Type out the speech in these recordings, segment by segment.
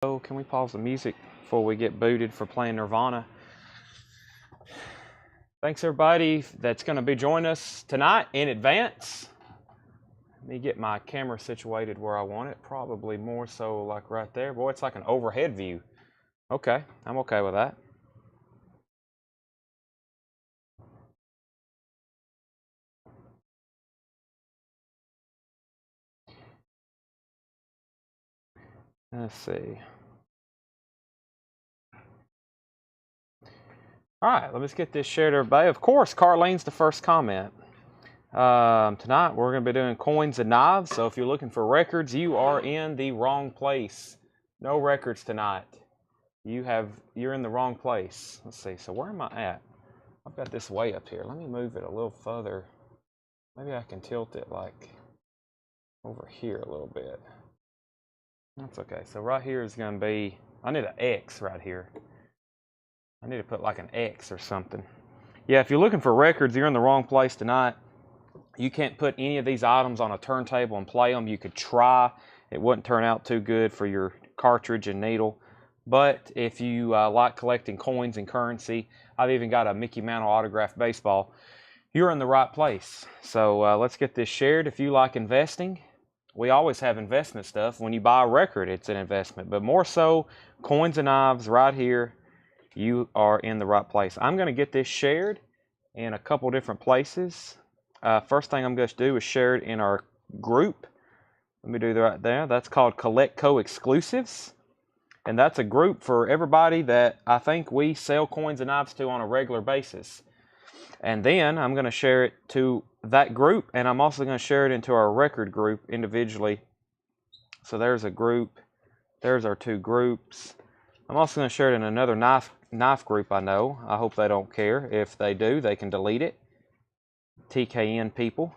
Oh, can we pause the music before we get booted for playing Nirvana? Thanks everybody that's going to be joining us tonight in advance. Let me get my camera situated where I want it. Probably more so like right there. Boy, it's like an overhead view. Okay, I'm okay with that. Let's see. All right, let's get this shared to everybody. Of course, Carlene's the first comment. Tonight we're going to be doing coins and knives. So if you're looking for records, you are in the wrong place. No records tonight. You're in the wrong place. Let's see. So where am I at? I've got this way up here. Let me move it a little further. Maybe I can tilt it like over here a little bit. That's okay. So right here is going to be, I need an X right here. I need to put like an X or something. Yeah, if you're looking for records, you're in the wrong place tonight. You can't put any of these items on a turntable and play them. You could try. It wouldn't turn out too good for your cartridge and needle. But if you like collecting coins and currency, I've even got a Mickey Mantle autographed baseball, you're in the right place. So let's get this shared. If you like investing, we always have investment stuff. When you buy a record, it's an investment. But more so, coins and knives right here, you are in the right place. I'm going to get this shared in a couple different places. First thing I'm going to do is share it in our group. Let me do that right there. That's called Collect Co Exclusives. And that's a group for everybody that I think we sell coins and knives to on a regular basis. And then I'm going to share it to that group, and I'm also going to share it into our record group individually. So there's a group. There's our two groups. I'm also going to share it in another knife group I know. I hope they don't care. If they do, they can delete it. TKN people.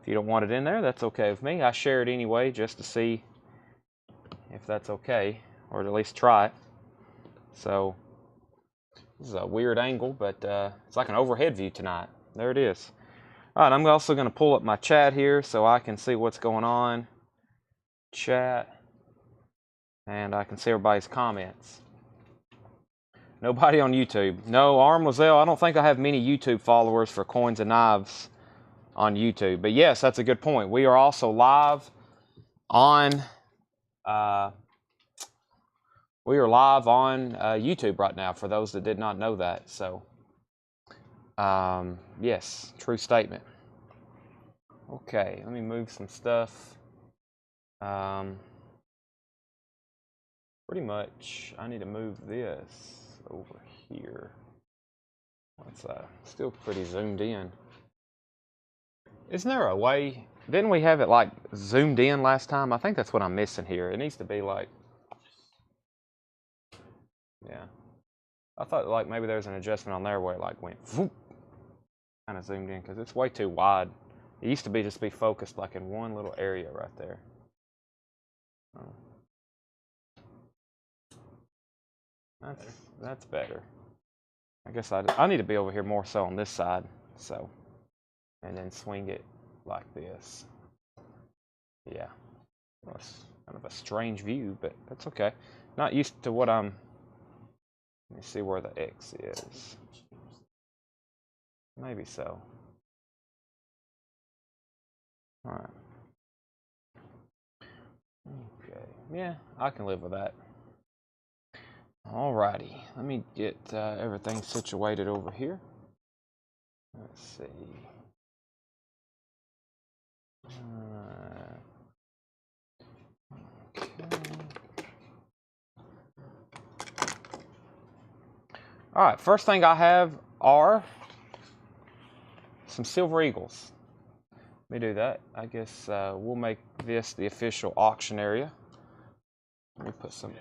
If you don't want it in there, that's okay with me. I share it anyway just to see if that's okay, or at least try it. So this is a weird angle, but it's like an overhead view tonight. There it is. All right, I'm also going to pull up my chat here so I can see what's going on. Chat. And I can see everybody's comments. Nobody on YouTube. No, Armlazelle, I don't think I have many YouTube followers for coins and knives on YouTube. But yes, that's a good point. We are also live on YouTube right now, for those that did not know that. So, yes, true statement. Okay, let me move some stuff. Pretty much, I need to move this over here. What's that? Still pretty zoomed in. Isn't there a way? Didn't we have it like zoomed in last time? I think that's what I'm missing here. It needs to be like, yeah. I thought like maybe there's an adjustment on there where it like went whoop, kind of zoomed in, because it's way too wide. It used to be just be focused like in one little area right there. That's better. I guess I need to be over here more so on this side, so, and then swing it like this. Yeah, that's kind of a strange view, but that's okay. Not used to what I'm. Let me see where the X is. Maybe so. All right. Okay. Yeah, I can live with that. Alrighty, let me get everything situated over here. Let's see. Okay. Alright, first thing I have are some silver eagles. Let me do that. I guess we'll make this the official auction area. Let me put some.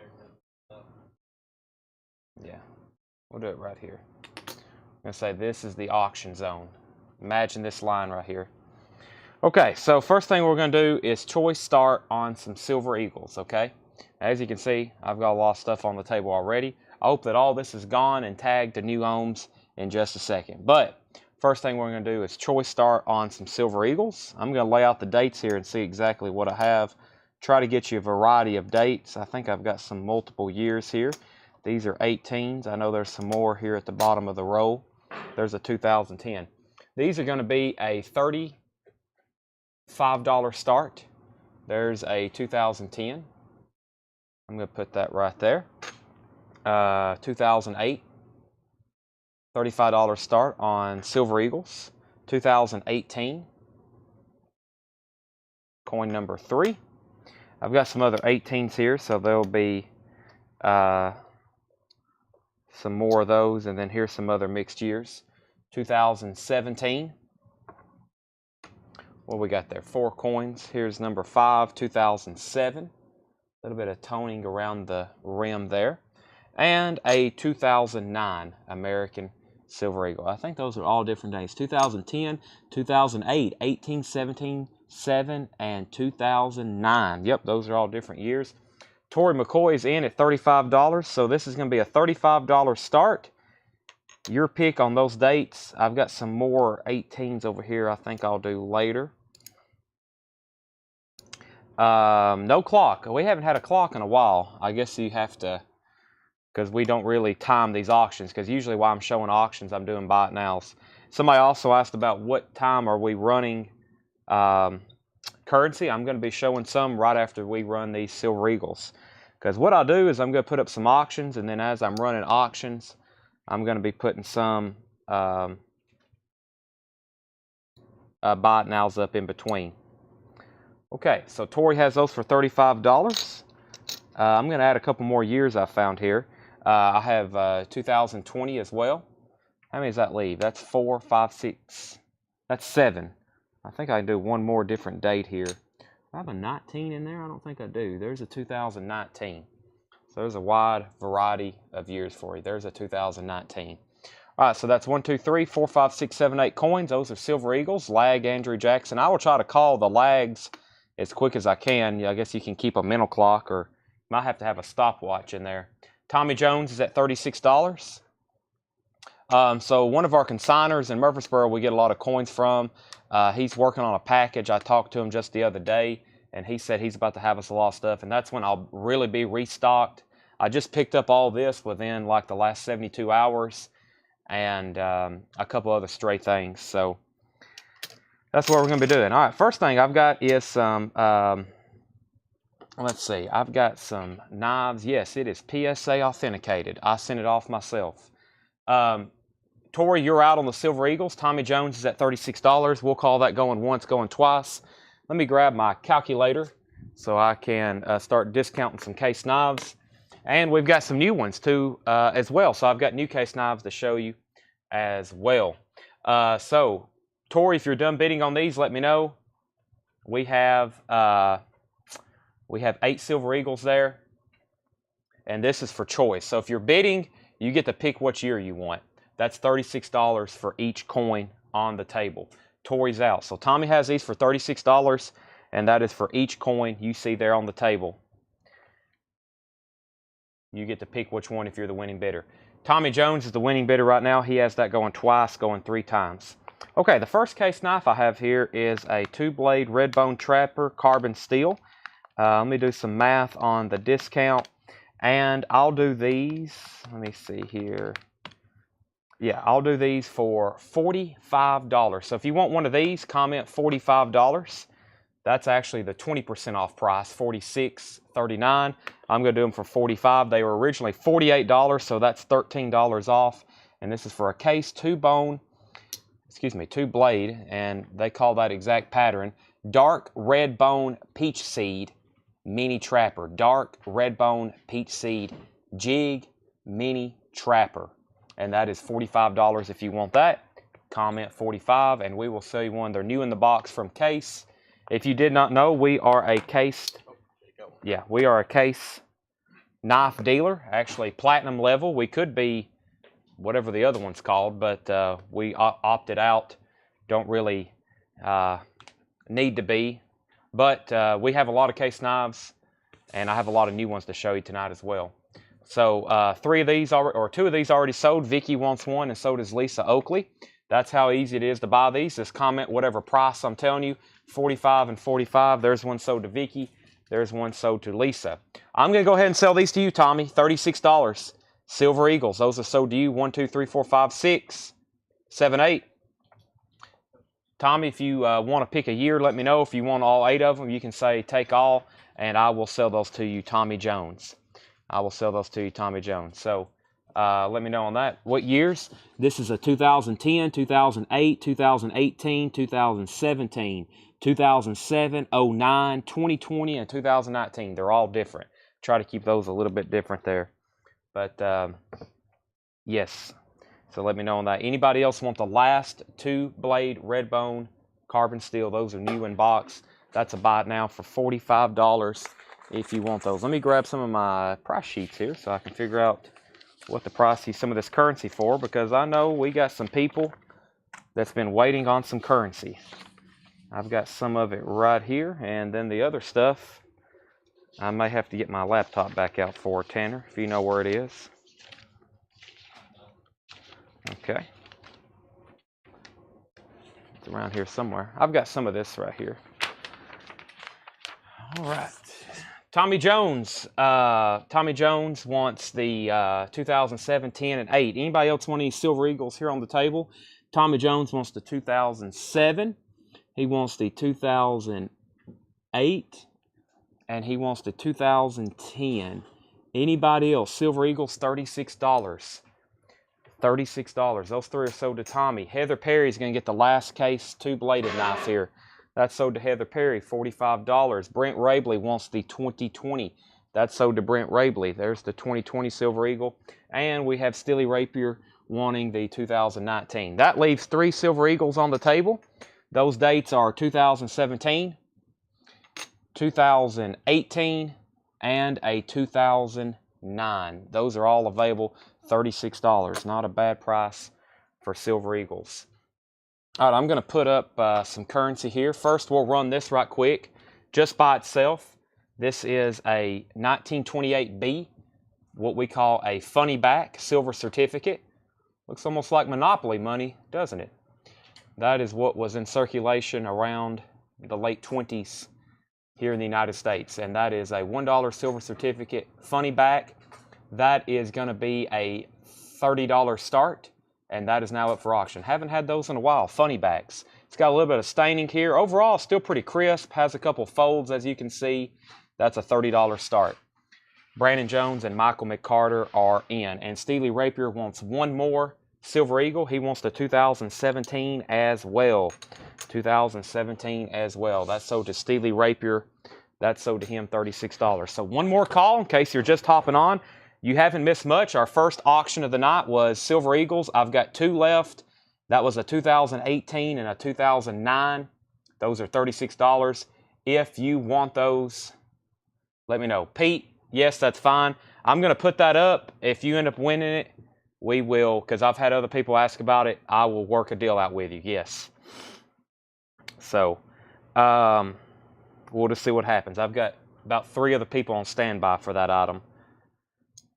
Yeah, we'll do it right here. I'm going to say this is the auction zone. Imagine this line right here. Okay, so first thing we're going to do is choice start on some silver eagles, okay? As you can see, I've got a lot of stuff on the table already. I hope that all this is gone and tagged to new ohms in just a second. But first thing we're going to do is choice start on some silver eagles. I'm going to lay out the dates here and see exactly what I have try to get you a variety of dates. I think I've got some multiple years here. These are 18s. I know there's some more here at the bottom of the roll. There's a 2010. These are going to be a $35 start. There's a 2010. I'm going to put that right there. 2008. $35 start on Silver Eagles. 2018. Coin number 3. I've got some other 18s here, so there'll be some more of those, and then here's some other mixed years. 2017. What we got there? 4 coins. Here's number 5, 2007. A little bit of toning around the rim there. And a 2009 American Silver Eagle. I think those are all different days. 2010, 2008, 18, 17, 7, and 2009. Yep, those are all different years. Torrey McCoy is in at $35, so this is going to be a $35 start. Your pick on those dates. I've got some more 18s over here I think I'll do later. No clock. We haven't had a clock in a while. I guess you have to, because we don't really time these auctions, because usually while I'm showing auctions, I'm doing buy it nows. Somebody also asked about what time are we running currency. I'm going to be showing some right after we run these Silver Eagles. Because what I'll do is I'm going to put up some auctions, and then as I'm running auctions, I'm going to be putting some buy it nows up in between. Okay, so Torrey has those for $35. I'm going to add a couple more years I found here. I have 2020 as well. How many does that leave? That's 4, 5, 6. That's 7. I think I can do one more different date here. Do I have a 19 in there? I don't think I do. There's a 2019. So there's a wide variety of years for you. There's a 2019. All right, so that's 1, 2, 3, 4, 5, 6, 7, 8 coins. Those are Silver Eagles. Lag, Andrew Jackson. I will try to call the lags as quick as I can. I guess you can keep a mental clock, or you might have to have a stopwatch in there. Tommy Jones is at $36. So one of our consigners in Murfreesboro we get a lot of coins from. He's working on a package. I talked to him just the other day, and he said he's about to have us a lot of stuff, and that's when I'll really be restocked. I just picked up all this within like the last 72 hours and a couple other stray things. So that's what we're going to be doing. All right, first thing I've got is some, let's see, I've got some knives. Yes, it is PSA authenticated. I sent it off myself. Torrey, you're out on the Silver Eagles. Tommy Jones is at $36. We'll call that going once, going twice. Let me grab my calculator so I can start discounting some case knives. And we've got some new ones too as well. So I've got new case knives to show you as well. So Torrey, if you're done bidding on these, let me know. We have 8 Silver Eagles there. And this is for choice. So if you're bidding, you get to pick which year you want. That's $36 for each coin on the table. Torrey's out. So Tommy has these for $36, and that is for each coin you see there on the table. You get to pick which one if you're the winning bidder. Tommy Jones is the winning bidder right now. He has that going twice, going 3 times. Okay, the first case knife I have here is a 2-blade Redbone Trapper carbon steel. Let me do some math on the discount. And I'll do these, let me see here. Yeah, I'll do these for $45. So if you want one of these, comment $45. That's actually the 20% off price, $46.39. I'm going to do them for $45. They were originally $48, so that's $13 off. And this is for a case 2-blade, and they call that exact pattern, Dark Redbone Peach Seed Mini Trapper. Dark Redbone Peach Seed Jig Mini Trapper. And that is $45 if you want that. Comment $45 and we will sell you one. They're new in the box from Case. If you did not know, we are a case knife dealer, actually platinum level. We could be whatever the other one's called, but we opted out. Don't really need to be. But we have a lot of case knives, and I have a lot of new ones to show you tonight as well. So 2 of these already sold. Vicky wants one, and so does Lisa Oakley. That's how easy it is to buy these. Just comment whatever price I'm telling you, $45 and $45. There's one sold to Vicky. There's one sold to Lisa. I'm going to go ahead and sell these to you, Tommy. $36. Silver Eagles. Those are sold to you. 1, 2, 3, 4, 5, 6, 7, 8. Tommy, if you want to pick a year, let me know. If you want all 8 of them, you can say take all, and I will sell those to you, Tommy Jones. I will sell those to you, Tommy Jones. So let me know on that. What years? This is a 2010, 2008, 2018, 2017, 2007, 09, 2020, and 2019. They're all different. Try to keep those a little bit different there. But yes. So let me know on that. Anybody else want the last 2-blade red bone carbon steel? Those are new in box. That's a buy it now for $45 if you want those. Let me grab some of my price sheets here so I can figure out what the price is some of this currency for, because I know we got some people that's been waiting on some currency. I've got some of it right here, and then the other stuff I may have to get my laptop back out for, Tanner, if you know where it is. Okay. It's around here somewhere. I've got some of this right here. All right. Tommy Jones. Tommy Jones wants the 2007, 10, and 8. Anybody else want any Silver Eagles here on the table? Tommy Jones wants the 2007. He wants the 2008. And he wants the 2010. Anybody else? Silver Eagles, $36. $36. Those 3 are sold to Tommy. Heather Perry's going to get the last case 2-bladed knife here. That's sold to Heather Perry, $45. Brent Rabley wants the 2020. That's sold to Brent Rabley. There's the 2020 Silver Eagle. And we have Steely Rapier wanting the 2019. That leaves 3 Silver Eagles on the table. Those dates are 2017, 2018, and a 2009. Those are all available. $36. Not a bad price for Silver Eagles. All right, I'm going to put up some currency here. First, we'll run this right quick. Just by itself, this is a 1928B, what we call a funny back silver certificate. Looks almost like Monopoly money, doesn't it? That is what was in circulation around the late 20s here in the United States. And that is a $1 silver certificate, funny back. That is going to be a $30 start, and that is now up for auction. Haven't had those in a while, funny backs. It's got a little bit of staining here. Overall, still pretty crisp, has a couple folds as you can see. That's a $30 start. Brandon Jones and Michael McCarter are in, and Steely Rapier wants one more Silver Eagle. He wants the 2017 as well. 2017 as well. That's sold to Steely Rapier. That's sold to him $36. So one more call in case you're just hopping on. You haven't missed much. Our first auction of the night was Silver Eagles. I've got 2 left. That was a 2018 and a 2009. Those are $36. If you want those, let me know. Pete, yes, that's fine. I'm going to put that up. If you end up winning it, we will, because I've had other people ask about it, I will work a deal out with you, yes. So, we'll just see what happens. I've got about 3 other people on standby for that item.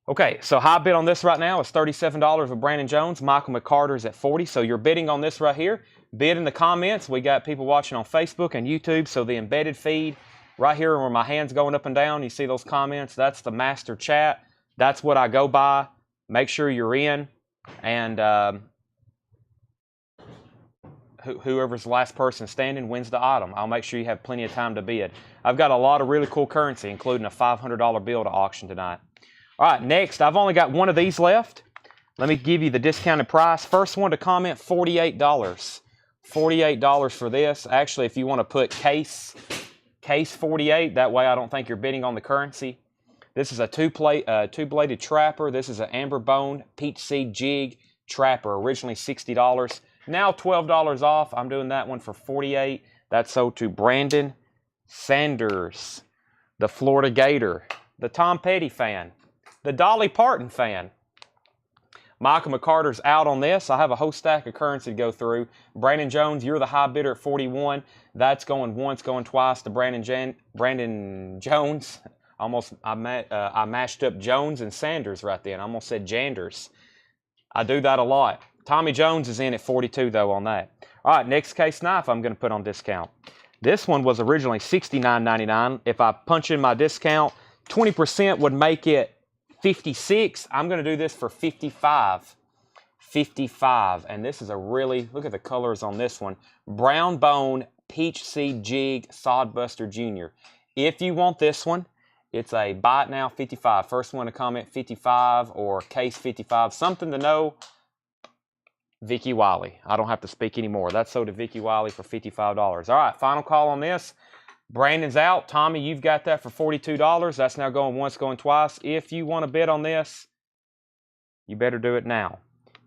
Okay, so high bid on this right now is $37 with Brandon Jones. Michael McCarter's at $40. So you're bidding on this right here. Bid in the comments. We got people watching on Facebook and YouTube. So the embedded feed right here where my hand's going up and down, you see those comments. That's the master chat. That's what I go by. Make sure you're in. And whoever's the last person standing wins the item. I'll make sure you have plenty of time to bid. I've got a lot of really cool currency, including a $500 bill to auction tonight. All right, next, I've only got one of these left. Let me give you the discounted price. First one to comment, $48. $48 for this. Actually, if you want to put case 48, that way I don't think you're bidding on the currency. This is a two-bladed trapper. This is an amber bone peach seed jig trapper, originally $60. Now $12 off. I'm doing that one for $48. That's sold to Brandon Sanders, the Florida Gator, the Tom Petty fan, the Dolly Parton fan. Michael McCarter's out on this. I have a whole stack of currency to go through. Brandon Jones, you're the high bidder at 41. That's going once, going twice to Brandon Jones. I mashed up Jones and Sanders right then. I almost said Janders. I do that a lot. Tommy Jones is in at 42 though on that. All right, next case knife I'm going to put on discount. This one was originally $69.99. If I punch in my discount, 20% would make it $56. I'm going to do this for $55. $55. And this is a really, look at the colors on this one. Brown Bone Peach Seed Jig Sodbuster Jr. If you want this one, it's a buy it now 55. First one to comment 55 or case 55. Something to know. Vicky Wiley. I don't have to speak anymore. That's sold to Vicky Wiley for $55. All right, final call on this. Brandon's out. Tommy, you've got that for $42. That's now going once, going twice. If you want to bid on this, you better do it now.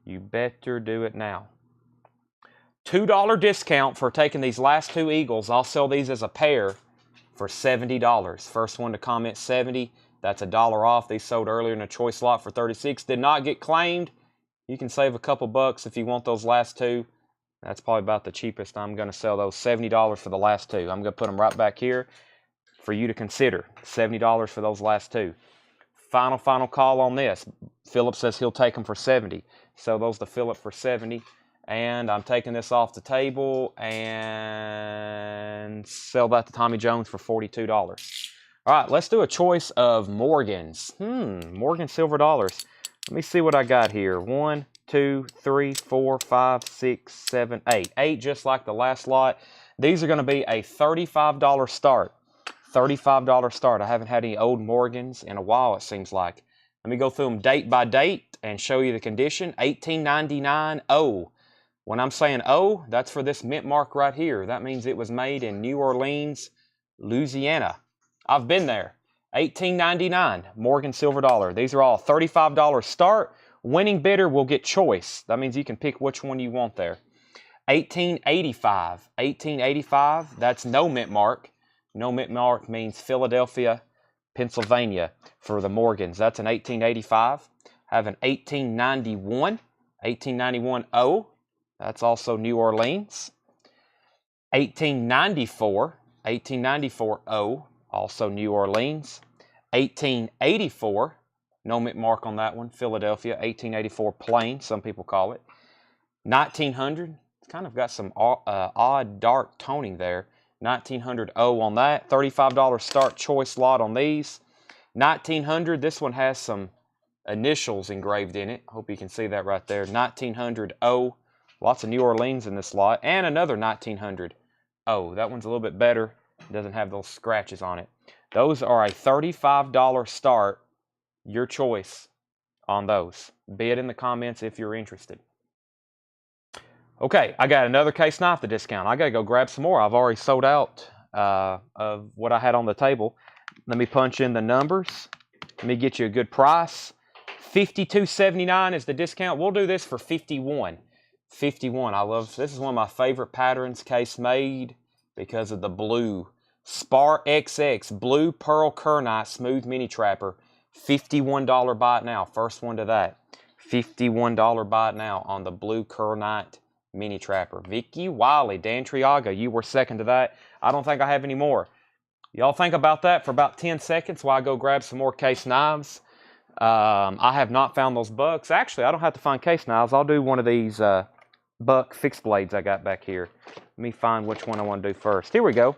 You better do it now. $2 discount for taking these last two Eagles. I'll sell these as a pair for $70. First one to comment 70. That's $1 off. These sold earlier in a choice lot for 36. Did not get claimed. You can save a couple bucks if you want those last two. That's probably about the cheapest. I'm going to sell those $70 for the last two. I'm going to put them right back here for you to consider. $70 for those last two. Final call on this. Philip says he'll take them for $70. Sell those to Philip for $70. And I'm taking this off the table and sell that to Tommy Jones for $42. All right, let's do a choice of Morgans. Morgan silver dollars. Let me see what I got here. 1, 2, 3, 4, 5, 6, 7, 8. 8 just like the last lot. These are going to be a $35 start. $35 start. I haven't had any old Morgans in a while, it seems like. Let me go through them date by date and show you the condition. 1899 O. When I'm saying O, that's for this mint mark right here. That means it was made in New Orleans, Louisiana. I've been there. 1899 Morgan silver dollar. These are all $35 start. Winning bidder will get choice. That means you can pick which one you want there. 1885. 1885, that's no mint mark. No mint mark means Philadelphia, Pennsylvania for the Morgans. That's an 1885. Have an 1891. 1891 O. That's also New Orleans. 1894. 1894 O. Also New Orleans. 1884, no mint mark on that one, Philadelphia. 1884 plain, some people call it. 1900, it's kind of got some odd dark toning there. 1900 O on that. $35 start choice lot on these. 1900, this one has some initials engraved in it. Hope you can see that right there. 1900 O. Lots of New Orleans in this lot. And another 1900 O. That one's a little bit better. Doesn't have those scratches on it. Those are a $35 start. Your choice on those. Bid in the comments if you're interested. Okay, I got another case knife to discount. I got to go grab some more. I've already sold out of what I had on the table. Let me punch in the numbers. Let me get you a good price. $52.79 is the discount. We'll do this for $51. $51. I love this. Is one of my favorite patterns, case made, because of the blue. Spar XX Blue Pearl Kernite Smooth Mini Trapper. $51 buy it now. First one to that. $51 buy it now on the Blue Kernite Mini Trapper. Vicky Wiley, Dan Triaga, you were second to that. I don't think I have any more. Y'all think about that for about 10 seconds while I go grab some more case knives. I have not found those bucks. Actually, I don't have to find case knives. I'll do one of these buck fixed blades I got back here. Let me find which one I want to do first. Here we go.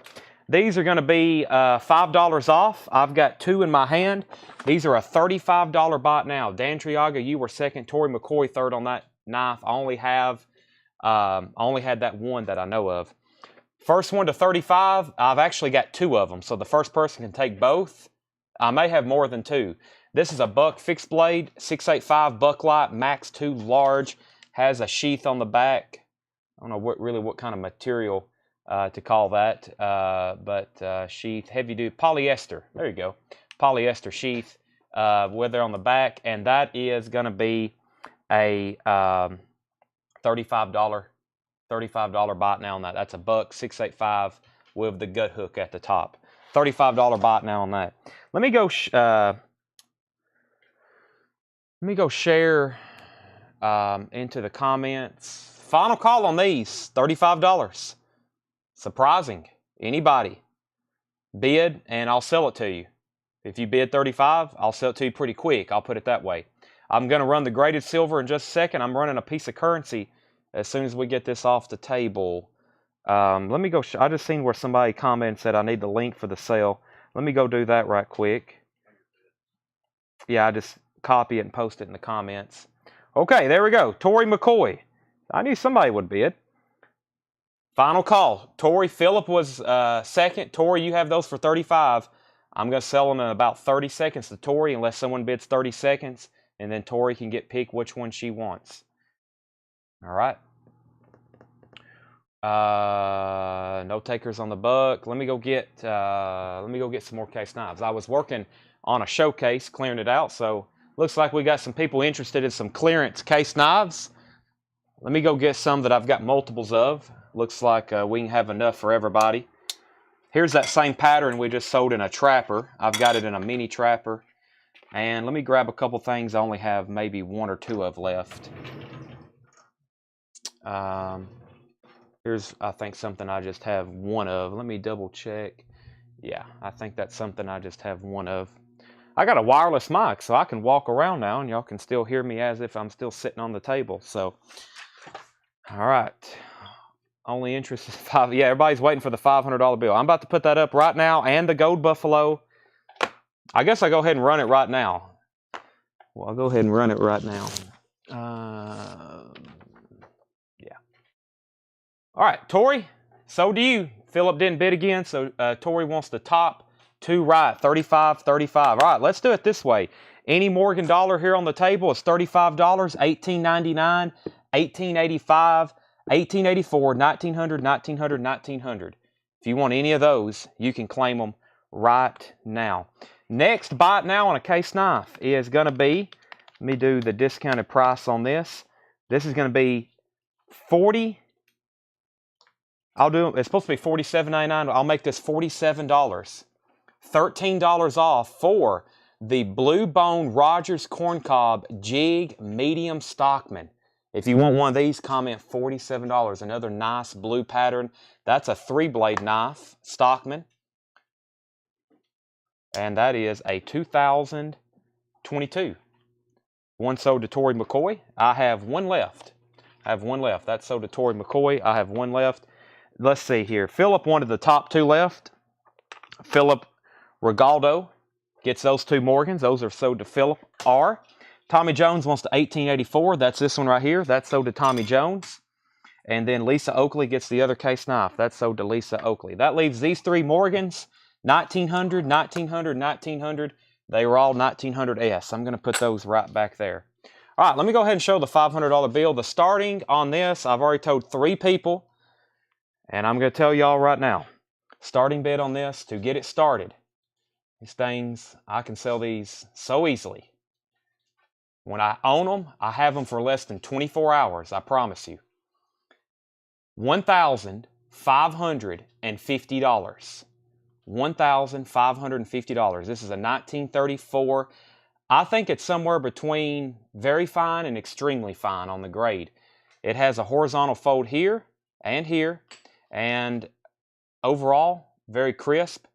These are going to be $5 off. I've got two in my hand. These are a $35 buy now. Dan Triaga, you were second. Tori McCoy third on that knife. I only had that one that I know of. First one to 35, I've actually got two of them. So the first person can take both. I may have more than two. This is a buck fixed blade, 685 Bucklight Max 2 large. Has a sheath on the back. I don't know what kind of material to call that, but sheath, heavy duty, polyester. There you go. Polyester sheath with there on the back. And that is going to be a $35 buy now on that. That's a buck 685 with the gut hook at the top. $35 buy now on that. Let me go share into the comments. Final call on these. $35. Surprising. Anybody bid and I'll sell it to you. If you bid 35, I'll sell it to you pretty quick. I'll put it that way. I'm going to run the graded silver in just a second. I'm running a piece of currency as soon as we get this off the table. Let me go. I just seen where somebody commented and said I need the link for the sale. Let me go do that right quick. Yeah, I just copy it and post it in the comments. Okay, there we go. Tori McCoy. I knew somebody would bid. Final call. Tori, Philip was second. Tori, you have those for 35. I'm going to sell them in about 30 seconds to Tori unless someone bids 30 seconds. And then Tori can pick which one she wants. All right. No takers on the buck. Let me go get some more case knives. I was working on a showcase, clearing it out, so looks like we got some people interested in some clearance case knives. Let me go get some that I've got multiples of. Looks like we can have enough for everybody. Here's that same pattern we just sold in a trapper. I've got it in a mini trapper. And let me grab a couple things I only have maybe one or two of left. Here's, I think, something I just have one of. Let me double check. Yeah, I think that's something I just have one of. I got a wireless mic, so I can walk around now, and y'all can still hear me as if I'm still sitting on the table. So, all right. Only interest is five. Yeah, everybody's waiting for the $500 bill. I'm about to put that up right now, and the gold buffalo. I guess I go ahead and run it right now. Well, I'll go ahead and run it right now. Yeah. All right, Tori, so do you. Philip didn't bid again, so Tori wants the top two right, 35, 35. All right, let's do it this way. Any Morgan dollar here on the table is $35, $18.99, $18.85, $18.84, $1900, $1900, $1900. If you want any of those, you can claim them right now. Next bite now on a case knife is going to be, let me do the discounted price on this. This is going to be $40. It's supposed to be $47.99. I'll make this $47. $13 off for the Blue Bone Rogers Corncob Jig Medium Stockman. If you want one of these, comment $47. Another nice blue pattern. That's a 3-blade knife, Stockman. And that is a 2022. One sold to Tori McCoy. I have one left. That's sold to Tori McCoy. I have one left. Let's see here. Philip wanted the top two left. Philip Regaldo gets those two Morgans. Those are sold to Philip R. Tommy Jones wants the 1884. That's this one right here. That's sold to Tommy Jones. And then Lisa Oakley gets the other case knife. That's sold to Lisa Oakley. That leaves these three Morgans, 1900, 1900, 1900. They were all 1900S. I'm going to put those right back there. All right, let me go ahead and show the $500 bill. The starting on this, I've already told 3 people. And I'm going to tell y'all right now, starting bid on this to get it started. These things, I can sell these so easily. When I own them, I have them for less than 24 hours, I promise you. $1,550. $1,550. This is a 1934. I think it's somewhere between very fine and extremely fine on the grade. It has a horizontal fold here and here. And overall, very crisp.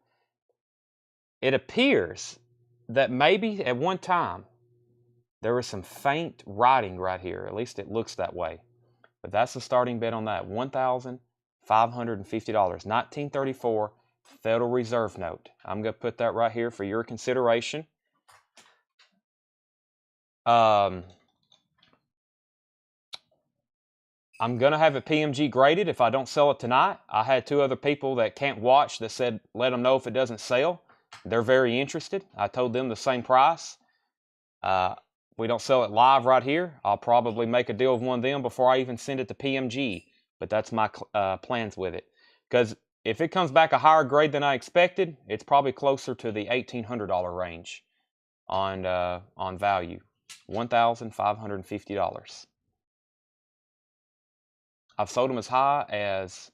It appears that maybe at one time there was some faint writing right here. At least it looks that way. But that's the starting bid on that. $1,550. 1934 Federal Reserve note. I'm going to put that right here for your consideration. I'm going to have it PMG graded if I don't sell it tonight. I had 2 other people that can't watch that said let them know if it doesn't sell. They're very interested. I told them the same price. We don't sell it live right here. I'll probably make a deal with one of them before I even send it to PMG. But that's my plans with it. Because if it comes back a higher grade than I expected, it's probably closer to the $1,800 range on value. $1,550. I've sold them as high as,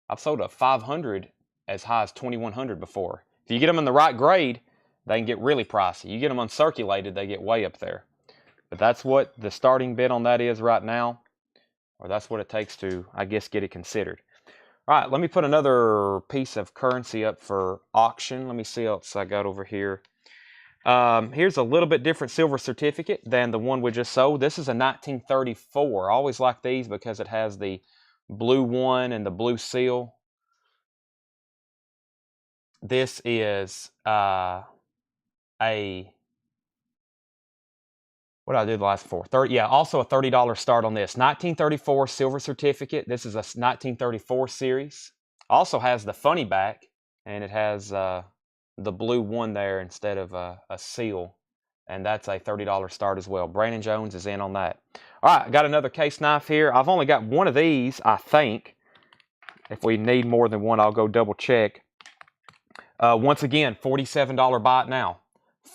I've sold a 500 as high as 2100 before. If you get them in the right grade, they can get really pricey. You get them uncirculated, they get way up there. But that's what the starting bid on that is right now. Or that's what it takes to, I guess, get it considered. All right, let me put another piece of currency up for auction. Let me see what else I got over here. Here's a little bit different silver certificate than the one we just sold. This is a 1934. I always like these because it has the blue one and the blue seal. This is what did I do the last four? 30, yeah, also a $30 start on this. 1934 silver certificate. This is a 1934 series. Also has the funny back, and it has the blue one there instead of a seal. And that's a $30 start as well. Brandon Jones is in on that. All right, I got another case knife here. I've only got one of these, I think. If we need more than one, I'll go double check. Once again, $47 buy it now.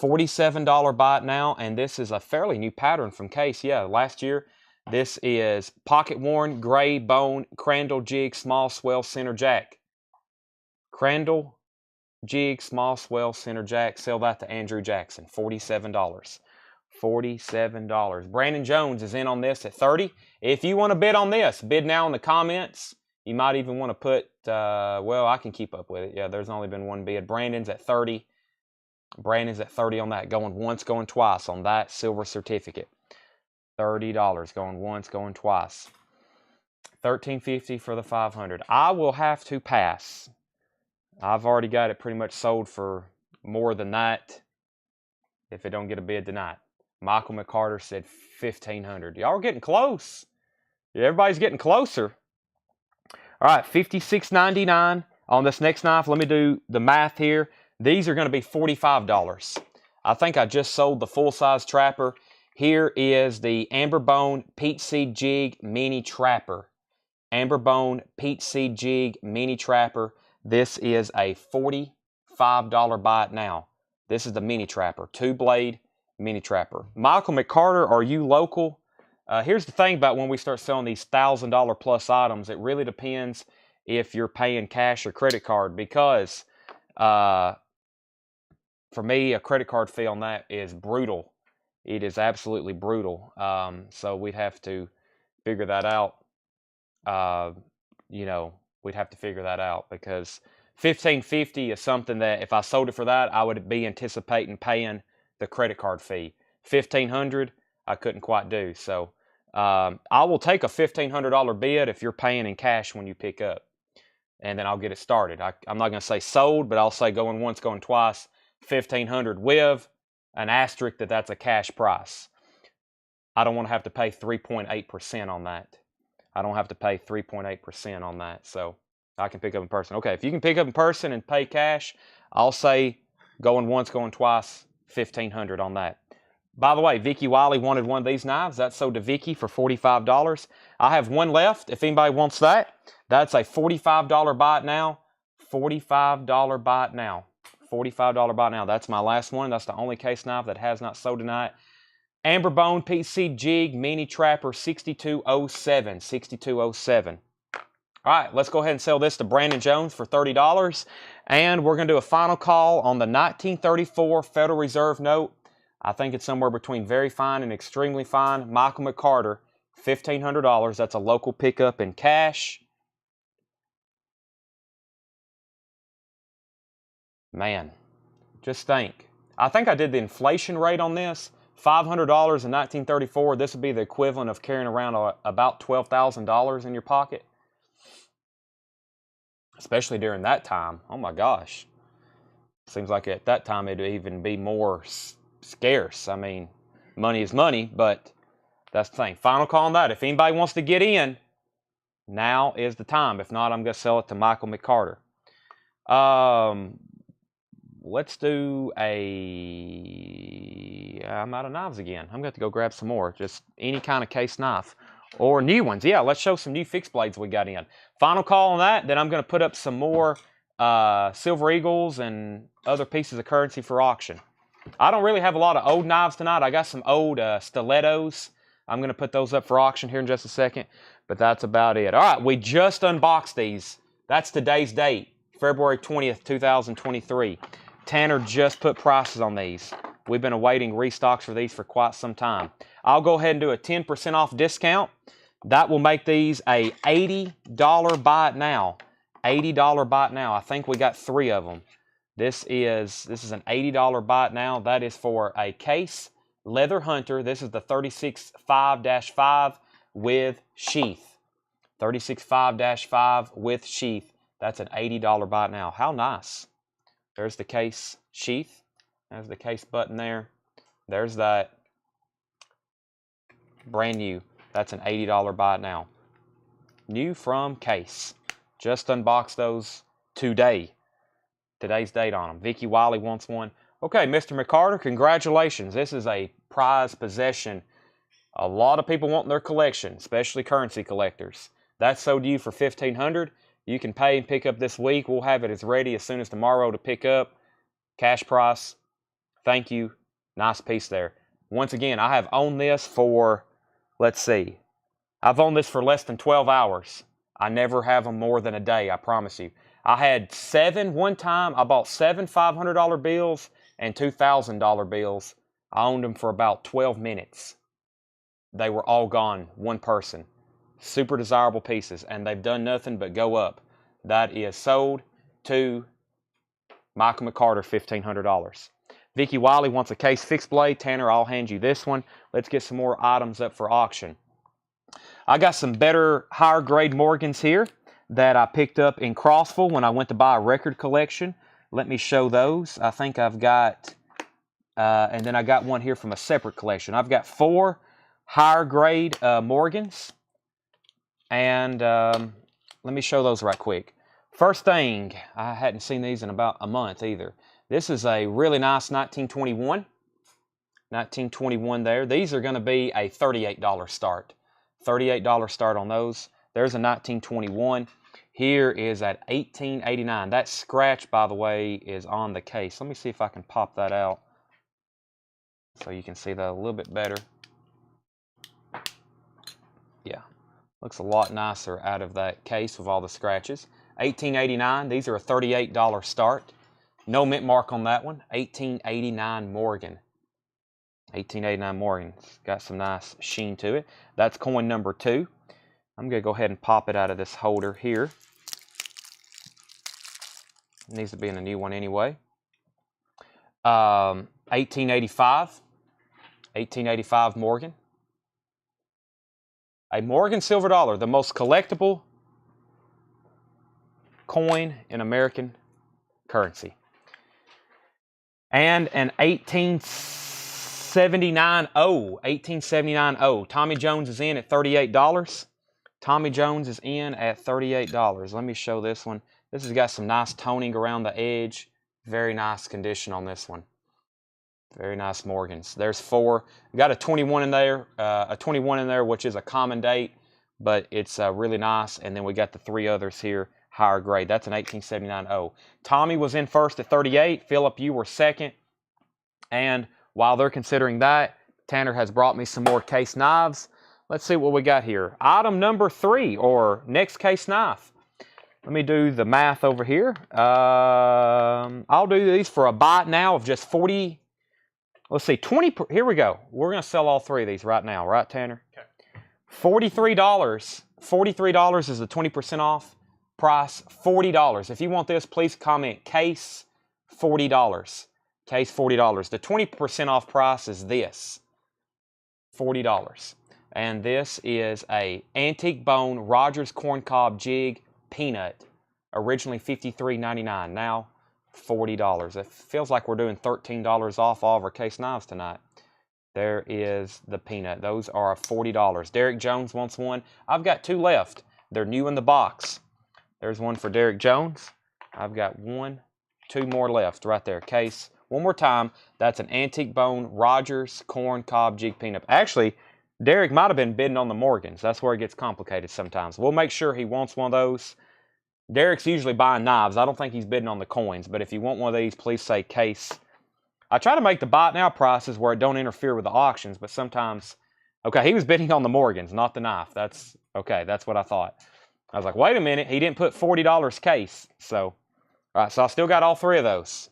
$47 buy it now, and this is a fairly new pattern from Case. Yeah, last year. This is pocket worn, gray bone, Crandall jig, small swell, center jack. Crandall jig, small swell, center jack. Sell that to Andrew Jackson. $47. $47. Brandon Jones is in on this at 30. If you want to bid on this, bid now in the comments. You might even want to put, well, I can keep up with it. Yeah, there's only been one bid. Brandon's at 30. Brandon's at 30 on that. Going once, going twice on that silver certificate. $30. Going once, going twice. $13.50 for the 500. I will have to pass. I've already got it pretty much sold for more than that if it don't get a bid tonight. Michael McCarter said $1,500. Y'all are getting close. Yeah, everybody's getting closer. All right, $56.99 on this next knife. Let me do the math here. These are going to be $45. I think I just sold the full-size trapper. Here is the Amber Bone Peach Seed Jig Mini Trapper. Amber Bone Peach Seed Jig Mini Trapper. This is a $45 buy it now. This is the Mini Trapper, 2-blade Mini Trapper. Michael McCarter, are you local? Here's the thing about when we start selling these $1,000 plus items. It really depends if you're paying cash or credit card, because for me, a credit card fee on that is brutal. It is absolutely brutal. So we'd have to figure that out. You know, we'd have to figure that out, because $1,550 is something that if I sold it for that, I would be anticipating paying the credit card fee. $1,500, I couldn't quite do. So I will take a $1,500 bid if you're paying in cash when you pick up, and then I'll get it started. I'm not going to say sold, but I'll say going once, going twice, $1,500 with an asterisk that that's a cash price. I don't want to have to pay 3.8% on that. I don't have to pay 3.8% on that, so I can pick up in person. Okay, if you can pick up in person and pay cash, I'll say going once, going twice, $1,500 on that. By the way, Vicky Wiley wanted one of these knives. That's sold to Vicky for $45. I have one left if anybody wants that. That's a $45 buy it now. $45 buy it now. $45 buy it now. That's my last one. That's the only case knife that has not sold tonight. Amber Bone PC Jig Mini Trapper 6207. 6207. All right, let's go ahead and sell this to Brandon Jones for $30. And we're going to do a final call on the 1934 Federal Reserve note. I think it's somewhere between very fine and extremely fine. Michael McCarter, $1,500. That's a local pickup in cash. Man, just think. I think I did the inflation rate on this. $500 in 1934. This would be the equivalent of carrying around about $12,000 in your pocket. Especially during that time. Oh my gosh. Seems like at that time it'd even be more scarce. I mean, money is money, but that's the thing. Final call on that. If anybody wants to get in, now is the time. If not, I'm going to sell it to Michael McCarter. Let's do I'm out of knives again. I'm going to have to go grab some more. Just any kind of case knife. Or new ones. Yeah, let's show some new fixed blades we got in. Final call on that. Then I'm going to put up some more Silver Eagles and other pieces of currency for auction. I don't really have a lot of old knives tonight. I got some old stilettos. I'm going to put those up for auction here in just a second. But that's about it. All right, we just unboxed these. That's today's date, February 20th, 2023. Tanner just put prices on these. We've been awaiting restocks for these for quite some time. I'll go ahead and do a 10% off discount. That will make these a $80 buy it now. $80 buy it now. I think we got 3 of them. This is an $80 buy it now. That is for a Case Leather Hunter. This is the 36 5-5 with sheath. 36.5-5 with sheath. That's an $80 buy now. How nice. There's the case sheath. There's the case button there. There's that. Brand new. That's an $80 buy now. New from case. Just unboxed those today. Today's date on them. Vicky Wiley wants one. Okay, Mr. McCarter, congratulations. This is a prized possession. A lot of people want their collection, especially currency collectors. That's sold to you for $1,500. You can pay and pick up this week. We'll have it as ready as soon as tomorrow to pick up. Cash price. Thank you. Nice piece there. Once again, I have owned this for, let's see, I've owned this for less than 12 hours. I never have them more than a day, I promise you. I had 7 one time. I bought 7 $500 bills and 2 $1,000 bills. I owned them for about 12 minutes. They were all gone, one person. Super desirable pieces, and they've done nothing but go up. That is sold to Michael McCarter, $1,500. Vicky Wiley wants a case fixed blade. Tanner, I'll hand you this one. Let's get some more items up for auction. I got some better, higher grade Morgans here that I picked up in Crossville when I went to buy a record collection. Let me show those. I think I've got, and then I got one here from a separate collection. I've got 4 higher grade Morgans, and let me show those right quick. First thing, I hadn't seen these in about a month either. This is a really nice 1921. 1921 there. These are going to be a $38 start. $38 start on those. There's a 1921. Here is at $18.89. That scratch, by the way, is on the case. Let me see if I can pop that out so you can see that a little bit better. Yeah, looks a lot nicer out of that case with all the scratches. $18.89. These are a $38 start. No mint mark on that one. $18.89 Morgan. $18.89 Morgan. It's got some nice sheen to it. That's coin number 2. I'm going to go ahead and pop it out of this holder here. It needs to be in a new one anyway. 1885. 1885 Morgan. A Morgan silver dollar, the most collectible coin in American currency. And an 1879 O. Tommy Jones is in at $38. Tommy Jones is in at $38. Let me show this one. This has got some nice toning around the edge. Very nice condition on this one. Very nice Morgans. There's 4. We got a 21 in there. Which is a common date, but it's really nice. And then we got the 3 others here, higher grade. That's an 1879 O. Tommy was in first at 38. Philip, you were second. And while they're considering that, Tanner has brought me some more case knives. Let's see what we got here. Item number 3, or next case knife. Let me do the math over here. I'll do these for a buy now of just 40. Let's see, 20. Here we go. We're going to sell all 3 of these right now, right, Tanner? Okay. $43. $43 is the 20% off price. $40. If you want this, please comment case $40. Case $40. The 20% off price is this. $40. And this is a antique bone Rogers corncob jig peanut. Originally $53.99. Now $40. It feels like we're doing $13 off all of our case knives tonight. There is the peanut. Those are $40. Derek Jones wants one. I've got 2 left. They're new in the box. There's one for Derek Jones. I've got 2 more left right there. Case. One more time. That's an antique bone Rogers corncob jig peanut. Actually, Derek might have been bidding on the Morgans. That's where it gets complicated sometimes. We'll make sure he wants one of those. Derek's usually buying knives. I don't think he's bidding on the coins, but if you want one of these, please say case. I try to make the buy it now prices where it don't interfere with the auctions, but sometimes, okay, he was bidding on the Morgans, not the knife. That's, okay, that's what I thought. I was like, wait a minute, he didn't put $40 case. So, all right, so I still got all 3 of those.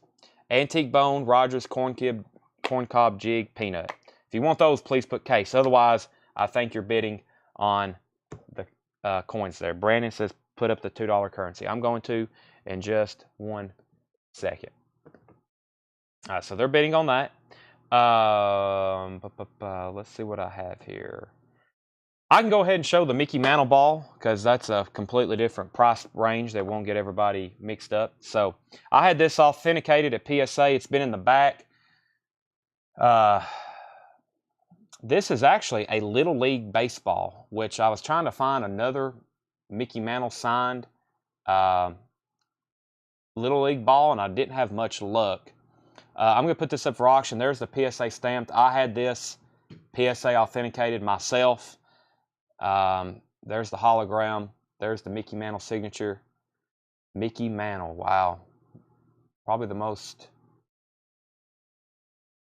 Antique bone, Rogers, corncob jig, peanut. If you want those, please put case. Otherwise, I think you're bidding on the coins there. Brandon says, put up the $2 currency. I'm going to in just 1 second. All right, so they're bidding on that. Let's see what I have here. I can go ahead and show the Mickey Mantle ball because that's a completely different price range that won't get everybody mixed up. So I had this authenticated at PSA. It's been in the back. This is actually a Little League baseball, which I was trying to find another Mickey Mantle signed Little League ball, and I didn't have much luck. I'm going to put this up for auction. There's the PSA stamped. I had this PSA authenticated myself. There's the hologram. There's the Mickey Mantle signature. Mickey Mantle, wow. Probably the most,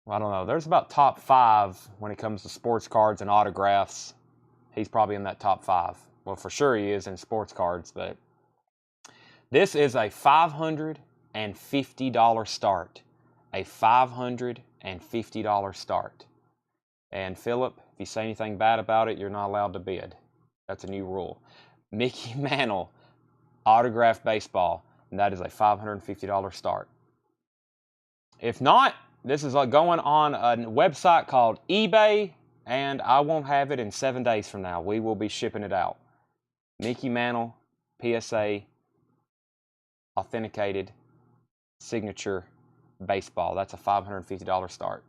I don't know. There's about top 5 when it comes to sports cards and autographs. He's probably in that top 5. Well, for sure he is in sports cards, but this is a $550 start. A $550 start. And Philip, if you say anything bad about it, you're not allowed to bid. That's a new rule. Mickey Mantle autographed baseball, and that is a $550 start. If not, this is going on a website called eBay, and I won't have it in 7 days from now. We will be shipping it out. Mickey Mantle PSA authenticated signature baseball. That's a $550 start.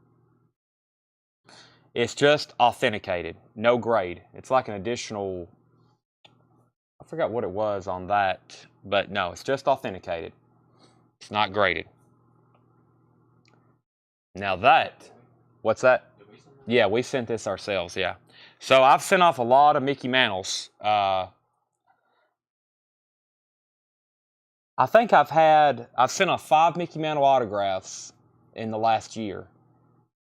It's just authenticated, no grade. It's like an additional, I forgot what it was on that, but no, it's just authenticated. It's not graded. Now that, what's that? Yeah, we sent this ourselves, yeah. So I've sent off a lot of Mickey Mantles. I think I've sent off 5 Mickey Mantle autographs in the last year.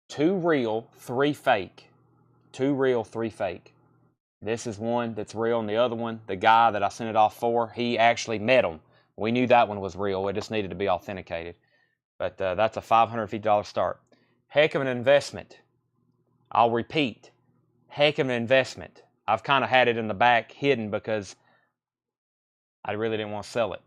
2 real, 3 fake. 2 real, 3 fake. This is one that's real, and the other one, the guy that I sent it off for, he actually met him. We knew that one was real. It just needed to be authenticated. But that's a $550 start. Heck of an investment. I'll repeat. Heck of an investment. I've kind of had it in the back hidden because I really didn't want to sell it.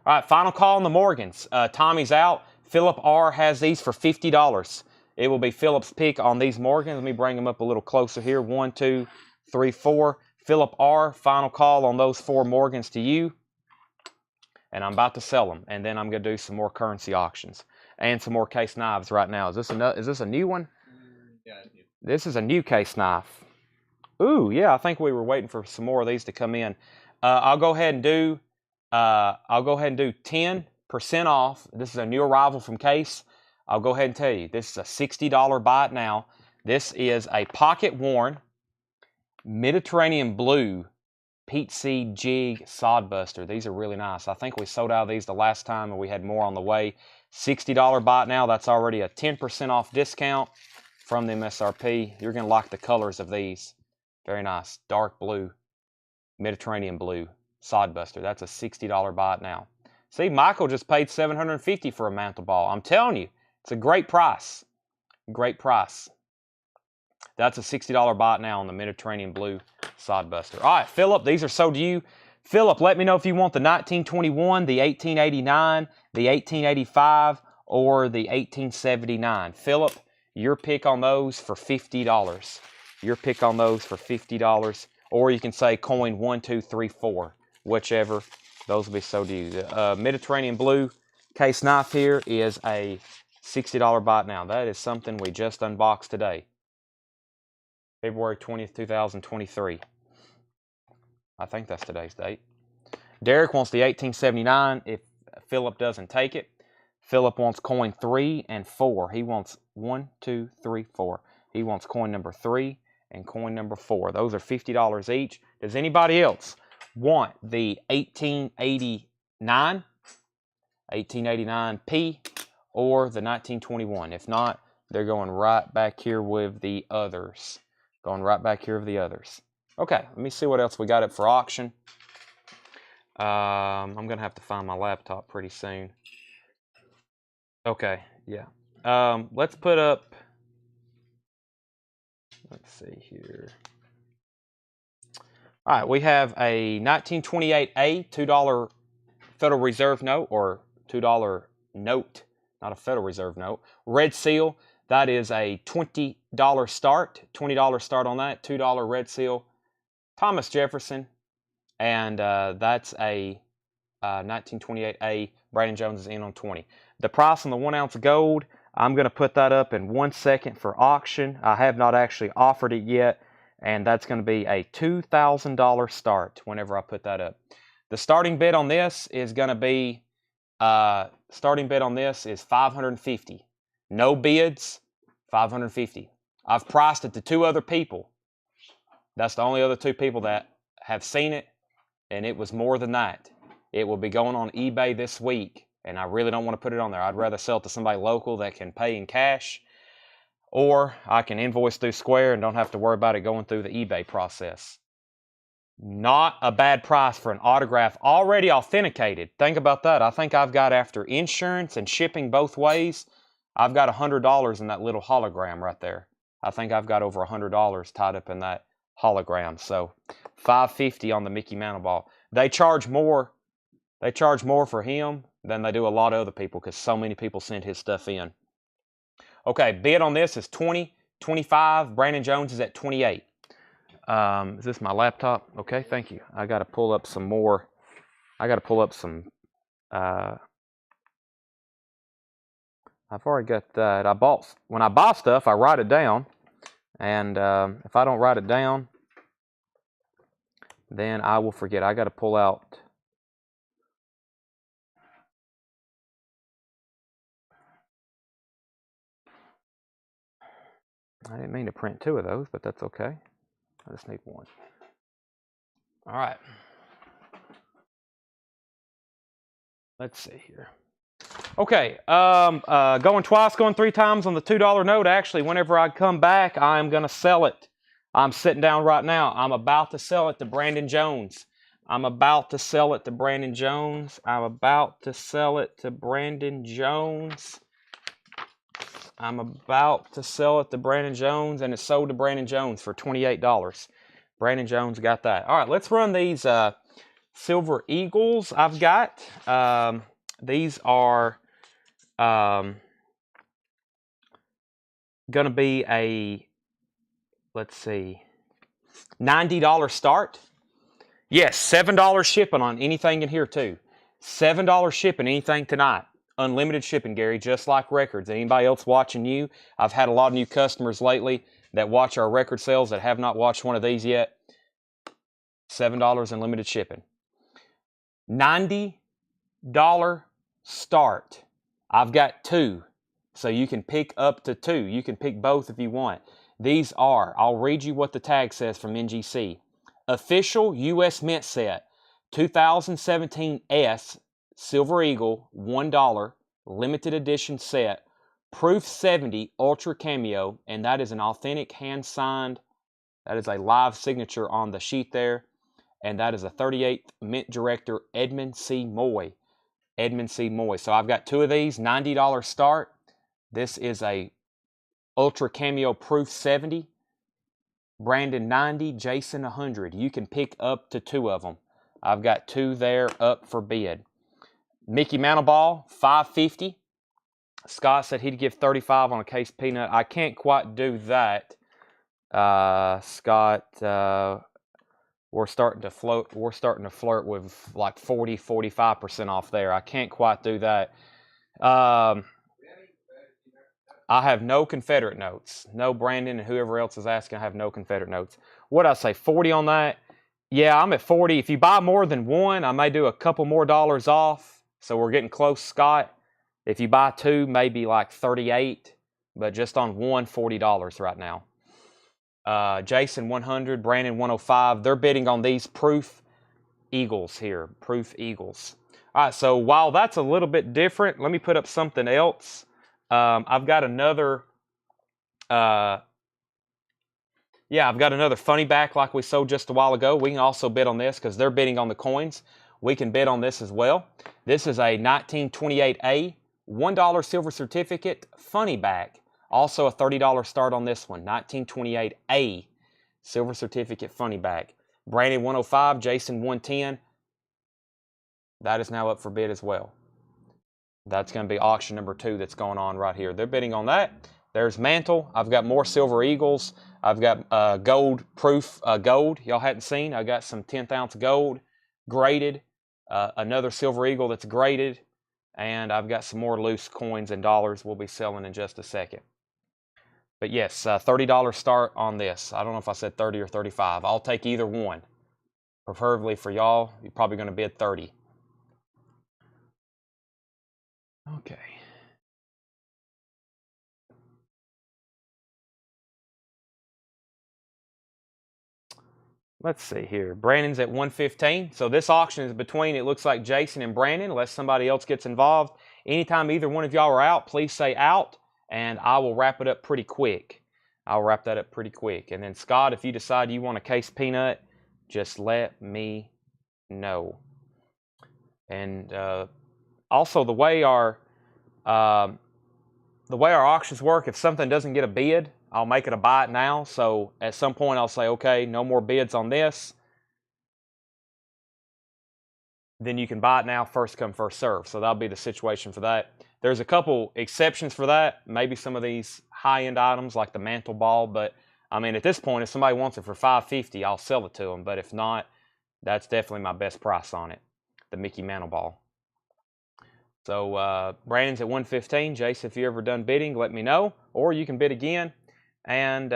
All right, final call on the Morgans. Tommy's out. Philip R. has these for $50. It will be Philip's pick on these Morgans. Let me bring them up a little closer here. 1, 2, 3, 4. Philip R., final call on those 4 Morgans to you. And I'm about to sell them. And then I'm going to do some more currency auctions. And some more case knives right now. Is this a new one? Yeah, it's new. This is a new case knife. Ooh, yeah, I think we were waiting for some more of these to come in. I'll go ahead and do 10% off. This is a new arrival from Case. I'll go ahead and tell you, this is a $60 buy it now. This is a pocket-worn Mediterranean blue Pete Seed Jig Sodbuster. These are really nice. I think we sold out of these the last time, and we had more on the way. $60 buy it now. That's already a 10% off discount from the MSRP. You're going to like the colors of these. Very nice. Dark blue, Mediterranean blue Sodbuster. That's a $60 buy it now. See, Michael just paid $750 for a mantle ball. I'm telling you, it's a great price. Great price. That's a $60 buy it now on the Mediterranean blue Sodbuster. All right, Philip, these are sold to you. Philip, let me know if you want the 1921, the 1889, the 1885, or the 1879. Philip, your pick on those for $50. Your pick on those for $50. Or you can say coin 1, 2, 3, 4. Whichever. Those will be sold to you. The Mediterranean blue case knife here is a $60 buy it now. That is something we just unboxed today. February 20th, 2023. I think that's today's date. Derek wants the 1879 if Philip doesn't take it. Philip wants coin 3 and 4. He wants 1, 2, 3, 4. He wants coin number 3 and coin number 4. Those are $50 each. Does anybody else want the 1889, 1889P, or the 1921? If not, they're going right back here with the others. Going right back here with the others. Okay, let me see what else we got up for auction. I'm going to have to find my laptop pretty soon. Okay, yeah. Let's put up, let's see here. All right, we have a 1928A $2 Federal Reserve note, or $2 note, not a Federal Reserve note. Red seal, that is a $20 start. $20 start on that, $2 red seal. Thomas Jefferson, and that's a 1928A. Brandon Jones is in on 20. The price on the 1 ounce gold, I'm going to put that up in 1 second for auction. I have not actually offered it yet, and that's going to be a $2,000 start whenever I put that up. The starting bid on this is going to be starting bid on this is $550. No bids, $550. I've priced it to 2 other people. That's the only other 2 people that have seen it, and it was more than that. It will be going on eBay this week, and I really don't want to put it on there. I'd rather sell it to somebody local that can pay in cash, or I can invoice through Square and don't have to worry about it going through the eBay process. Not a bad price for an autograph already authenticated. Think about that. I think I've got, after insurance and shipping both ways, I've got $100 in that little hologram right there. I think I've got over $100 tied up in that hologram. So $550 on the Mickey Mantle ball. They charge more. They charge more for him than they do a lot of other people because so many people send his stuff in. Okay, bid on this is 20, 25. Brandon Jones is at 28. Is this my laptop? Okay, thank you. I got to pull up some more. I got to pull up some. I've already got that. When I buy stuff, I write it down. And if I don't write it down, then I will forget. I got to pull out. I didn't mean to print 2 of those, but that's okay. I just need 1. All right. Let's see here. Okay, going twice, going 3 times on the $2 note. Actually, whenever I come back, I'm going to sell it. I'm sitting down right now. I'm about to sell it to Brandon Jones. I'm about to sell it to Brandon Jones. I'm about to sell it to Brandon Jones. I'm about to sell it to Brandon Jones, and it's sold to Brandon Jones for $28. Brandon Jones got that. All right, let's run these Silver Eagles I've got. These are going to be a, let's see, $90 start. Yes, $7 shipping on anything in here too. $7 shipping anything tonight. Unlimited shipping, Gary, just like records. Anybody else watching you? I've had a lot of new customers lately that watch our record sales that have not watched one of these yet. $7 unlimited shipping. $90 start. I've got 2, so you can pick up to 2. You can pick both if you want. These are, I'll read you what the tag says from NGC. Official U.S. Mint Set, 2017 S Silver Eagle, $1, limited edition set, Proof 70 Ultra Cameo, and that is an authentic hand-signed, that is a live signature on the sheet there, and that is a 38th Mint Director Edmund C. Moy. Edmund C. Moy. So I've got 2 of these, $90 start. This is a Ultra Cameo Proof 70, Brandon 90, Jason 100. You can pick up to 2 of them. I've got 2 there up for bid. Mickey Mantle ball, $550. Scott said he'd give $35 on a case peanut. I can't quite do that. Scott, we're starting to float. We're starting to flirt with like 40, 45% off there. I can't quite do that. I have no Confederate notes. No, Brandon and whoever else is asking, I have no Confederate notes. What'd I say, 40 on that? Yeah, I'm at 40. If you buy more than 1, I may do a couple more dollars off. So we're getting close, Scott. If you buy 2, maybe like 38, but just on 1, $40 right now. Jason 100, Brandon 105. They're bidding on these Proof Eagles here. Proof Eagles. All right, so while that's a little bit different, let me put up something else. I've got another, I've got another funny back like we sold just a while ago. We can also bid on this because they're bidding on the coins. We can bid on this as well. This is a 1928A, $1 silver certificate, funny back. Also a $30 start on this one, 1928A, silver certificate, funny back. Brandon 105, Jason 110. That is now up for bid as well. That's going to be auction number 2 that's going on right here. They're bidding on that. There's mantle. I've got more silver eagles. I've got gold proof gold y'all hadn't seen. I got some 10th ounce gold graded. Another silver eagle that's graded. And I've got some more loose coins and dollars we'll be selling in just a second. But yes, $30 start on this. I don't know if I said 30 or 35. I'll take either one. Preferably for y'all, you're probably going to bid 30. Okay. Let's see here. Brandon's at 115. So this auction is between, it looks like, Jason and Brandon, unless somebody else gets involved. Anytime either one of y'all are out, please say out, and I will wrap it up pretty quick. I'll wrap that up pretty quick. And then, Scott, if you decide you want a case peanut, just let me know. And also, the way our auctions work, if something doesn't get a bid, I'll make it a buy it now. So at some point I'll say, okay, no more bids on this. Then you can buy it now, first come, first serve. So that'll be the situation for that. There's a couple exceptions for that. Maybe some of these high-end items like the mantle ball. But I mean, at this point, if somebody wants it for $5.50, I'll sell it to them. But if not, that's definitely my best price on it, the Mickey Mantle ball. So Brandon's at 115. Jason, if you're ever done bidding, let me know. Or you can bid again. And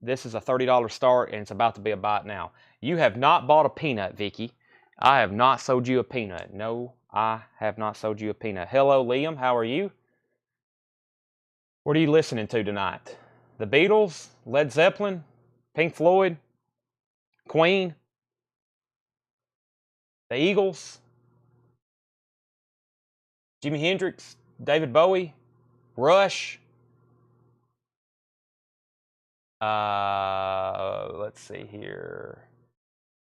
this is a $30 start, and it's about to be a buy it now. You have not bought a peanut, Vicky. I have not sold you a peanut. No, I have not sold you a peanut. Hello, Liam. How are you? What are you listening to tonight? The Beatles, Led Zeppelin, Pink Floyd, Queen, the Eagles, Jimi Hendrix, David Bowie, Rush. Let's see here.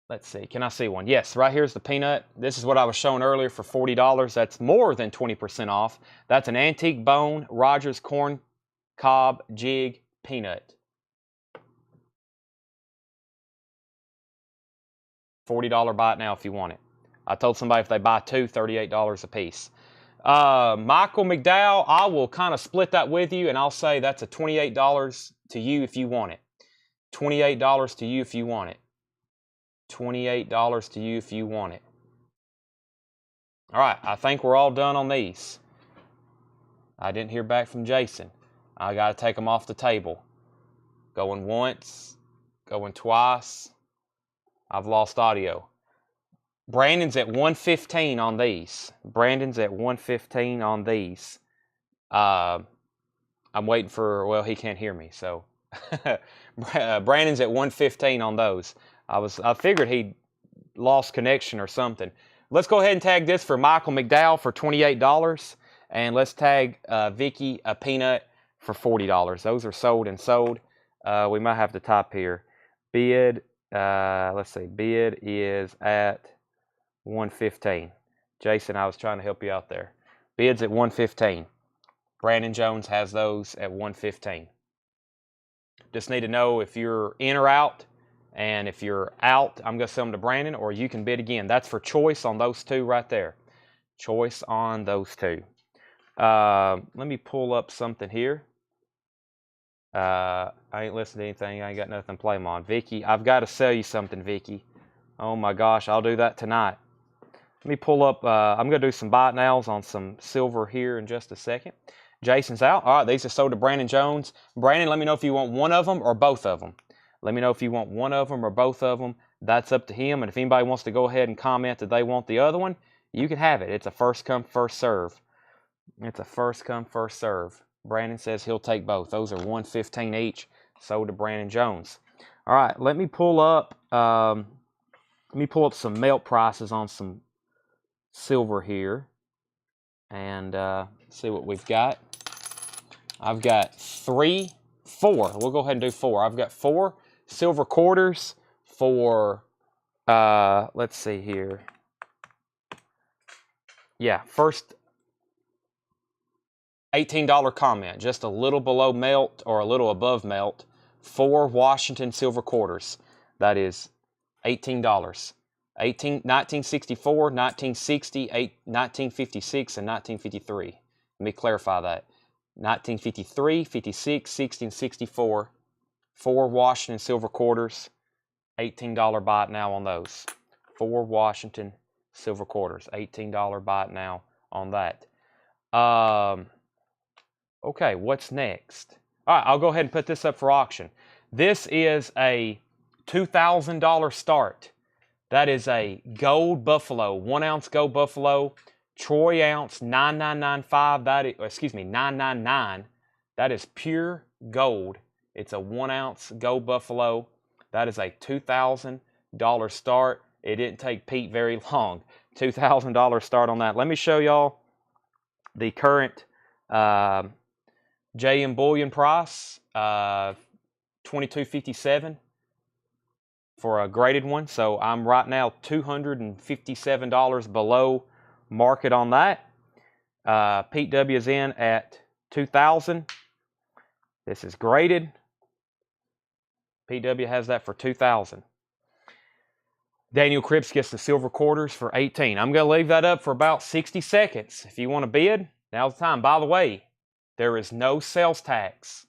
Let's see. Can I see one? Yes, right here's the peanut. This is what I was showing earlier for $40. That's more than 20% off. That's an antique bone Rogers corn cob jig peanut. $40 buy it now if you want it. I told somebody if they buy two, $38 a piece. Michael McDowell, I will kind of split that with you, and I'll say that's a $28 to you if you want it. $28 to you if you want it. $28 to you if you want it. All right, I think we're all done on these. I didn't hear back from Jason. I got to take them off the table. Going once, going twice. I've lost audio. Brandon's at 115 on these. Brandon's at 115 on these. I'm waiting for, well, he can't hear me, so. Brandon's at 115 on those. I figured he lost connection or something. Let's go ahead and tag this for Michael McDowell for $28. And let's tag Vicky a peanut for $40. Those are sold and sold. We might have to type here. Bid, let's see, bid is at 115. Jason, I was trying to help you out there. Bid's at 115. Brandon Jones has those at 115. Just need to know if you're in or out. And if you're out, I'm going to sell them to Brandon, or you can bid again. That's for choice on those two right there. Choice on those two. Let me pull up something here. I ain't listened to anything. I ain't got nothing to play them on. Vicky, I've got to sell you something, Vicky. Oh my gosh, I'll do that tonight. Let me pull up. I'm going to do some buy it nows on some silver here in just a second. Jason's out. All right, these are sold to Brandon Jones. Brandon, let me know if you want one of them or both of them. Let me know if you want one of them or both of them. That's up to him. And if anybody wants to go ahead and comment that they want the other one, you can have it. It's a first come, first serve. It's a first come, first serve. Brandon says he'll take both. Those are $115 each. Sold to Brandon Jones. All right, let me pull up some melt prices on some silver here and see what we've got. I've got four. We'll go ahead and do four. I've got 4 silver quarters for, let's see here. Yeah, first $18 comment, just a little below melt or a little above melt. 4 Washington silver quarters. That is $18. 1964, 1960, 1956, and 1953. Let me clarify that. 1953, 56, 60, and 64. 4 Washington silver quarters. $18 buy it now on those. 4 Washington silver quarters. $18 buy it now on that. Okay, what's next? All right, I'll go ahead and put this up for auction. This is a $2,000 start. That is a gold buffalo, 1 ounce gold buffalo, troy ounce 9995. That is, excuse me, 999. That is pure gold. It's a 1 ounce gold buffalo. That is a $2,000 start. It didn't take Pete very long. $2,000 start on that. Let me show y'all the current JM bullion price, $22.57 for a graded one. So I'm right now $257 below market on that. Pete W is in at 2,000. This is graded. PW has that for 2,000. Daniel Cripps gets the silver quarters for 18. I'm going to leave that up for about 60 seconds. If you want to bid, now's the time. By the way, there is no sales tax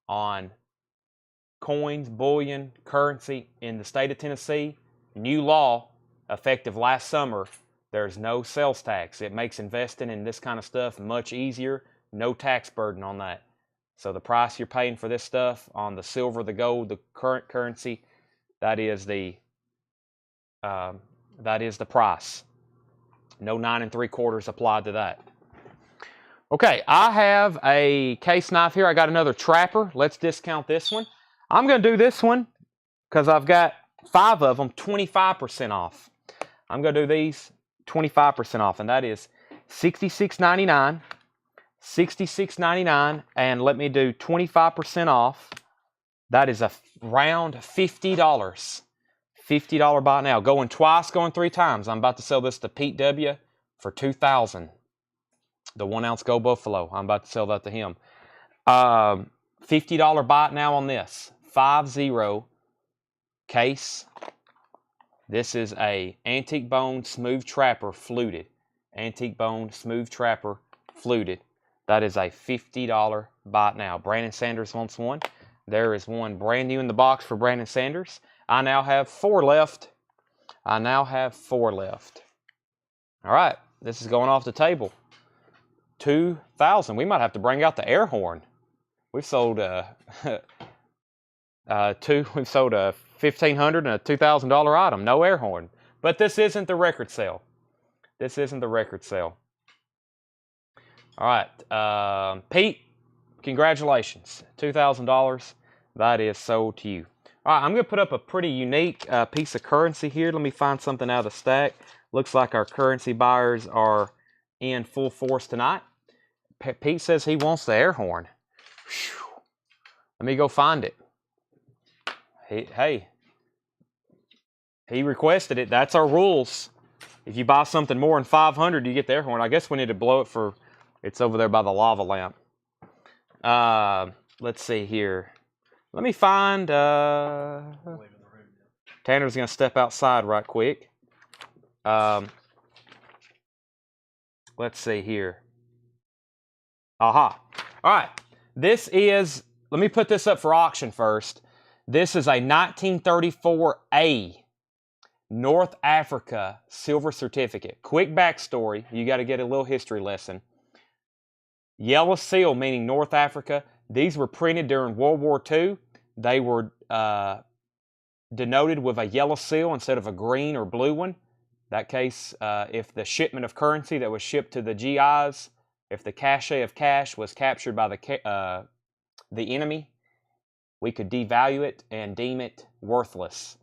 on coins, bullion, currency in the state of Tennessee. New law, effective last summer, there's no sales tax. It makes investing in this kind of stuff much easier. No tax burden on that. So the price you're paying for this stuff on the silver, the gold, the current currency, that is the price. No 9 3/4 applied to that. Okay, I have a case knife here. I got another trapper. Let's discount this one. I'm going to do this one because I've got 5 of them, 25% off. I'm going to do these 25% off, and that is $66.99. $66.99, and let me do 25% off. That is a round $50. $50 buy now. Going twice, going 3 times. I'm about to sell this to Pete W for $2,000. The 1 ounce gold buffalo. I'm about to sell that to him. $50 buy it now on this. 50 case. This is a antique bone smooth trapper fluted. Antique bone smooth trapper fluted. That is a $50 buy it now. Brandon Sanders wants one. There is one brand new in the box for Brandon Sanders. I now have 4 left. I now have 4 left. All right, this is going off the table. 2,000. We might have to bring out the air horn. We've sold we've sold a $1,500 and a $2,000 item. No air horn. But this isn't the record sale. This isn't the record sale. All right, Pete, congratulations. $2,000. That is sold to you. All right, I'm going to put up a pretty unique piece of currency here. Let me find something out of the stack. Looks like our currency buyers are in full force tonight. Pete says he wants the air horn. Whew. Let me go find it. Hey, he requested it. That's our rules. If you buy something more than $500, you get the air horn. I guess we need to blow it for... It's over there by the lava lamp. Let's see here. Let me find... Tanner's going to step outside right quick. Let's see here. Aha. All right. This is... Let me put this up for auction first. This is a 1934A North Africa silver certificate. Quick backstory. You got to get a little history lesson. Yellow seal, meaning North Africa. These were printed during World War II. They were denoted with a yellow seal instead of a green or blue one. In that case, if the shipment of currency that was shipped to the GIs, if the cache of cash was captured by the enemy, we could devalue it and deem it worthless.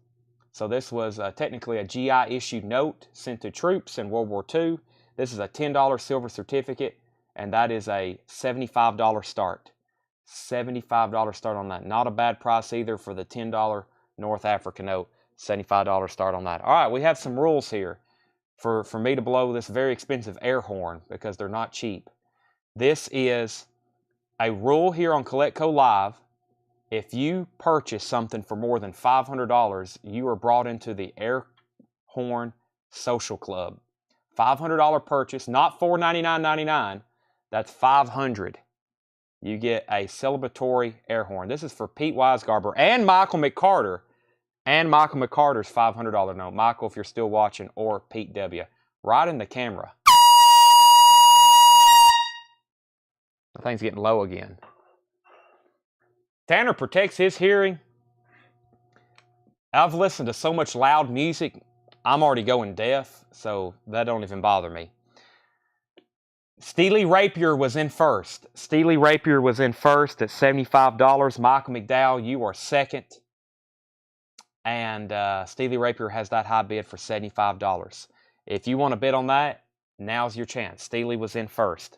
So this was technically a GI issued note sent to troops in World War II. This is a $10 silver certificate. And that is a $75 start. $75 start on that. Not a bad price either for the $10 North Africa note. $75 start on that. All right, we have some rules here for me to blow this very expensive air horn because they're not cheap. This is a rule here on CollectCo Live. If you purchase something for more than $500, you are brought into the Air Horn Social Club. $500 purchase, not $499.99. That's $500. you get a celebratory air horn. This is for Pete Weisgarber and Michael McCarter. And Michael McCarter's $500 note. Michael, if you're still watching, or Pete W. Right in the camera. The thing's getting low again. Tanner protects his hearing. I've listened to so much loud music, I'm already going deaf, so that don't even bother me. Steely Rapier was in first. Steely Rapier was in first at $75. Michael McDowell, you are second. And Steely Rapier has that high bid for $75. If you want to bid on that, now's your chance. Steely was in first.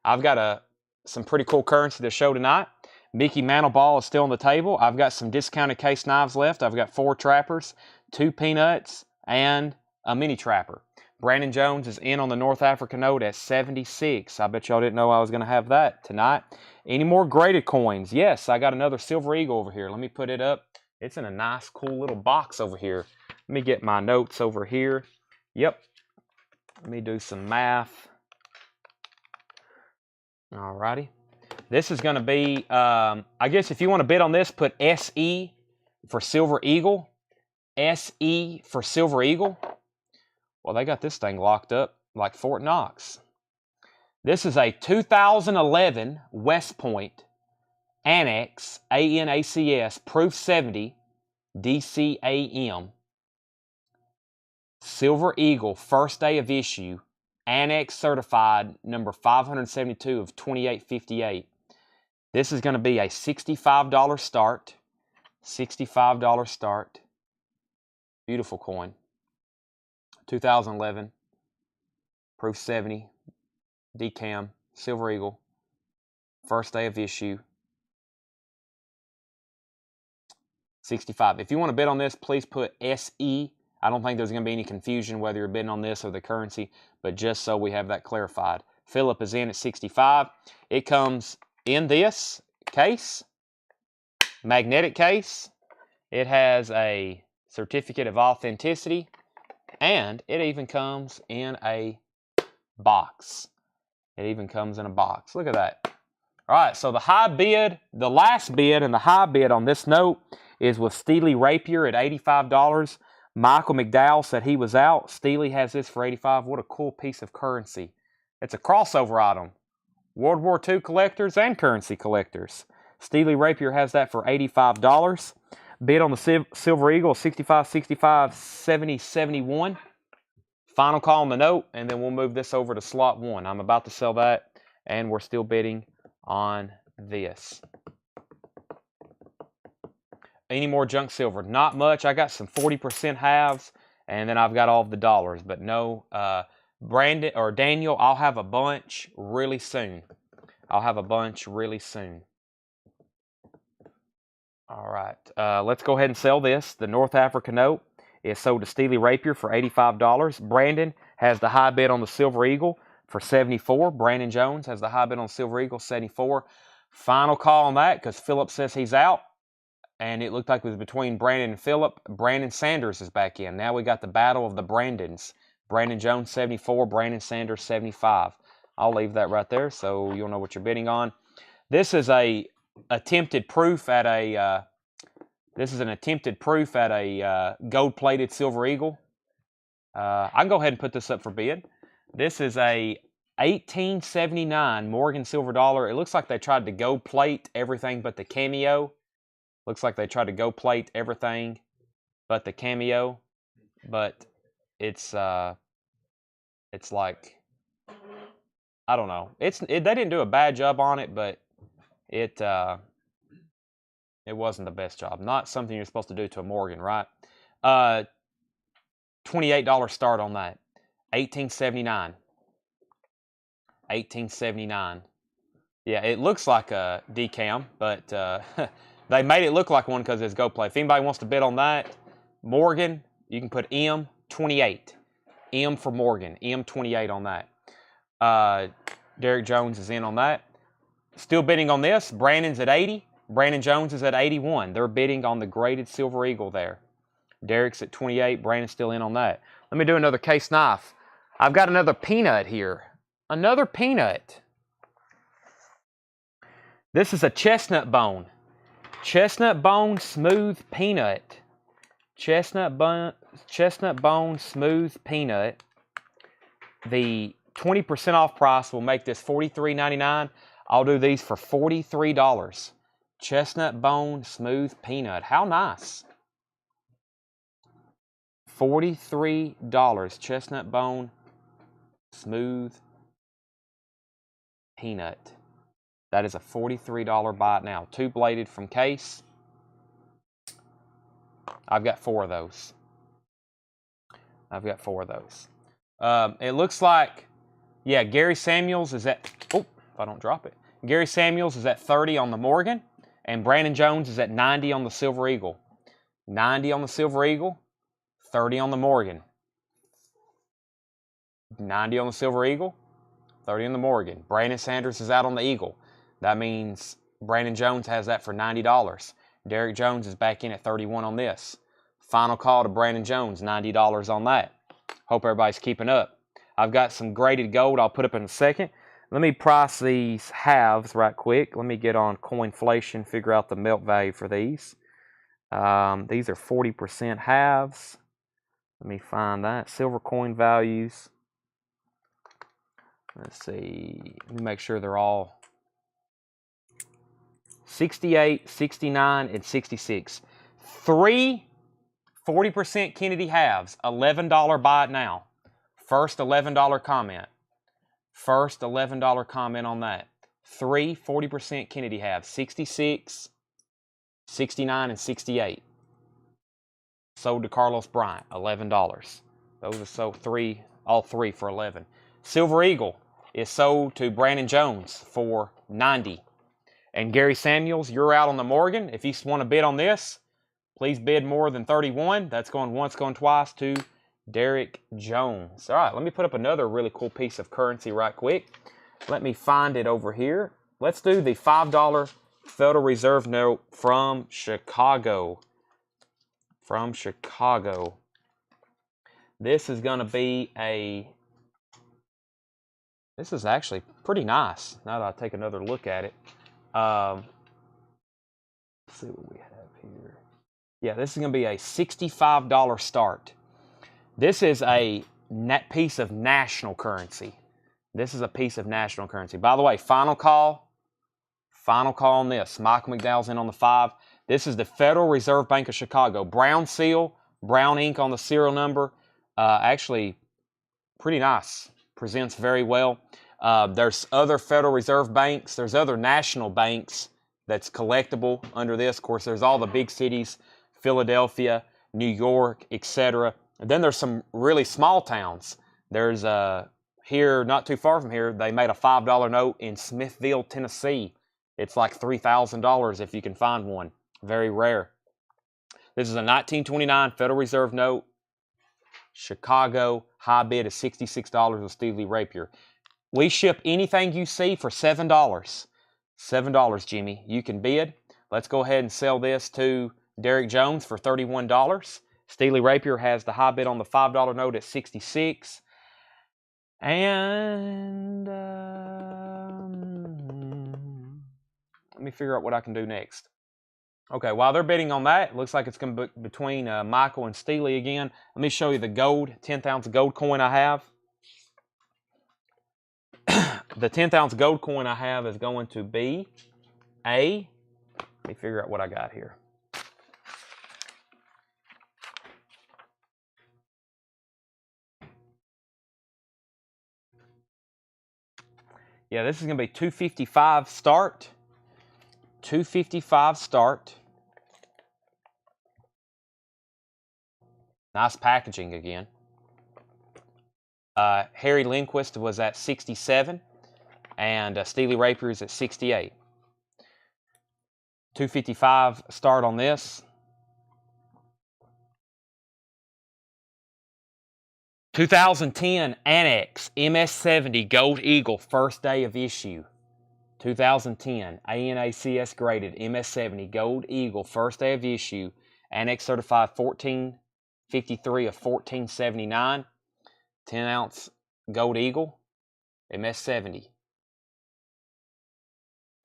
I've got some pretty cool currency to show tonight. Mickey Mantle Ball is still on the table. I've got some discounted case knives left. I've got 4 trappers, 2 peanuts, and a mini trapper. Brandon Jones is in on the North Africa note at 76. I bet y'all didn't know I was going to have that tonight. Any more graded coins? Yes, I got another Silver Eagle over here. Let me put it up. It's in a nice, cool little box over here. Let me get my notes over here. Yep. Let me do some math. Alrighty. This is going to be, I guess if you want to bid on this, put SE for Silver Eagle. SE for Silver Eagle. Well, they got this thing locked up like Fort Knox. This is a 2011 West Point Annex, ANACS, Proof 70, DCAM. Silver Eagle, first day of issue, Annex certified, number 572 of 2858. This is going to be a $65 start. $65 start. Beautiful coin. 2011, Proof 70, DCAM, Silver Eagle, first day of issue, 65. If you want to bid on this, please put SE. I don't think there's going to be any confusion whether you're bidding on this or the currency, but just so we have that clarified. Philip is in at 65. It comes in this case, magnetic case. It has a certificate of authenticity. And it even comes in a box. It even comes in a box. Look at that. All right, so the high bid, the last bid and the high bid on this note is with Steely Rapier at $85. Michael McDowell said he was out. Steely has this for $85. What a cool piece of currency. It's a crossover item. World War II collectors and currency collectors. Steely Rapier has that for $85. Bid on the Silver Eagle, 65, 65, 70, 71. Final call on the note, and then we'll move this over to slot 1. I'm about to sell that, and we're still bidding on this. Any more junk silver? Not much. I got some 40% halves, and then I've got all of the dollars, but no. Brandon or Daniel, I'll have a bunch really soon. I'll have a bunch really soon. All right, let's go ahead and sell this. The North Africa note is sold to Steely Rapier for $85. Brandon has the high bid on the Silver Eagle for $74. Brandon Jones has the high bid on Silver Eagle, $74. Final call on that because Philip says he's out. And it looked like it was between Brandon and Philip. Brandon Sanders is back in. Now we got the battle of the Brandons. Brandon Jones, 74. Brandon Sanders, 75. I'll leave that right there so you'll know what you're bidding on. This is a attempted proof at a gold-plated Silver Eagle. I can go ahead and put this up for bid. This is a 1879 Morgan silver dollar. It looks like they tried to gold plate everything but the cameo. Looks like they tried to gold plate everything but the cameo, but it's like, I don't know. They didn't do a bad job on it, but it wasn't the best job. Not something you're supposed to do to a Morgan, right? $28 start on that. 1879. 1879. Yeah, it looks like a decam, but they made it look like one because it's go play. If anybody wants to bid on that, Morgan, you can put M28. M for Morgan. M28 on that. Derek Jones is in on that. Still bidding on this. Brandon's at 80. Brandon Jones is at 81. They're bidding on the graded Silver Eagle there. Derek's at 28. Brandon's still in on that. Let me do another case knife. I've got another peanut here. Another peanut. This is a chestnut bone. Chestnut bone smooth peanut. Chestnut bone smooth peanut. The 20% off price will make this $43.99. I'll do these for $43. Chestnut bone smooth peanut. How nice. $43. Chestnut bone smooth peanut. That is a $43 buy it now. 2-bladed from Case. I've got 4 of those. It looks like, yeah, Gary Samuels is at, oh, if I don't drop it. Gary Samuels is at 30 on the Morgan, and Brandon Jones is at 90 on the Silver Eagle. 90 on the Silver Eagle, 30 on the Morgan. 90 on the Silver Eagle, 30 on the Morgan. Brandon Sanders is out on the Eagle. That means Brandon Jones has that for $90. Derek Jones is back in at 31 on this. Final call to Brandon Jones, $90 on that. Hope everybody's keeping up. I've got some graded gold I'll put up in a second. Let me price these halves right quick. Let me get on Coinflation, figure out the melt value for these. These are 40% halves. Let me find that. Silver coin values. Let's see. Let me make sure they're all 68, 69, and 66. 3 40% Kennedy halves. $11 buy it now. First $11 comment. First $11 comment on that. 3 40% Kennedy halves. 66, 69, and 68. Sold to Carlos Bryant. $11. Those are sold all three for 11. Silver Eagle is sold to Brandon Jones for 90. And Gary Samuels, you're out on the Morgan. If you want to bid on this, please bid more than 31. That's going once, going twice to Derek Jones. All right, let me put up another really cool piece of currency right quick. Let me find it over here. Let's do the $5 Federal Reserve note from Chicago. From Chicago. This is going to be this is actually pretty nice now that I take another look at it. Let's see what we have here. Yeah, this is going to be a $65 start. This is a piece of national currency. This is a piece of national currency. By the way, final call on this. Michael McDowell's in on the 5. This is the Federal Reserve Bank of Chicago. Brown seal, brown ink on the serial number. Actually, pretty nice. Presents very well. There's other Federal Reserve banks. There's other national banks that's collectible under this. Of course, there's all the big cities, Philadelphia, New York, etc. And then there's some really small towns. There's here, not too far from here, they made a $5 note in Smithville, Tennessee. It's like $3,000 if you can find one. Very rare. This is a 1929 Federal Reserve note. Chicago, high bid is $66 with Steely Rapier. We ship anything you see for $7. $7, Jimmy. You can bid. Let's go ahead and sell this to Derek Jones for $31. Steely Rapier has the high bid on the $5 note at $66. And let me figure out what I can do next. Okay, while they're bidding on that, it looks like it's going to be between Michael and Steely again. Let me show you the gold, 10th ounce gold coin I have. The 10th ounce gold coin I have is going to be let me figure out what I got here. Yeah, this is going to be 255 start. 255 start. Nice packaging again. Harry Lindquist was at 67, and Steely Rapier is at 68. 255 start on this. 2010 Annex MS70 Gold Eagle first day of issue. 2010 ANACS graded MS70 Gold Eagle first day of issue. Annex certified 1453 of 1479. 10 ounce Gold Eagle MS70.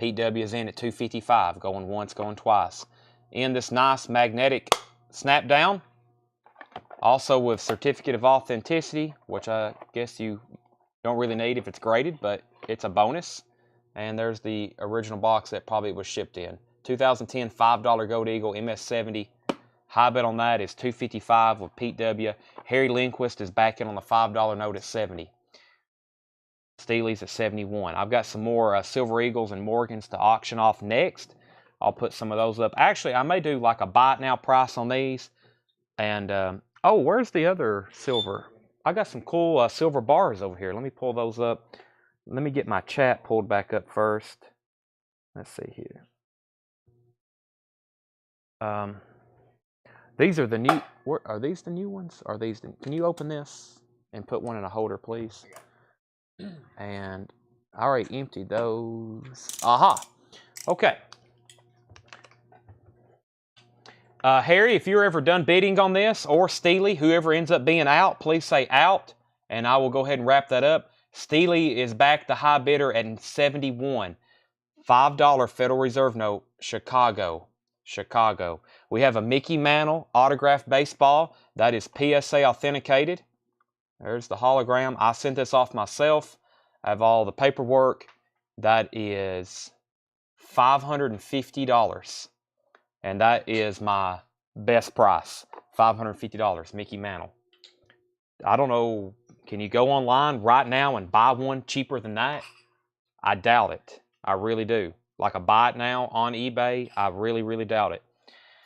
PW is in at 255, going once, going twice. In this nice magnetic snap down, also with certificate of authenticity, which I guess you don't really need if it's graded, but it's a bonus. And there's the original box that probably was shipped in. 2010 $5 Gold Eagle MS70. High bet on that is 255 with Pete W. Harry Lindquist is back in on the $5 note at 70. Steely's at 71. I've got some more Silver Eagles and Morgans to auction off next. I'll put some of those up. Actually, I may do like a buy it now price on these. And, oh, where's the other silver? I got some cool silver bars over here. Let me pull those up. Let me get my chat pulled back up first. Let's see here. These are the new, are these the new ones? Are these the, can you open this and put one in a holder, please? And I already emptied those. Aha. Okay. Harry, if you're ever done bidding on this, or Steely, whoever ends up being out, please say out, and I will go ahead and wrap that up. Steely is back the high bidder at 71. $5 Federal Reserve note, Chicago. Chicago. We have a Mickey Mantle autographed baseball. That is PSA authenticated. There's the hologram. I sent this off myself. I have all the paperwork. That is $550. And that is my best price. $550, Mickey Mantle. I don't know, can you go online right now and buy one cheaper than that? I doubt it. I really do. Like a buy it now on eBay, I really, really doubt it.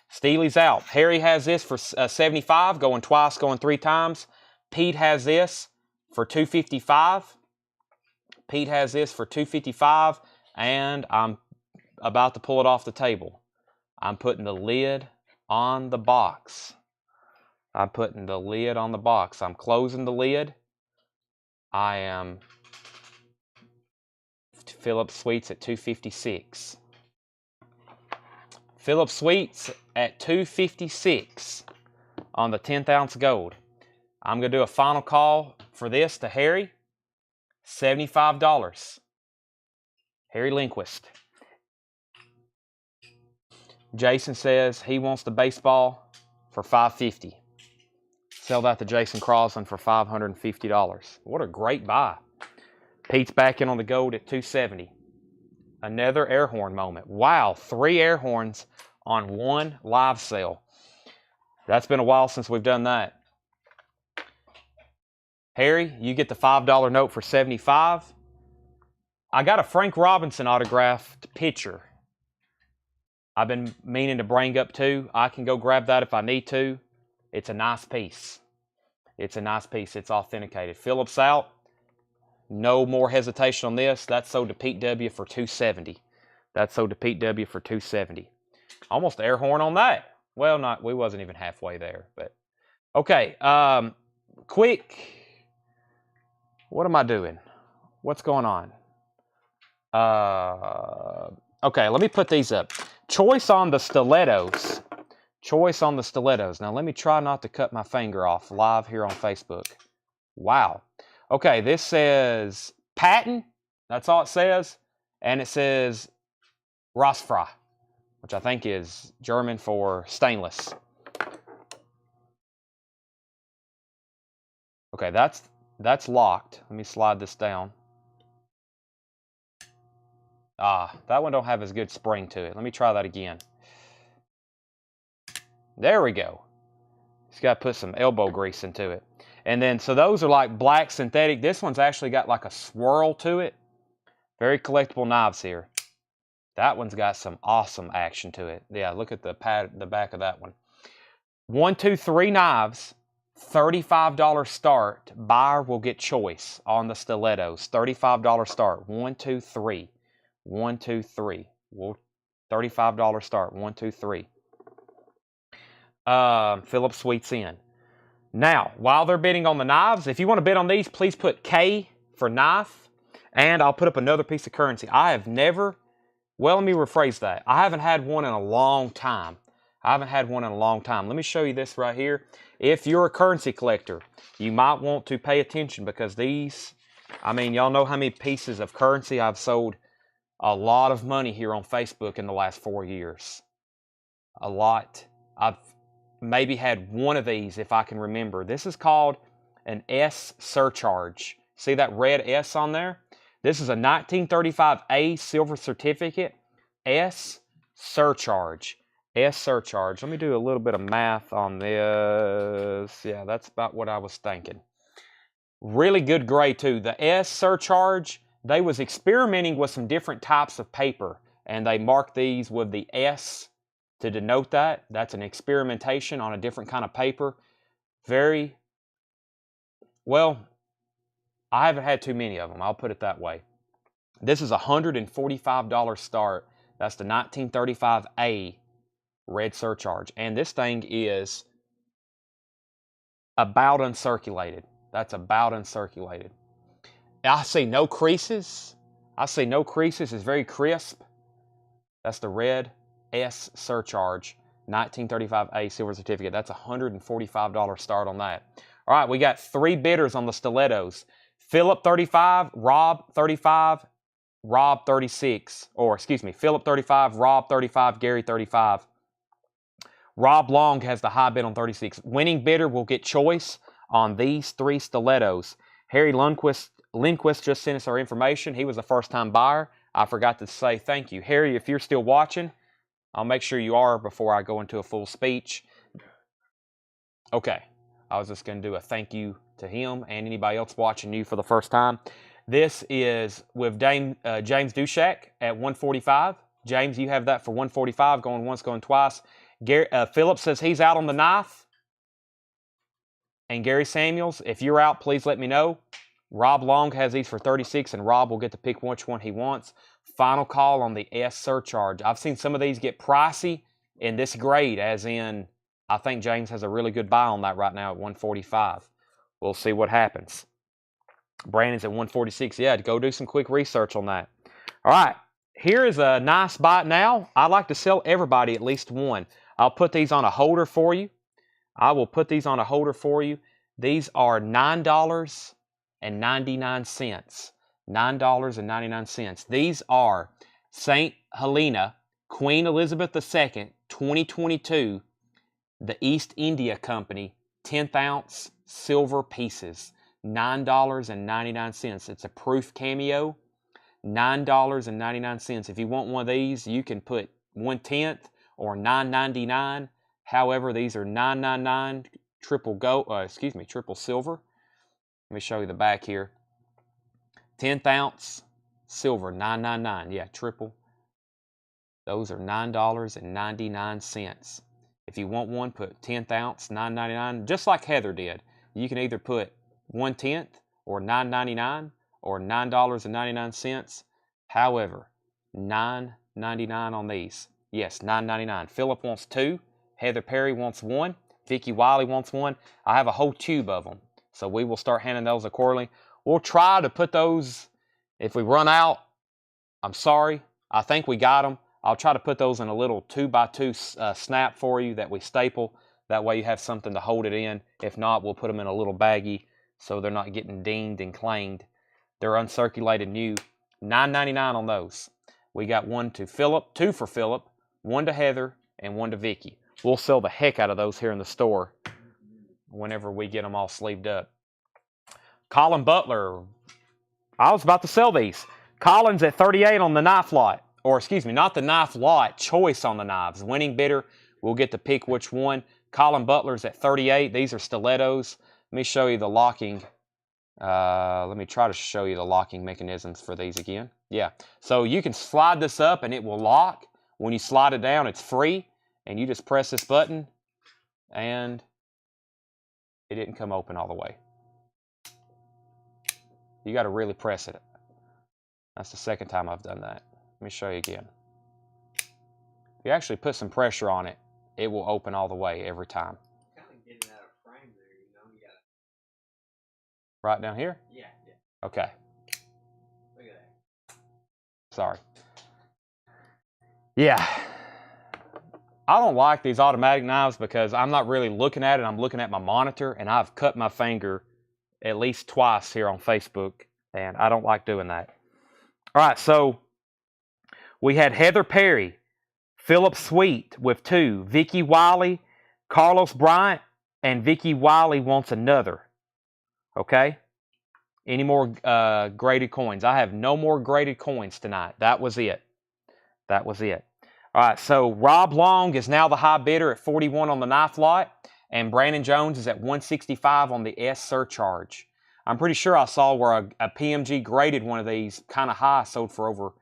Steely's out. Harry has this for 75, going twice, going 3 times. Pete has this for 255. Pete has this for 255, and I'm about to pull it off the table. I'm putting the lid on the box. I'm putting the lid on the box. I'm closing the lid. I am Phillips Sweets at 256. Phillips Sweets at 256 on the 10th ounce gold. I'm going to do a final call for this to Harry. $75. Harry Lindquist. Jason says he wants the baseball for $550. Sell that to Jason Crosland for $550. What a great buy. Pete's back in on the gold at 270. Another air horn moment. Wow, 3 air horns on 1 live sale. That's been a while since we've done that. Harry, you get the $5 note for $75. I got a Frank Robinson autographed pitcher. I've been meaning to bring up too. I can go grab that if I need to. It's a nice piece. It's a nice piece. It's authenticated. Phillips out. No more hesitation on this. That's sold to Pete W for $270. That's sold to Pete W for $270. Almost air horn on that. Well, not. We wasn't even halfway there, but okay. Quick. What am I doing? What's going on? Okay, let me put these up. Choice on the stilettos. Choice on the stilettos. Now, let me try not to cut my finger off live here on Facebook. Wow. Okay, this says Patton. That's all it says. And it says Rostfrei, which I think is German for stainless. Okay, that's locked. Let me slide this down. Ah, that one don't have as good spring to it. Let me try that again. There we go. Just got to put some elbow grease into it. And then, so those are like black synthetic. This one's actually got like a swirl to it. Very collectible knives here. That one's got some awesome action to it. Yeah, look at the back of that one. 1, 2, 3 knives. $35 start. Buyer will get choice on the stilettos. $35 start. 1, 2, 3. 1, 2, 3. $35 start. 1, 2, 3. Phillips Sweets in. Now, while they're bidding on the knives, if you want to bid on these, please put K for knife, and I'll put up another piece of currency. I have never, well, let me rephrase that. I haven't had one in a long time. Let me show you this right here. If you're a currency collector, you might want to pay attention because these, I mean, y'all know how many pieces of currency I've sold a lot of money here on Facebook in the last 4 years. A lot. I've maybe had one of these if I can remember. This is called an S surcharge. See that red S on there? This is a 1935A silver certificate. S surcharge. S surcharge. Let me do a little bit of math on this. Yeah, that's about what I was thinking. Really good grade too. The S surcharge, they was experimenting with some different types of paper, and they marked these with the S to denote that. That's an experimentation on a different kind of paper. Very, well, I haven't had too many of them. I'll put it that way. This is a $145 start. That's the 1935A red surcharge. And this thing is about uncirculated. That's about uncirculated. I see no creases. I see no creases. It's very crisp. That's the red S surcharge, 1935A silver certificate. That's a $145 start on that. All right, we got 3 bidders on the stilettos. Philip 35, Rob 35, Rob 36. Or excuse me, Philip 35, Rob 35, Gary 35. Rob Long has the high bid on 36. Winning bidder will get choice on these 3 stilettos. Harry Lindquist just sent us our information. He was a first-time buyer. I forgot to say thank you. Harry, if you're still watching, I'll make sure you are before I go into a full speech. Okay. I was just going to do a thank you to him and anybody else watching you for the first time. This is with James Dushak at 145. James, you have that for 145, going once, going twice. Philip says he's out on the knife. And Gary Samuels, if you're out, please let me know. Rob Long has these for 36, and Rob will get to pick which one he wants. Final call on the S surcharge. I've seen some of these get pricey in this grade, as in, I think James has a really good buy on that right now at 145. We'll see what happens. Brandon's at 146. Yeah, go do some quick research on that. All right, here is a nice buy now. I'd like to sell everybody at least one. I'll put these on a holder for you. I will put these on a holder for you. These are $9.99. $9.99. These are St. Helena, Queen Elizabeth II, 2022, the East India Company, 10th ounce silver pieces, $9.99. It's a proof cameo, $9.99. If you want one of these, you can put 1/10 or $9.99. However, these are $9.99 triple silver. Let me show you the back here. 10th ounce silver, $9.99. Yeah, triple. Those are $9.99. If you want one, put 10th ounce, $9.99, just like Heather did. You can either put 1/10 or $9.99 or $9.99. However, $9.99 on these. Yes, $9.99. Philip wants 2. Heather Perry wants 1. Vicky Wiley wants 1. I have a whole tube of them, so we will start handing those accordingly. We'll try to put those, if we run out, I'm sorry. I think we got them. I'll try to put those in a little 2x2 snap for you that we staple. That way you have something to hold it in. If not, we'll put them in a little baggie so they're not getting dinged and clanged. They're uncirculated new. $9.99 on those. We got 1 to Philip, 2 for Philip, 1 to Heather, and 1 to Vicky. We'll sell the heck out of those here in the store whenever we get them all sleeved up. Colin Butler. I was about to sell these. Colin's at 38 on the knife lot. Or excuse me, not the knife lot, choice on the knives. Winning bidder will get to pick which one. Colin Butler's at 38. These are stilettos. Let me show you the locking. Let me try to show you the locking mechanisms for these again. Yeah, so you can slide this up and it will lock. When you slide it down, it's free. And you just press this button and it didn't come open all the way. You got to really press it. That's the second time I've done that. Let me show you again. If you actually put some pressure on it, it will open all the way every time. Kind of getting out of frame there, you know. You got right down here? Yeah. Okay. Look at that. Sorry. Yeah. I don't like these automatic knives because I'm not really looking at it. I'm looking at my monitor, and I've cut my finger at least twice here on Facebook, and I don't like doing that. All right, so We had Heather Perry, Philip Sweet with 2, Vicky Wiley, Carlos Bryant, and Vicky Wiley wants another. Okay? Any more graded coins? I have no more graded coins tonight. That was it. That was it. All right, so Rob Long is now the high bidder at 41 on the knife lot, and Brandon Jones is at 165 on the S surcharge. I'm pretty sure I saw where a PMG graded one of these kind of high sold for over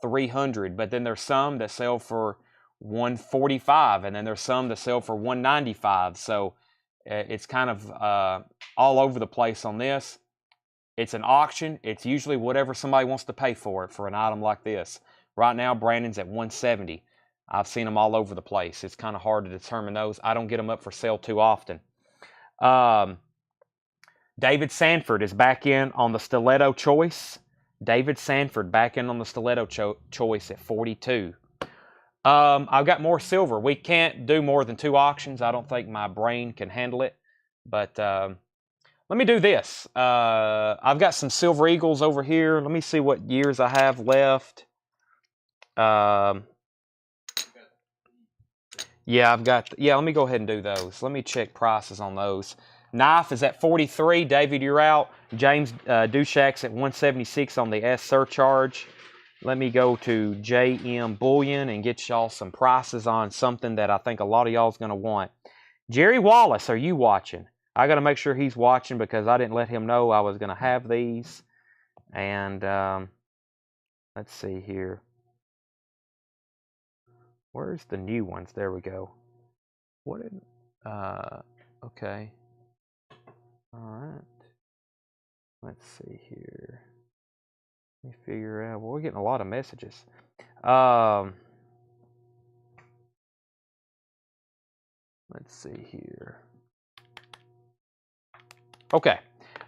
300, but then there's some that sell for 145, and then there's some that sell for 195. So it's kind of all over the place on this. It's an auction. It's usually whatever somebody wants to pay for it for an item like this. Right now, Brandon's at 170. I've seen them all over the place. It's kind of hard to determine those. I don't get them up for sale too often. David Sanford is back in on the stiletto choice. David Sanford back in on the stiletto choice at 42. I've got more silver. We can't do more than 2 auctions. I don't think my brain can handle it. But let me do this. I've got some Silver Eagles over here. Let me see what years I have left. Yeah, let me go ahead and do those. Let me check prices on those. Knife is at 43. David, you're out. James Dushak's at 176 on the S surcharge. Let me go to JM Bullion and get y'all some prices on something that I think a lot of y'all is going to want. Jerry Wallace, are you watching? I got to make sure he's watching because I didn't let him know I was going to have these. And let's see here. Where's the new ones? There we go. Okay. All right. Let's see here. Let me figure out. Well, we're getting a lot of messages. Let's see here. Okay.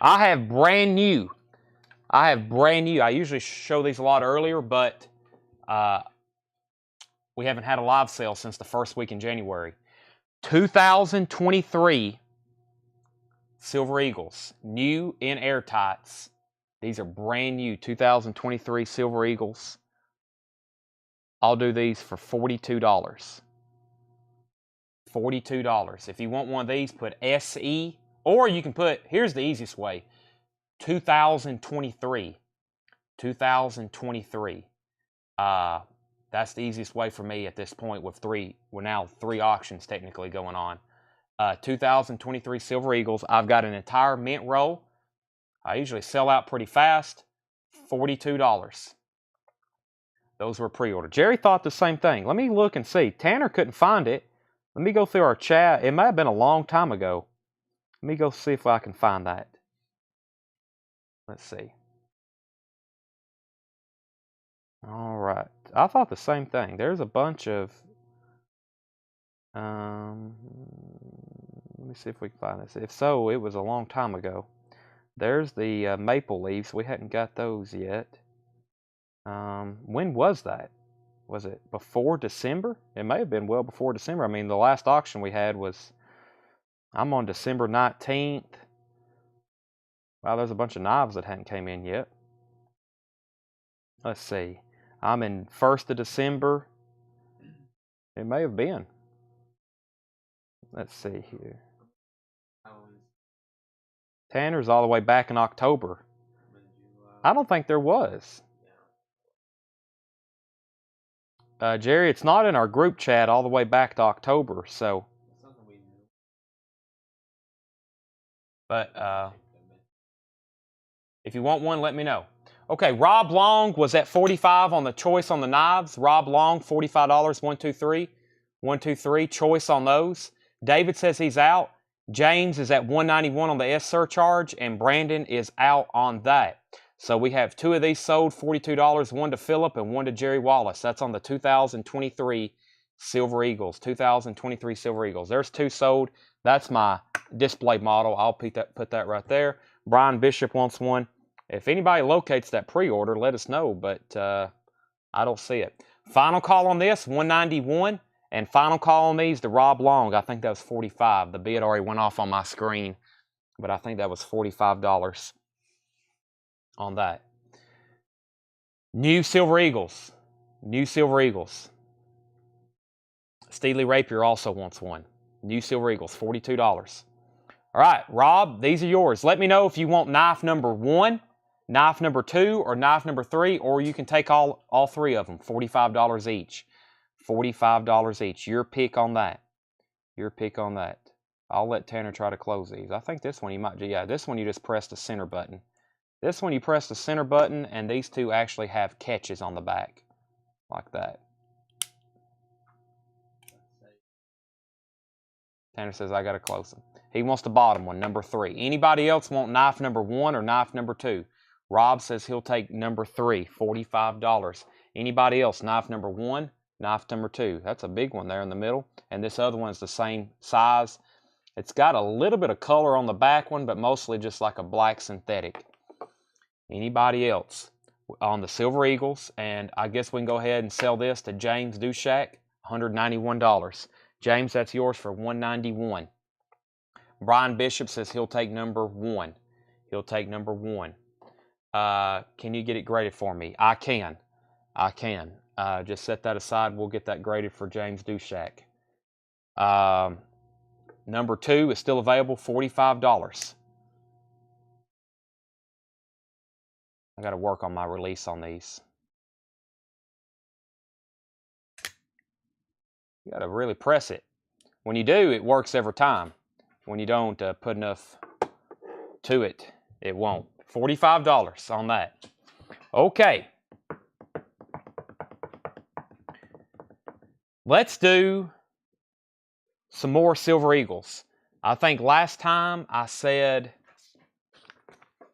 I have brand new. I usually show these a lot earlier, but we haven't had a live sale since the first week in January. 2023 Silver Eagles, new in airtights. These are brand new 2023 Silver Eagles. I'll do these for $42. $42. If you want one of these, put SE, or you can put, here's the easiest way, 2023. 2023. That's the easiest way for me at this point with we're now 3 auctions technically going on. 2023 Silver Eagles. I've got an entire mint roll. I usually sell out pretty fast. $42. Those were pre-ordered. Jerry thought the same thing. Let me look and see. Tanner couldn't find it. Let me go through our chat. It might have been a long time ago. Let me go see if I can find that. Let's see. All right. I thought the same thing. There's a bunch of... let me see if we can find this. If so, it was a long time ago. There's the maple leaves. We hadn't got those yet. When was that? Was it before December? It may have been well before December. I mean, the last auction we had was... I'm on December 19th. Wow, there's a bunch of knives that hadn't came in yet. Let's see. I'm in 1st of December. It may have been. Let's see here. Tanner's all the way back in October. I don't think there was. Jerry, it's not in our group chat all the way back to October, so. But if you want one, let me know. Okay, Rob Long was at 45 on the choice on the knives. Rob Long, $45, 123. 123, choice on those. David says he's out. James is at 191 on the S surcharge, and Brandon is out on that. So we have 2 of these sold, $42, one to Philip and one to Jerry Wallace. That's on the 2023 Silver Eagles. 2023 Silver Eagles. There's 2 sold. That's my display model. I'll put that right there. Brian Bishop wants one. If anybody locates that pre-order, let us know, but I don't see it. Final call on this, 191. And final call on these to Rob Long. I think that was 45. The bid already went off on my screen, but I think that was $45 on that. New Silver Eagles. New Silver Eagles. Steely Rapier also wants one. New Silver Eagles, $42. All right, Rob, these are yours. Let me know if you want knife number 1, knife number 2, or knife number 3, or you can take all 3 of them, $45 each. $45 each. Your pick on that. Your pick on that. I'll let Tanner try to close these. I think this one you might, yeah, this one you just press the center button. This one you press the center button, and these two actually have catches on the back, like that. Tanner says, I got to close them. He wants the bottom one, number 3. Anybody else want knife number 1 or knife number 2? Rob says he'll take number 3, $45. Anybody else, knife number 1, knife number 2? That's a big one there in the middle. And this other one is the same size. It's got a little bit of color on the back one, but mostly just like a black synthetic. Anybody else on the Silver Eagles? And I guess we can go ahead and sell this to James Dushak, $191. James, that's yours for $191. Brian Bishop says he'll take number 1. He'll take number 1. Can you get it graded for me? I can. I can. Just set that aside. We'll get that graded for James Dushak. Number 2 is still available, $45. I got to work on my release on these. You got to really press it. When you do, it works every time. When you don't put enough to it, it won't. $45 on that. Okay. Let's do some more Silver Eagles. I think last time I said,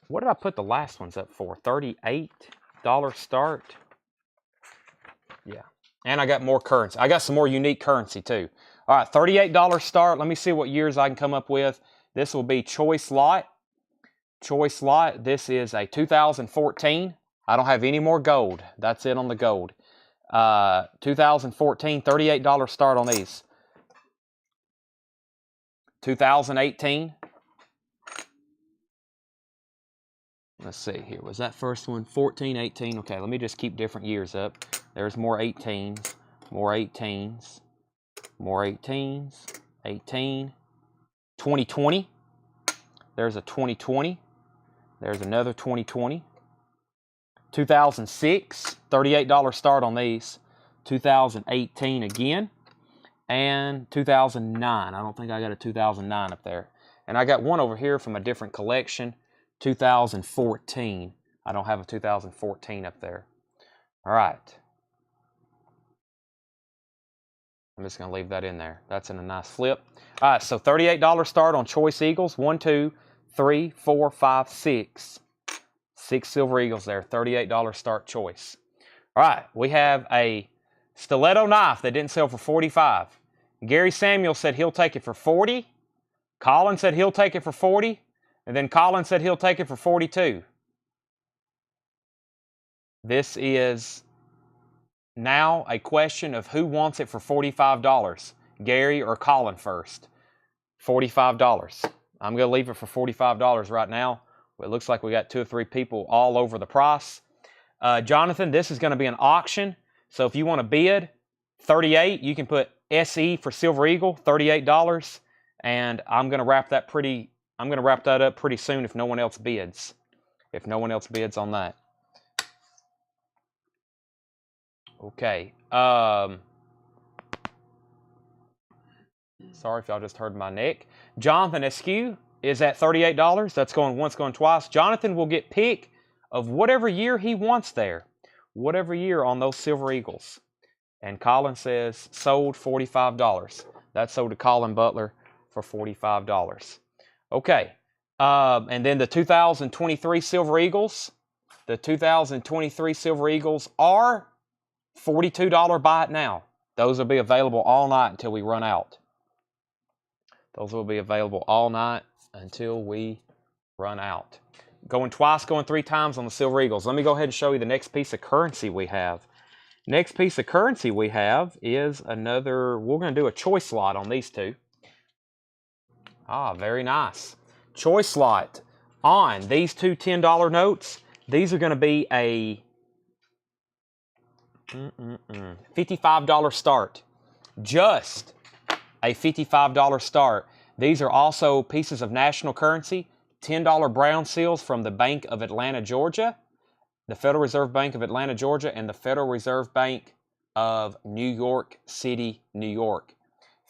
what did I put the last ones up for? $38 start. Yeah. And I got more currency. I got some more unique currency too. All right, $38 start. Let me see what years I can come up with. This will be Choice Lot. Choice Lot. This is a 2014. I don't have any more gold. That's it on the gold. 2014, $38 start on these. 2018. Let's see here. Was that first one? 14, 18. Okay, let me just keep different years up. There's more 18s, more 18s, more 18s, 18. 2020. There's a 2020. There's another 2020. 2006, $38 start on these. 2018 again. And 2009. I don't think I got a 2009 up there. And I got one over here from a different collection. 2014. I don't have a 2014 up there. All right. I'm just going to leave that in there. That's in a nice flip. All right, so $38 start on Choice Eagles. 1, 2, 3, 4, 5, 6. 6 Silver Eagles there. $38 start Choice. All right, we have a stiletto knife that didn't sell for $45. Gary Samuel said he'll take it for $40. Colin said he'll take it for $40. And then Colin said he'll take it for $42. This is now a question of who wants it for $45. Gary or Colin first. $45. I'm going to leave it for $45 right now. It looks like we got 2 or 3 people all over the price. Jonathan, this is going to be an auction. So if you want to bid, $38, you can put SE for Silver Eagle, $38. And I'm going to wrap that up pretty soon if no one else bids. If no one else bids on that. Okay. Sorry if y'all just heard my neck. Jonathan Eskew is at $38. That's going once, going twice. Jonathan will get pick of whatever year he wants there. Whatever year on those Silver Eagles. And Colin says sold $45. That's sold to Colin Butler for $45. Okay. And then the 2023 Silver Eagles. The 2023 Silver Eagles are $42 buy it now. Those will be available all night until we run out. Those will be available all night until we run out. Going twice, going 3 times on the Silver Eagles. Let me go ahead and show you the next piece of currency we have. Next piece of currency we have is another, we're going to do a choice lot on these 2. Ah, very nice. Choice lot on these 2 $10 notes. These are going to be a $55 start. Just a $55 start. These are also pieces of national currency. $10 brown seals from the Bank of Atlanta, Georgia, the Federal Reserve Bank of Atlanta, Georgia, and the Federal Reserve Bank of New York City, New York.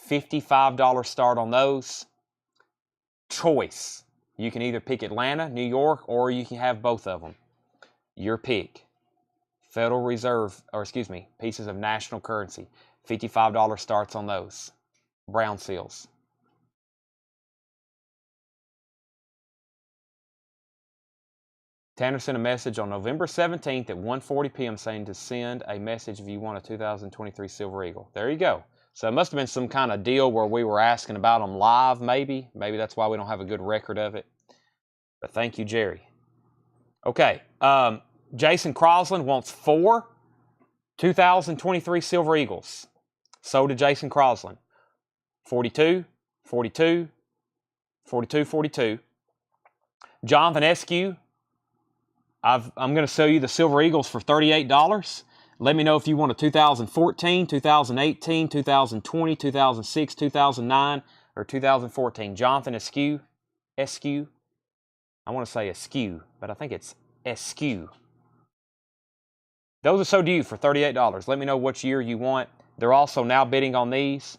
$55 start on those. Choice. You can either pick Atlanta, New York, or you can have both of them. Your pick. Federal Reserve, or excuse me, pieces of national currency. $55 starts on those. Brown seals. Tanner sent a message on November 17th at 1:40 p.m. saying to send a message if you want a 2023 Silver Eagle. There you go. So it must have been some kind of deal where we were asking about them live, maybe. Maybe that's why we don't have a good record of it. But thank you, Jerry. Okay. Jason Crosland wants 4 2023 Silver Eagles. So did Jason Crosland. 42, 42, 42, 42. Jonathan Eskew. I'm going to sell you the Silver Eagles for $38. Let me know if you want a 2014, 2018, 2020, 2006, 2009, or 2014. Jonathan Eskew. I want to say Eskew, but I think it's Eskew. Those are so due for $38. Let me know which year you want. They're also now bidding on these.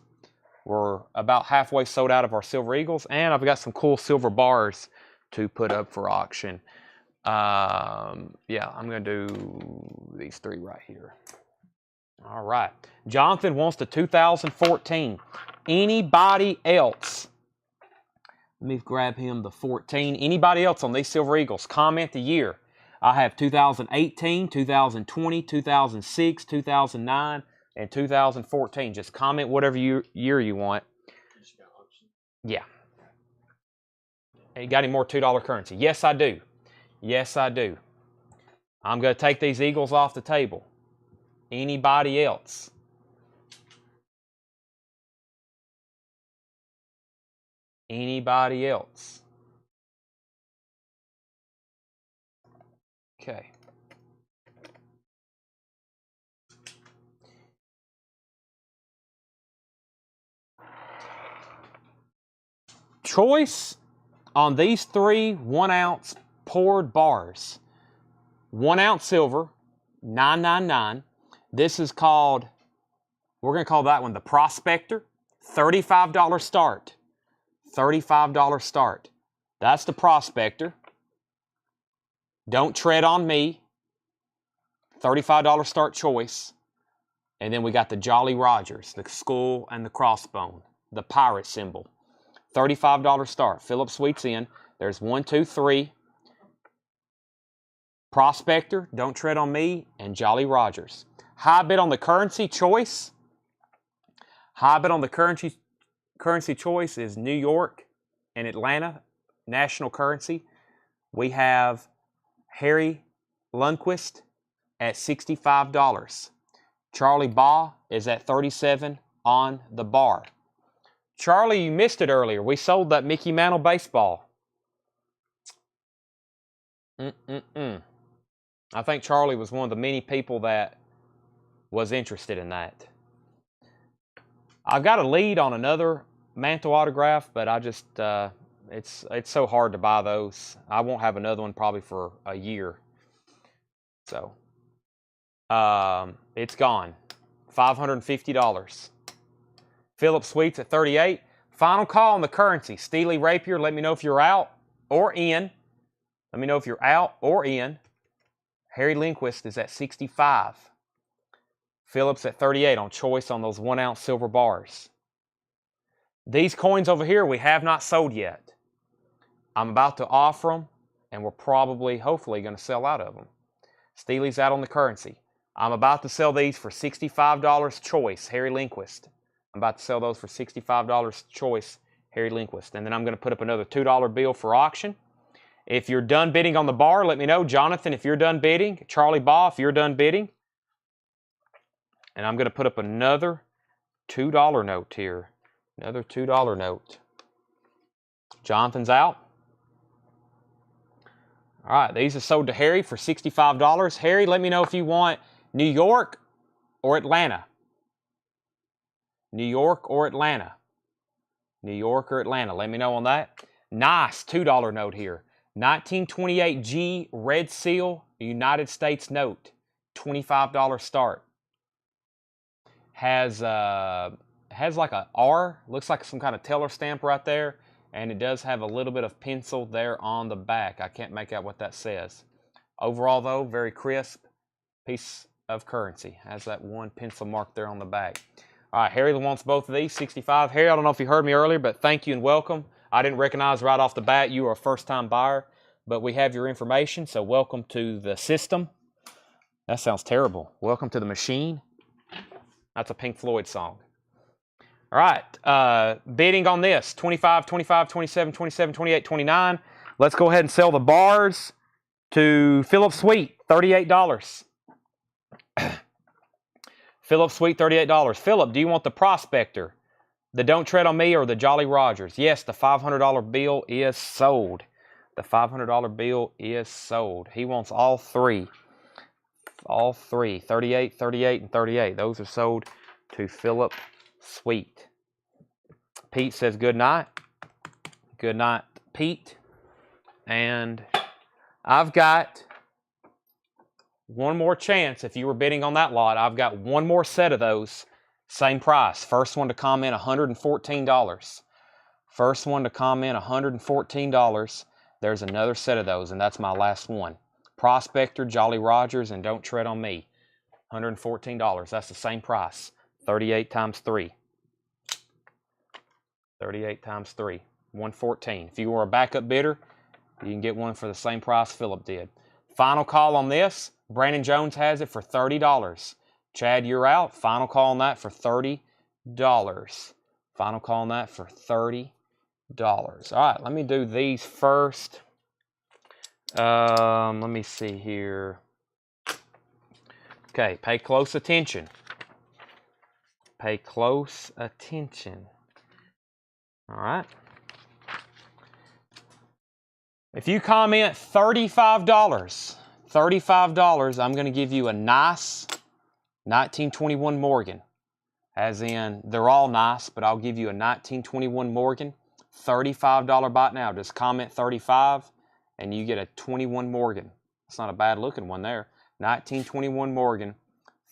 We're about halfway sold out of our Silver Eagles, and I've got some cool silver bars to put up for auction. Yeah, I'm going to do these 3 right here. All right. Jonathan wants the 2014. Anybody else? Let me grab him the 14. Anybody else on these Silver Eagles? Comment the year. I have 2018, 2020, 2006, 2009, and 2014. Just comment whatever year you want. Yeah. Hey, got any more $2 currency? Yes, I do. Yes, I do. I'm going to take these Eagles off the table. Anybody else? Anybody else? Okay. Choice on these 3 1-ounce poured bars. 1 ounce silver, $9.99. This is called, we're going to call that one the Prospector. $35 start. $35 start. That's the Prospector. Don't tread on me. $35 start choice. And then we got the Jolly Rogers, the skull and the crossbone, the pirate symbol. $35 start. Philip Sweets in. There's 1, 2, 3. Prospector, Don't Tread on Me, and Jolly Rogers. High bid on the currency choice. High bid on the currency choice is New York and Atlanta, national currency. We have Harry Lundqvist at $65. Charlie Baugh is at $37 on the bar. Charlie, you missed it earlier. We sold that Mickey Mantle baseball. I think Charlie was one of the many people that was interested in that. I've got a lead on another Mantle autograph, but I just, it's so hard to buy those. I won't have another one probably for a year. So, it's gone. $550. Philip Sweets at $38. Final call on the currency. Steely Rapier, let me know if you're out or in. Let me know if you're out or in. Harry Lindquist is at $65. Phillips at $38 on choice on those 1 ounce silver bars. These coins over here we have not sold yet. I'm about to offer them, and we're probably, hopefully, going to sell out of them. Steely's out on the currency. I'm about to sell these for $65 choice, Harry Lindquist. I'm about to sell those for $65 choice, Harry Lindquist. And then I'm going to put up another $2 bill for auction. If you're done bidding on the bar, let me know. Jonathan, if you're done bidding. Charlie Baugh, if you're done bidding. And I'm going to put up another $2 note here. Another $2 note. Jonathan's out. All right, these are sold to Harry for $65. Harry, let me know if you want New York or Atlanta? New York or Atlanta? New York or Atlanta? Let me know on that. Nice $2 note here. 1928 G Red Seal United States note. $25 start. Has like a R. Looks like some kind of teller stamp right there. And it does have a little bit of pencil there on the back. I can't make out what that says. Overall, though, very crisp piece of currency. Has that one pencil mark there on the back. All right, Harry wants both of these, 65. Harry, I don't know if you heard me earlier, but thank you and welcome. I didn't recognize right off the bat you are a first-time buyer, but we have your information, so welcome to the system. That sounds terrible. Welcome to the machine. That's a Pink Floyd song. All right, bidding on this, 25, 25, 27, 27, 28, 29. Let's go ahead and sell the bars to Philip Sweet, $38. Philip Sweet, $38. Philip, do you want the Prospector, the Don't Tread on Me, or the Jolly Rogers? Yes, the $500 bill is sold. The $500 bill is sold. He wants all three. All three, 38, 38, and 38. Those are sold to Philip Sweet. Pete says good night. Good night, Pete. And I've got one more chance. If you were bidding on that lot, I've got one more set of those. Same price. First one to comment, $114. First one to comment, $114. There's another set of those, and that's my last one. Prospector, Jolly Rogers, and Don't Tread on Me. $114. That's the same price. 38 times 3. 38 times 3. 114. If you were a backup bidder, you can get one for the same price Philip did. Final call on this. Brandon Jones has it for $30. Chad, you're out. Final call on that for $30. Final call on that for $30. All right, let me do these first. Let me see here. Okay, pay close attention. Pay close attention. All right. If you comment $35, I'm going to give you a nice 1921 Morgan. As in, they're all nice, but I'll give you a 1921 Morgan. $35 bot now. Just comment 35, and you get a 21 Morgan. It's not a bad looking one there. 1921 Morgan,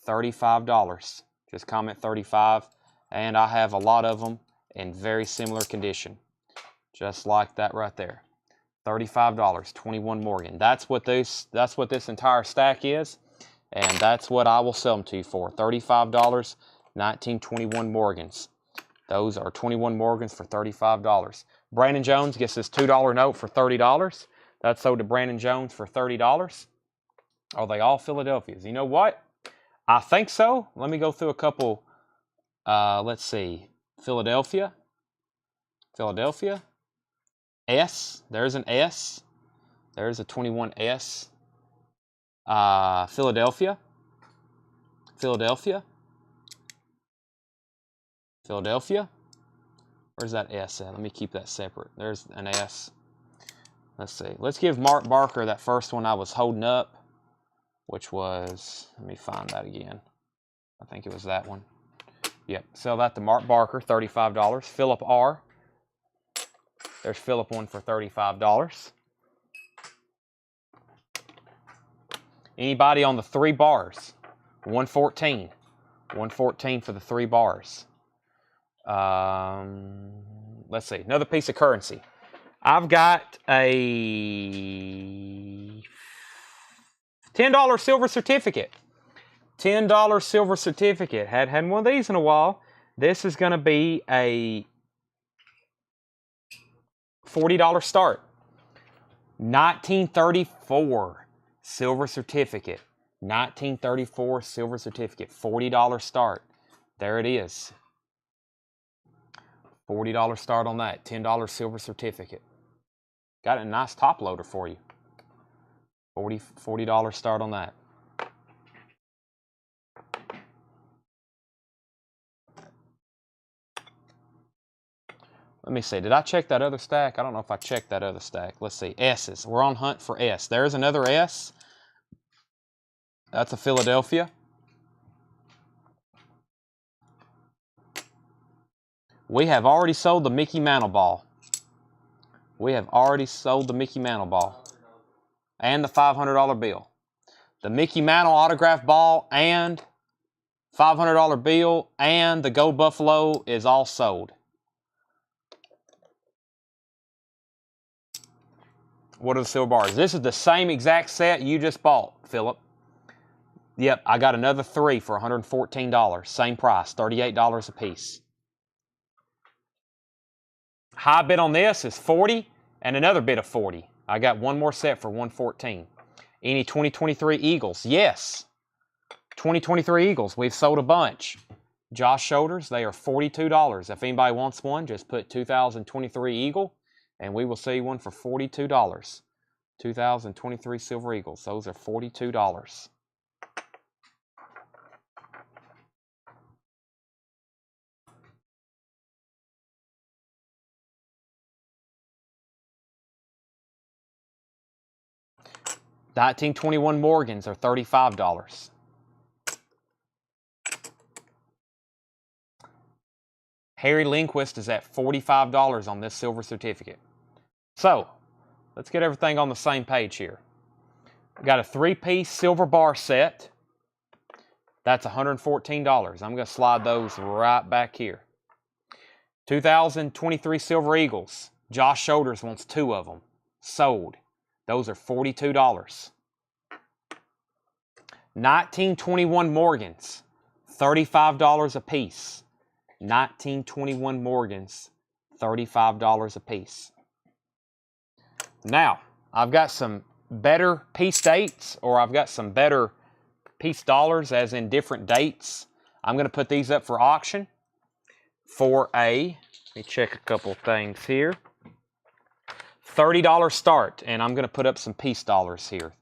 $35. Just comment 35, and I have a lot of them in very similar condition. Just like that right there. $35, 21 Morgan. That's what this entire stack is, and that's what I will sell them to you for. $35, 1921 Morgans. Those are 21 Morgans for $35. Brandon Jones gets this $2 note for $30. That's sold to Brandon Jones for $30. Are they all Philadelphias? You know what? I think so. Let me go through a couple. Let's see. Philadelphia. S. There's an S. There's a 21S. Philadelphia. Where's that S at? Let me keep that separate. There's an S. Let's see. Let's give Mark Barker that first one I was holding up, which was, let me find that again. I think it was that one. Yep. Sell that to Mark Barker, $35. Philip R. There's Philip one for $35. Anybody on the 3 bars? 114. 114 for the 3 bars. Let's see. Another piece of currency. I've got a $10 silver certificate. $10 silver certificate. Hadn't one of these in a while. This is going to be a $40 start. 1934 silver certificate. 1934 silver certificate. $40 start. There it is. $40 start on that. $10 silver certificate. Got a nice top loader for you. $40 start on that. Let me see. Did I check that other stack? I don't know if I checked that other stack. Let's see. S's. We're on hunt for S. There's another S. That's a Philadelphia. We have already sold the Mickey Mantle ball. We have already sold the Mickey Mantle ball. And the $500 bill. The Mickey Mantle autograph ball and $500 bill and the Gold Buffalo is all sold. What are the silver bars? This is the same exact set you just bought, Philip. Yep, I got another 3 for $114. Same price, $38 a piece. High bid on this is 40 and another bid of 40. I got one more set for $114. Any 2023 Eagles? Yes. 2023 Eagles. We've sold a bunch. Josh Shoulders, they are $42. If anybody wants one, just put 2023 Eagle, and we will sell you one for $42. 2023 Silver Eagles. Those are $42. $1921 Morgans are $35. Harry Lindquist is at $45 on this silver certificate. So, let's get everything on the same page here. We got a 3-piece silver bar set. That's $114. I'm going to slide those right back here. 2023 Silver Eagles. Josh Shoulders wants 2 of them. Sold. Those are $42. 1921 Morgans. $35 a piece. 1921 Morgans. $35 a piece. Now, I've got some better piece dates, or I've got some better piece dollars, as in different dates. I'm going to put these up for auction for let me check a couple things here. $30 start, and I'm going to put up some piece dollars here.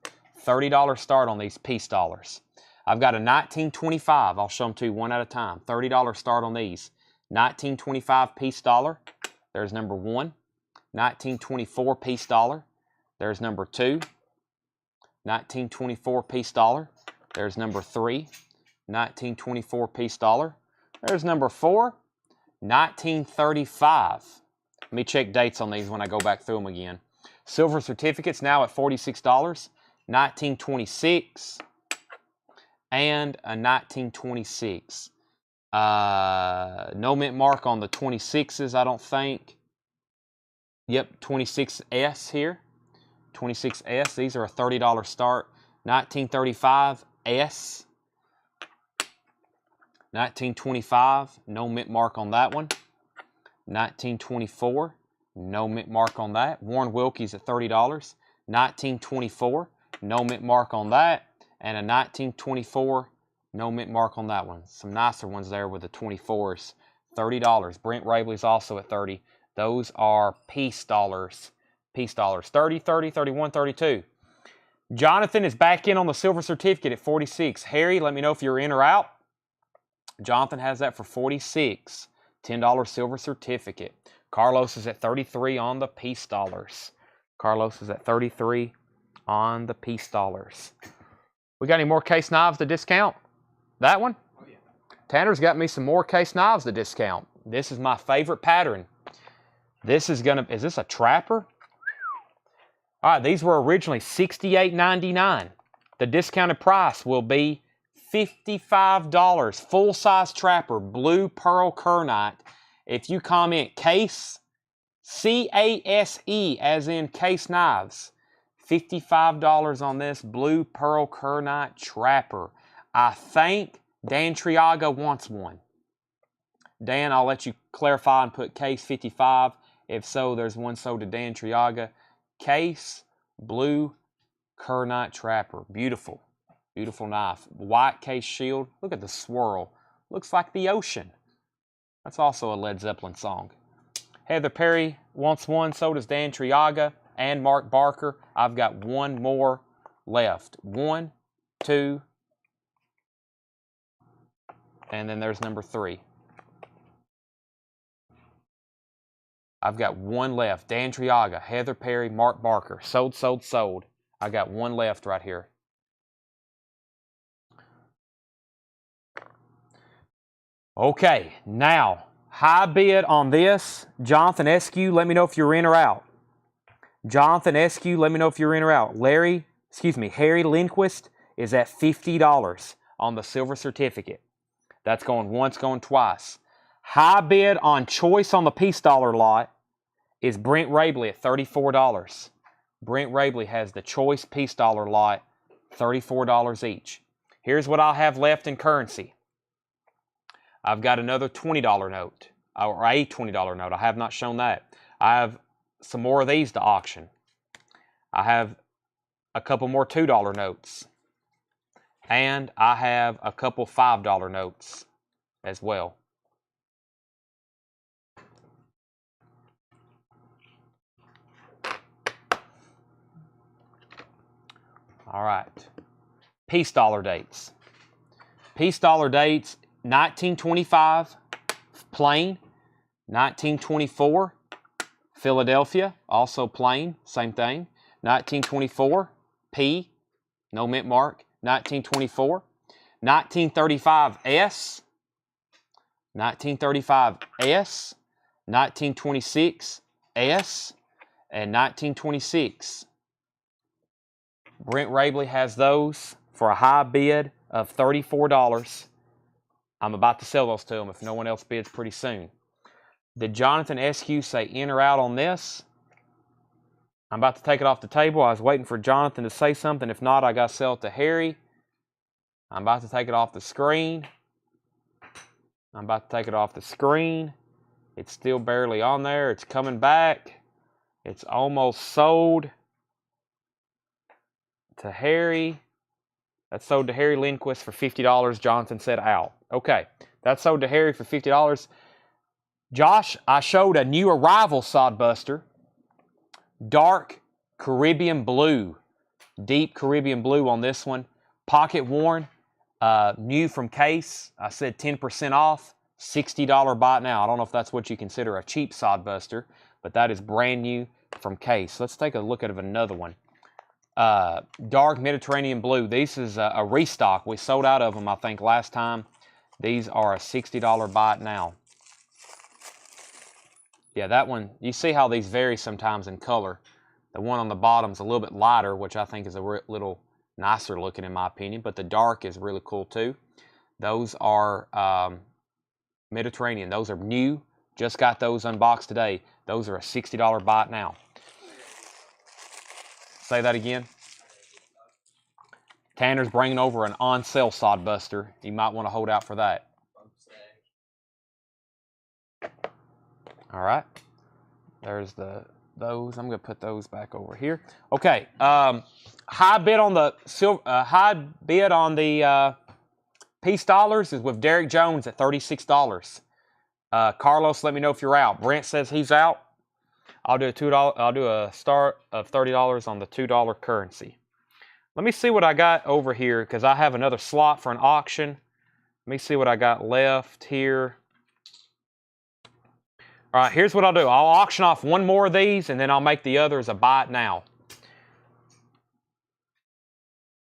$30 start on these piece dollars. I've got a 1925. I'll show them to you one at a time. $30 start on these. 1925 piece dollar. There's number 1. 1924 piece dollar. There's number 2. 1924 piece dollar. There's number 3. 1924 piece dollar. There's number 4. 1935. Let me check dates on these when I go back through them again. Silver certificates now at $46. 1926 and a 1926. No mint mark on the 26s, I don't think. Yep, 26S here. 26S, these are a $30 start. 1935 S. 1925, no mint mark on that one. 1924, no mint mark on that. Warren Wilkie's at $30. 1924, no mint mark on that. And a 1924, no mint mark on that one. Some nicer ones there with the 24s. $30. Brent Rabley's also at 30. Those are piece dollars. Piece dollars. 30, 30, 31, 32. Jonathan is back in on the silver certificate at 46. Harry, let me know if you're in or out. Jonathan has that for 46. $10 silver certificate. Carlos is at 33 on the piece dollars. Carlos is at 33 on the piece dollars. We got any more case knives to discount? That one? Oh, yeah. Tanner's got me some more case knives to discount. This is my favorite pattern. This is is this a trapper? All right, these were originally $68.99. The discounted price will be $55. Full-size trapper, blue pearl kernite. If you comment case, C-A-S-E, as in case knives, $55 on this blue pearl kernite trapper. I think Dan Triaga wants one. Dan, I'll let you clarify and put case 55. If so, there's one sold to Dan Triaga. Case, blue kernite trapper. Beautiful. Beautiful knife. White case shield. Look at the swirl. Looks like the ocean. That's also a Led Zeppelin song. Heather Perry wants one. So does Dan Triaga and Mark Barker. I've got one more left. 1, 2, and then there's number 3. I've got one left. Dan Triaga, Heather Perry, Mark Barker. Sold, sold, sold. I got one left right here. Okay, now, High bid on this. Jonathan Eskew, let me know if you're in or out. Jonathan Eskew, let me know if you're in or out. Harry Lindquist is at $50 on the silver certificate. That's going once, going twice. High bid on choice on the piece dollar lot is Brent Rabley at $34. Brent Rabley has the choice piece dollar lot, $34 each. Here's what I'll have left in currency. I've got another $20 note, or a $20 note. I have not shown that. I have some more of these to auction. I have a couple more $2 notes. And I have a couple $5 notes as well. All right. Peace dollar dates. Peace dollar dates, 1925, plain. 1924, Philadelphia, also plain, same thing. 1924, P, no mint mark. 1924. 1935, S. 1935, S. 1926, S. And 1926. Brent Rabley has those for a high bid of $34. I'm about to sell those to him if no one else bids pretty soon. Did Jonathan Eskew say in or out on this? I'm about to take it off the table. I was waiting for Jonathan to say something. If not, I got to sell it to Harry. I'm about to take it off the screen. I'm about to take it off the screen. It's still barely on there. It's coming back. It's almost sold to Harry. That's sold to Harry Lindquist for $50. Jonathan said out. Okay, that's sold to Harry for $50. Josh, I showed a new arrival sodbuster. Dark Caribbean blue. Deep Caribbean blue on this one. Pocket worn. New from case. I said 10% off. $60 buy it now. I don't know if that's what you consider a cheap sodbuster, but that is brand new from case. Let's take a look at another one. Dark Mediterranean blue. This is a restock. We sold out of them, I think, last time. These are a $60 buy it now. Yeah, that one, you see how these vary sometimes in color. The one on the bottom is a little bit lighter, which I think is a little nicer looking in my opinion, but the dark is really cool too. Those are Mediterranean. Those are new. Just got those unboxed today. Those are a $60 buy it now. Say that again. Tanner's bringing over an on-sale sodbuster. You might want to hold out for that. All right. There's those. I'm going to put those back over here. Okay. High bid on the piece dollars is with Derek Jones at $36. Carlos, let me know if you're out. Brent says he's out. I'll do a start of $30 on the $2 currency. Let me see what I got over here because I have another slot for an auction. Let me see what I got left here. All right, here's what I'll do. I'll auction off one more of these and then I'll make the others a buy it now.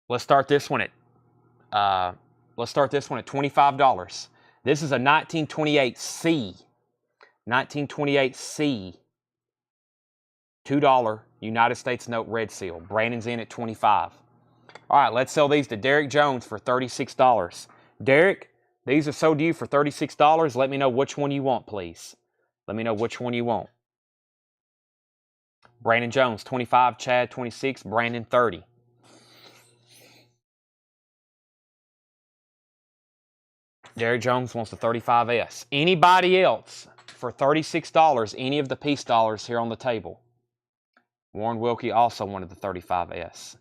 Let's start this one at $25. This is a 1928C. 1928C. $2 United States note red seal. Brandon's in at $25. All right, let's sell these to Derek Jones for $36. Derek, these are sold to you for $36. Let me know which one you want, please. Let me know which one you want. Brandon Jones, 25. Chad, 26. Brandon, 30. Derek Jones wants the 35S. Anybody else for $36, any of the piece dollars here on the table? Warren Wilkie also wanted the 35S.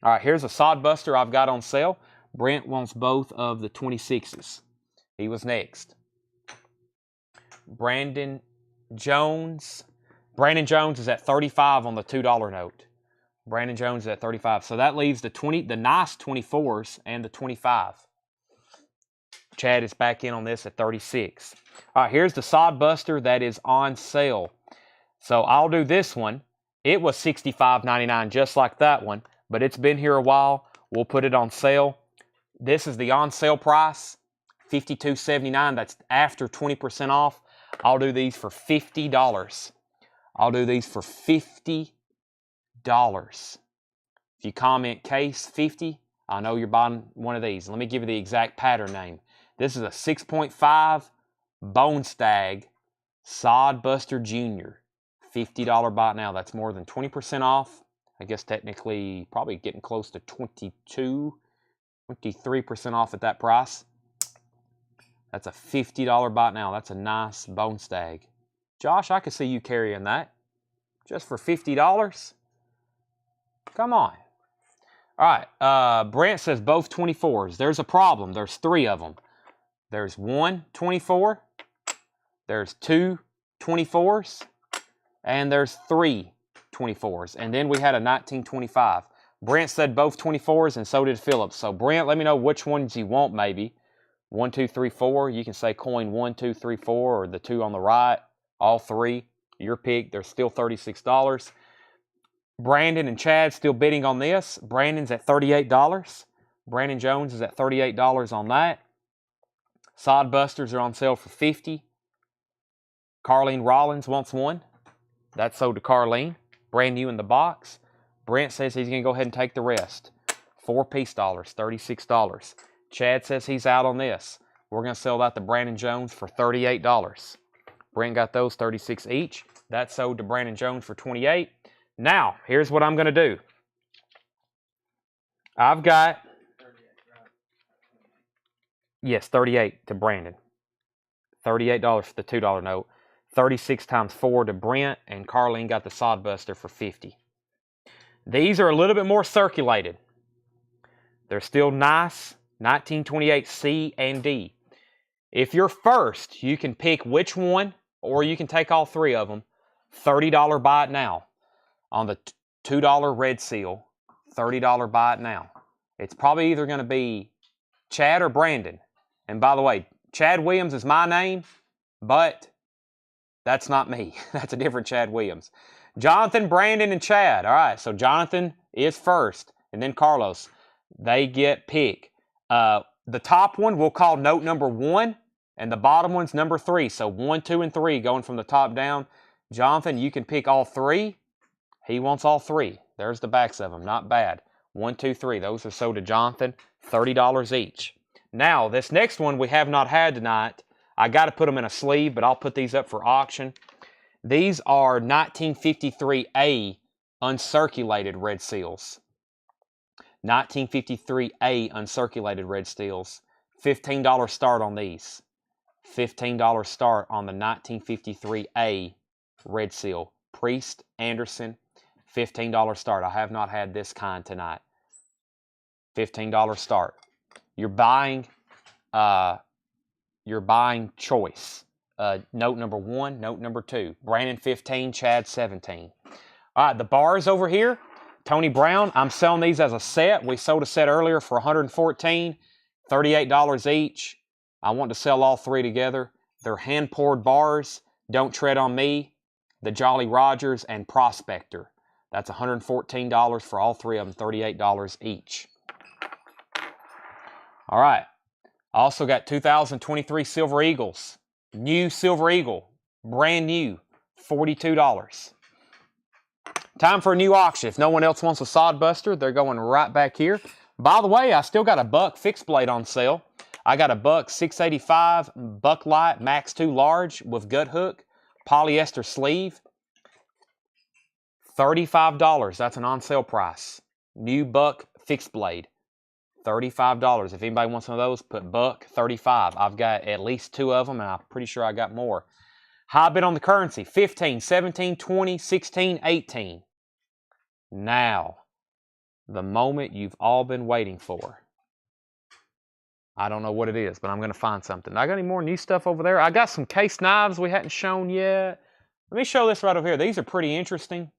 All right, here's a sodbuster I've got on sale. Brent wants both of the 26s. He was next. Brandon Jones. Brandon Jones is at 35 on the $2 note. Brandon Jones is at 35. So that leaves the nice 24s and the 25. Chad is back in on this at 36. All right, here's the sodbuster that is on sale. So I'll do this one. It was $65.99 just like that one, but it's been here a while. We'll put it on sale. This is the on sale price, $52.79. That's after 20% off. I'll do these for $50. I'll do these for $50. If you comment case 50, I know you're buying one of these. Let me give you the exact pattern name. This is a 6.5 Bone Stag Sod Buster Jr. $50 buy now. That's more than 20% off. I guess technically probably getting close to 23% off at that price. That's a $50 buy now. That's a nice Bone Stag. Josh, I could see you carrying that just for $50. Come on. All right, Brent says both 24s. There's a problem. There's 3 of them. There's one 24, there's 2 24s, and there's 3 24s. And then we had a 1925. Brent said both 24s, and so did Phillips. So Brent, let me know which ones you want maybe. 1, 2, 3, 4. You can say coin 1, 2, 3, 4, or the 2 on the right. All 3. Your pick. They're still $36. Brandon and Chad still bidding on this. Brandon's at $38. Brandon Jones is at $38 on that. Sod Busters are on sale for $50. Carlene Rollins wants one. That's sold to Carlene. Brand new in the box. Brent says he's going to go ahead and take the rest. 4-piece dollars, $36. Chad says he's out on this. We're going to sell that to Brandon Jones for $38. Brent got those 36 each. That's sold to Brandon Jones for $28. Now, here's what I'm going to do. I've got, yes, 38 to Brandon. $38 for the $2 note. 36 times 4 to Brent, and Carlene got the Sod Buster for $50. These are a little bit more circulated. They're still nice, 1928 C and D. If you're first, you can pick which one, or you can take all 3 of them. $30 buy it now. On the $2 red seal, $30 buy it now. It's probably either going to be Chad or Brandon. And by the way, Chad Williams is my name, but that's not me. That's a different Chad Williams. Jonathan, Brandon, and Chad. All right, so Jonathan is first, and then Carlos. They get pick. The top one we'll call note number 1, and the bottom one's number 3. So 1, 2, and 3 going from the top down. Jonathan, you can pick all 3. He wants all 3. There's the backs of them. Not bad. 1, 2, 3. Those are sold to Jonathan. $30 each. Now, this next one we have not had tonight. I got to put them in a sleeve, but I'll put these up for auction. These are 1953A uncirculated red seals. 1953A uncirculated red seals. $15 start on these. $15 start on the 1953A red seal. Priest, Anderson, $15 start. I have not had this kind tonight. $15 start. You're buying choice. Note number 1, note number 2. Brandon 15, Chad 17. All right, the bars over here. Tony Brown, I'm selling these as a set. We sold a set earlier for $114, $38 each. I want to sell all 3 together. They're hand-poured bars. Don't Tread on Me, the Jolly Rogers, and Prospector. That's $114 for all 3 of them, $38 each. All right. I also got 2023 Silver Eagles. New Silver Eagle, brand new, $42. Time for a new auction. If no one else wants a Sod Buster, they're going right back here. By the way, I still got a buck fixed blade on sale. I got a buck 685 Bucklight Max 2 large with gut hook, polyester sleeve. $35. That's an on sale price. New buck fixed blade. $35. If anybody wants one of those, put buck 35. I've got at least 2 of them, and I'm pretty sure I got more. High bid on the currency, 15, 17, 20, 16, 18. Now, the moment you've all been waiting for. I don't know what it is, but I'm going to find something. I got any more new stuff over there? I got some case knives we hadn't shown yet. Let me show this right over here. These are pretty interesting.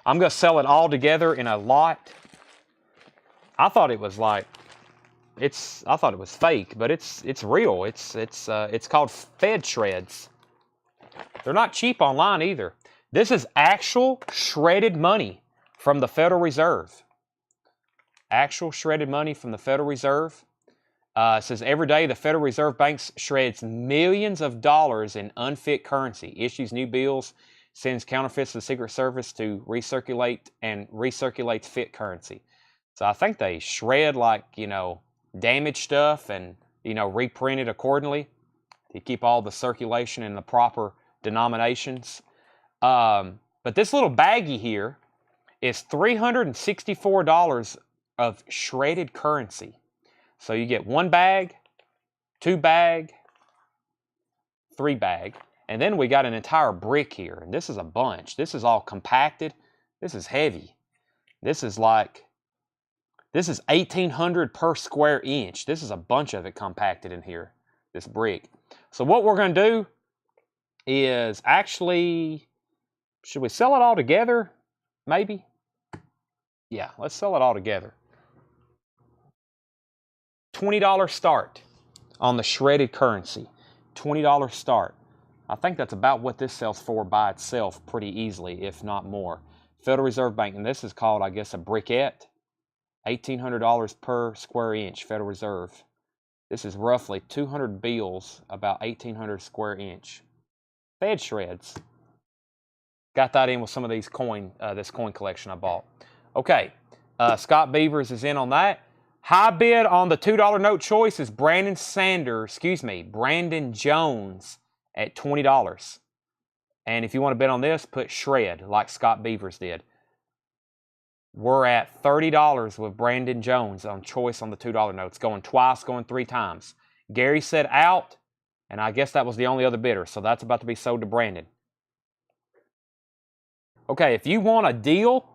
I'm going to sell it all together in a lot. I thought it was like, I thought it was fake, but it's real. It's called Fed Shreds. They're not cheap online either. This is actual shredded money from the Federal Reserve. Actual shredded money from the Federal Reserve. It says every day the Federal Reserve Bank shreds millions of dollars in unfit currency, issues new bills, sends counterfeits to the Secret Service to recirculate and recirculates fit currency. So I think they shred like, damaged stuff and, reprint it accordingly to keep all the circulation in the proper denominations. But this little baggie here is $364 of shredded currency. So you get 1 bag, 2 bag, 3 bag, and then we got an entire brick here. And this is a bunch. This is all compacted. This is heavy. This is 1,800 per square inch. This is a bunch of it compacted in here, this brick. So what we're going to do is actually, should we sell it all together? Maybe? Yeah, let's sell it all together. $20 start on the shredded currency. $20 start. I think that's about what this sells for by itself pretty easily, if not more. Federal Reserve Bank, and this is called, I guess, a briquette. $1,800 per square inch, Federal Reserve. This is roughly 200 bills, about 1,800 square inch. Fed shreds. Got that in with some of these this coin collection I bought. Okay, Scott Beavers is in on that. High bid on the $2 note choice is Brandon Jones at $20. And if you want to bet on this, put shred like Scott Beavers did. We're at $30 with Brandon Jones on choice on the $2 notes, going twice, going 3 times. Gary said out, and I guess that was the only other bidder, so that's about to be sold to Brandon. Okay, if you want a deal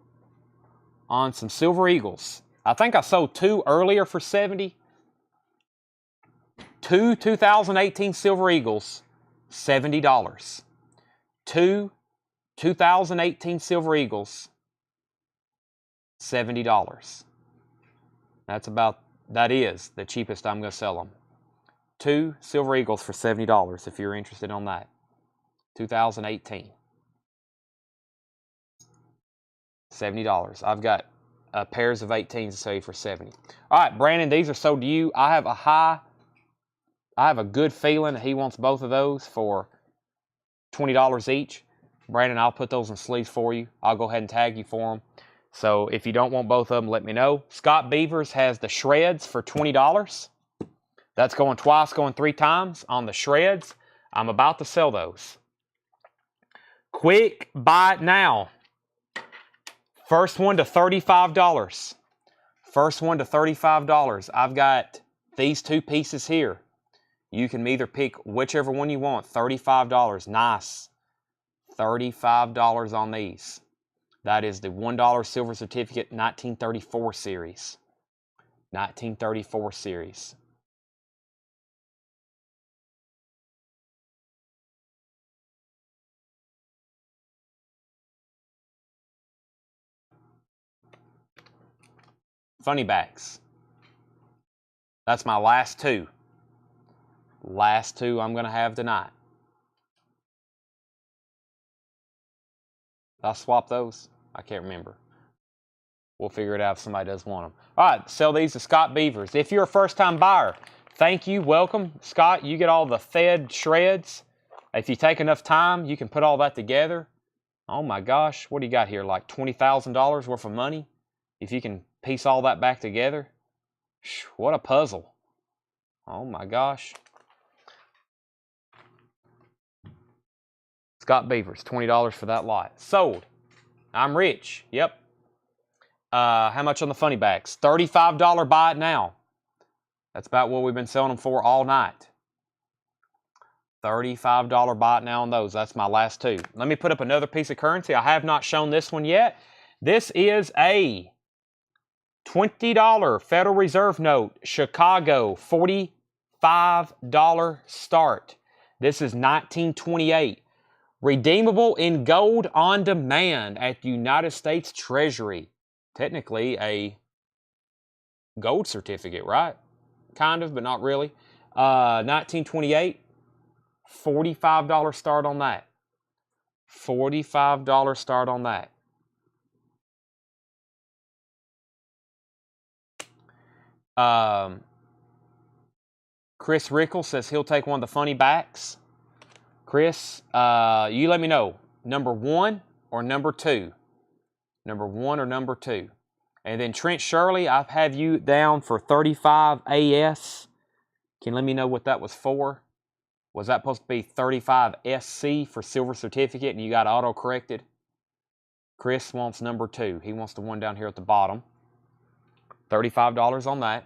on some Silver Eagles, I think I sold 2 earlier for $70. 2 2018 Silver Eagles, $70. 2 2018 Silver Eagles, $70. That is the cheapest I'm going to sell them. 2 Silver Eagles for $70 if you're interested on that. 2018. $70. I've got pairs of 18s to sell you for $70. All right, Brandon, these are sold to you. I have a good feeling that he wants both of those for $20 each. Brandon, I'll put those in sleeves for you. I'll go ahead and tag you for them. So if you don't want both of them, let me know. Scott Beavers has the shreds for $20. That's going twice, going 3 times on the shreds. I'm about to sell those. Quick buy it now. First one to $35. First one to $35. I've got these 2 pieces here. You can either pick whichever one you want. $35. Nice. $35 on these. That is the $1 silver certificate 1934 series. 1934 series. Funny backs. That's my last 2. Last 2 I'm going to have tonight. Did I swap those? I can't remember. We'll figure it out if somebody does want them. All right, sell these to Scott Beavers. If you're a first-time buyer, thank you, welcome. Scott, you get all the Fed shreds. If you take enough time, you can put all that together. Oh my gosh, what do you got here? Like $20,000 worth of money? If you can piece all that back together. What a puzzle. Oh my gosh. Scott Beavers, $20 for that lot. Sold. I'm rich. Yep. How much on the funny backs? $35 buy it now. That's about what we've been selling them for all night. $35 buy it now on those. That's my last 2. Let me put up another piece of currency. I have not shown this one yet. This is a $20 Federal Reserve note, Chicago, $45 start. This is 1928. Redeemable in gold on demand at United States Treasury. Technically a gold certificate, right? Kind of, but not really. 1928, $45 start on that. $45 start on that. Chris Rickle says he'll take one of the funny backs. Chris, you let me know. Number 1 or number 2? Number 1 or number 2? And then Trent Shirley, I have you down for 35 AS. Can you let me know what that was for? Was that supposed to be 35 SC for silver certificate and you got auto-corrected? Chris wants number 2. He wants the one down here at the bottom. $35 on that.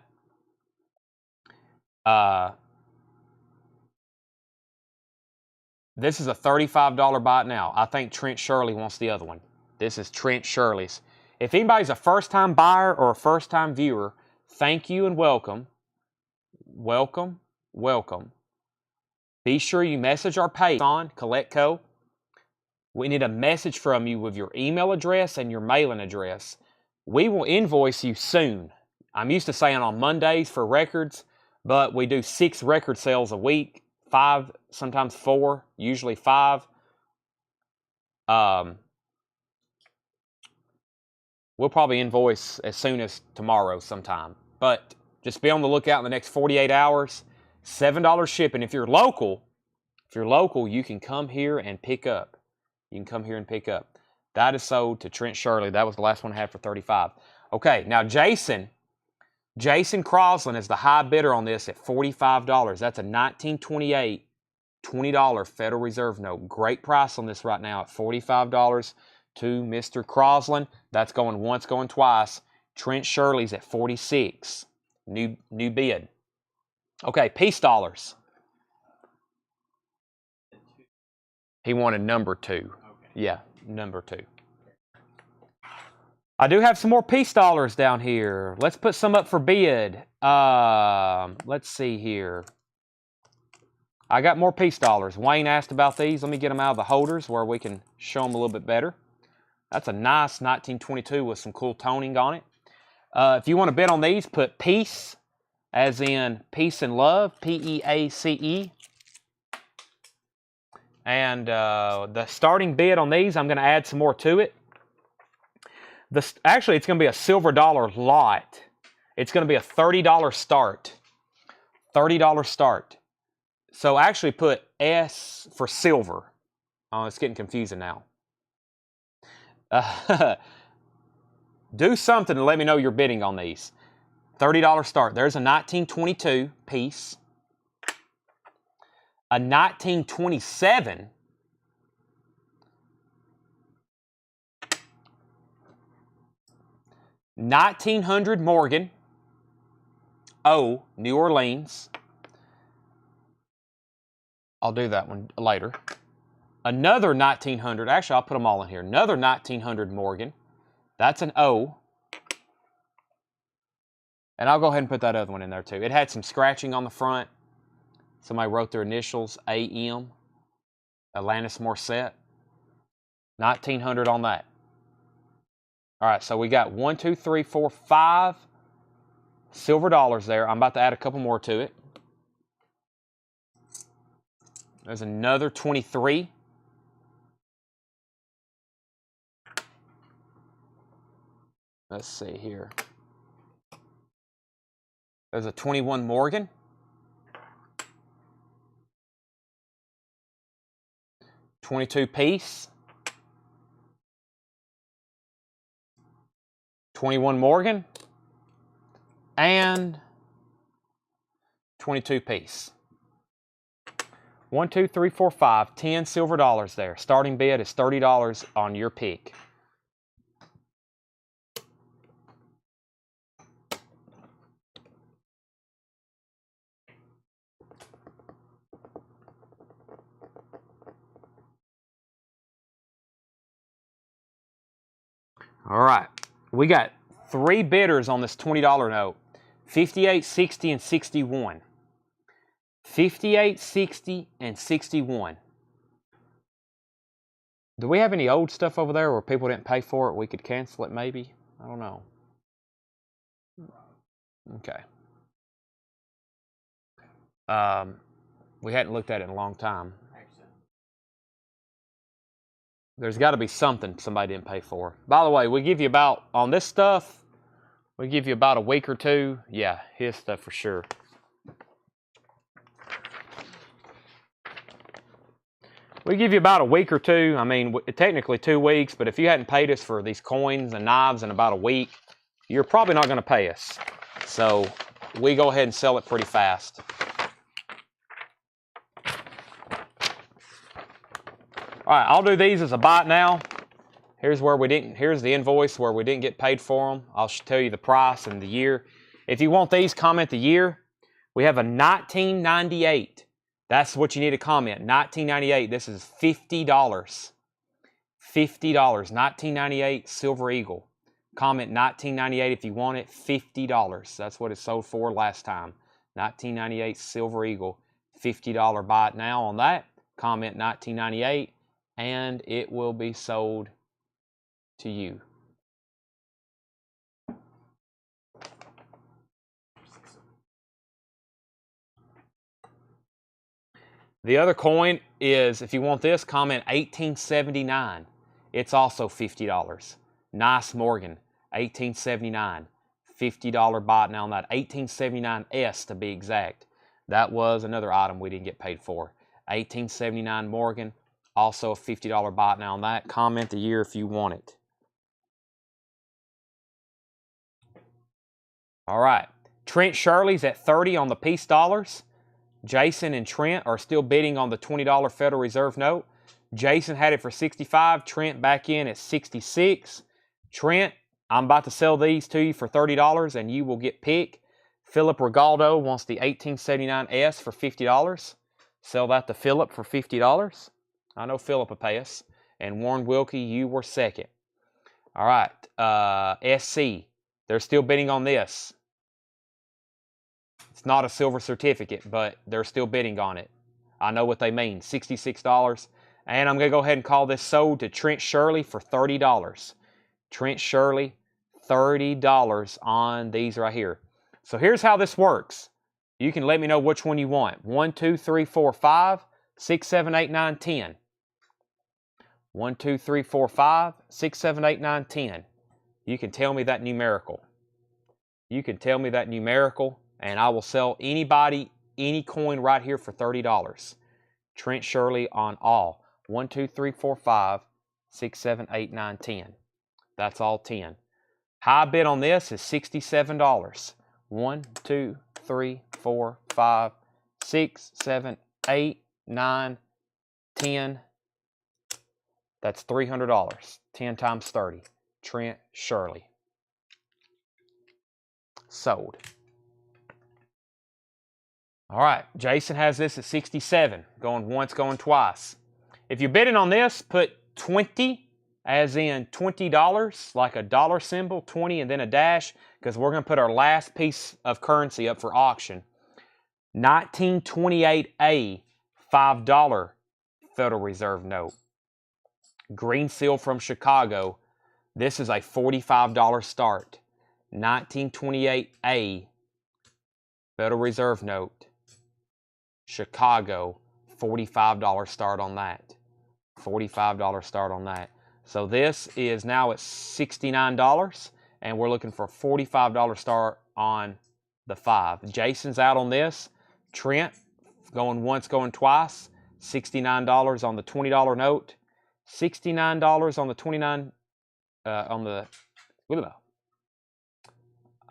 This is a $35 buy now. I think Trent Shirley wants the other one. This is Trent Shirley's. If anybody's a first-time buyer or a first-time viewer, thank you and welcome. Welcome, welcome. Be sure you message our page on CollectCo. We need a message from you with your email address and your mailing address. We will invoice you soon. I'm used to saying on Mondays for records, but we do 6 record sales a week, 5, sometimes 4, usually 5. We'll probably invoice as soon as tomorrow sometime. But just be on the lookout in the next 48 hours. $7 shipping. If you're local, you can come here and pick up. You can come here and pick up. That is sold to Trent Shirley. That was the last one I had for 35. Okay, now Jason Crosland is the high bidder on this at $45. That's a 1928 $20 Federal Reserve note. Great price on this right now at $45 to Mr. Crosland. That's going once, going twice. Trent Shirley's at 46. New bid. Okay, peace dollars. He wanted number 2. Okay. Yeah, number 2. I do have some more peace dollars down here. Let's put some up for bid. Let's see here. I got more peace dollars. Wayne asked about these. Let me get them out of the holders where we can show them a little bit better. That's a nice 1922 with some cool toning on it. If you want to bid on these, put peace, as in peace and love, P-E-A-C-E. And the starting bid on these, I'm going to add some more to it. Actually, it's going to be a silver dollar lot. It's going to be a $30 start. $30 start. So actually put S for silver. Oh, it's getting confusing now. Do something to let me know you're bidding on these. $30 start. There's a 1922 piece. A 1927. $1900 Morgan. Oh, New Orleans. I'll do that one later. Another 1900. Actually, I'll put them all in here. Another 1900 Morgan. That's an O. And I'll go ahead and put that other one in there too. It had some scratching on the front. Somebody wrote their initials, AM. Alanis Morissette. 1900 on that. All right, so we got 1, 2, 3, 4, 5 silver dollars there. I'm about to add a couple more to it. There's another 23. Let's see here. There's a 21 Morgan. $22 piece. 21 Morgan. And 22 piece. 1, 2, 3, 4, 5, 10 silver dollars there. Starting bid is $30 on your pick. All right, we got 3 bidders on this $20 note. 58, 60, and 61. 58, 60, and 61. Do we have any old stuff over there where people didn't pay for it? We could cancel it maybe? I don't know. Okay. We hadn't looked at it in a long time. There's got to be something somebody didn't pay for. By the way, we give you about, on this stuff, we give you about a week or 2. Yeah, his stuff for sure. We give you about a week or two. I mean, technically 2 weeks, but if you hadn't paid us for these coins and knives in about a week, you're probably not going to pay us. So we go ahead and sell it pretty fast. All right, I'll do these as a bite now. Here's the invoice where we didn't get paid for them. I'll tell you the price and the year. If you want these, comment the year. We have a 1998. That's what you need to comment. 1998. This is $50. $50. 1998 Silver Eagle. Comment 1998 if you want it. $50. That's what it sold for last time. 1998 Silver Eagle. $50 buy it now on that. Comment 1998 and it will be sold to you. The other coin is, if you want this, comment 1879. It's also $50. Nice Morgan, 1879. $50 buy now on that. 1879S to be exact. That was another item we didn't get paid for. 1879 Morgan, also a $50 buy now on that. Comment the year if you want it. All right. Trent Shirley's at 30 on the piece dollars. Jason and Trent are still bidding on the $20 Federal Reserve note. Jason had it for 65. Trent back in at 66. Trent, I'm about to sell these to you for $30 and you will get picked. Philip Regaldo wants the 1879S for $50. Sell that to Philip for $50. I know Philip will pay us. And Warren Wilkie, you were second. All right. SC, they're still bidding on this. It's not a silver certificate, but they're still bidding on it. I know what they mean. $66. And I'm going to go ahead and call this sold to Trent Shirley for $30. Trent Shirley, $30 on these right here. So here's how this works. You can let me know which one you want. 1, 2, 3, 4, 5, 6, 7, 8, 9, 10. 1, 2, 3, 4, 5, 6, 7, 8, 9, 10. You can tell me that numerical. You can tell me that numerical. And I will sell anybody any coin right here for $30. Trent Shirley on all. 1, 2, 3, 4, 5, 6, 7, 8, 9, 10. That's all 10. High bid on this is $67. 1, 2, 3, 4, 5, 6, 7, 8, 9, 10. That's $300. 10 times 30. Trent Shirley. Sold. All right, Jason has this at 67, going once, going twice. If you're bidding on this, put 20, as in $20, like a dollar symbol, 20 and then a dash, because we're going to put our last piece of currency up for auction. 1928A, $5 Federal Reserve note. Green seal from Chicago. This is a $45 start. 1928A, Federal Reserve note. Chicago, $45 start on that. $45 start on that. So this is now at $69, and we're looking for a $45 start on the 5. Jason's out on this. Trent, going once, going twice. $69 on the $20 note. $69 on the 29, on the,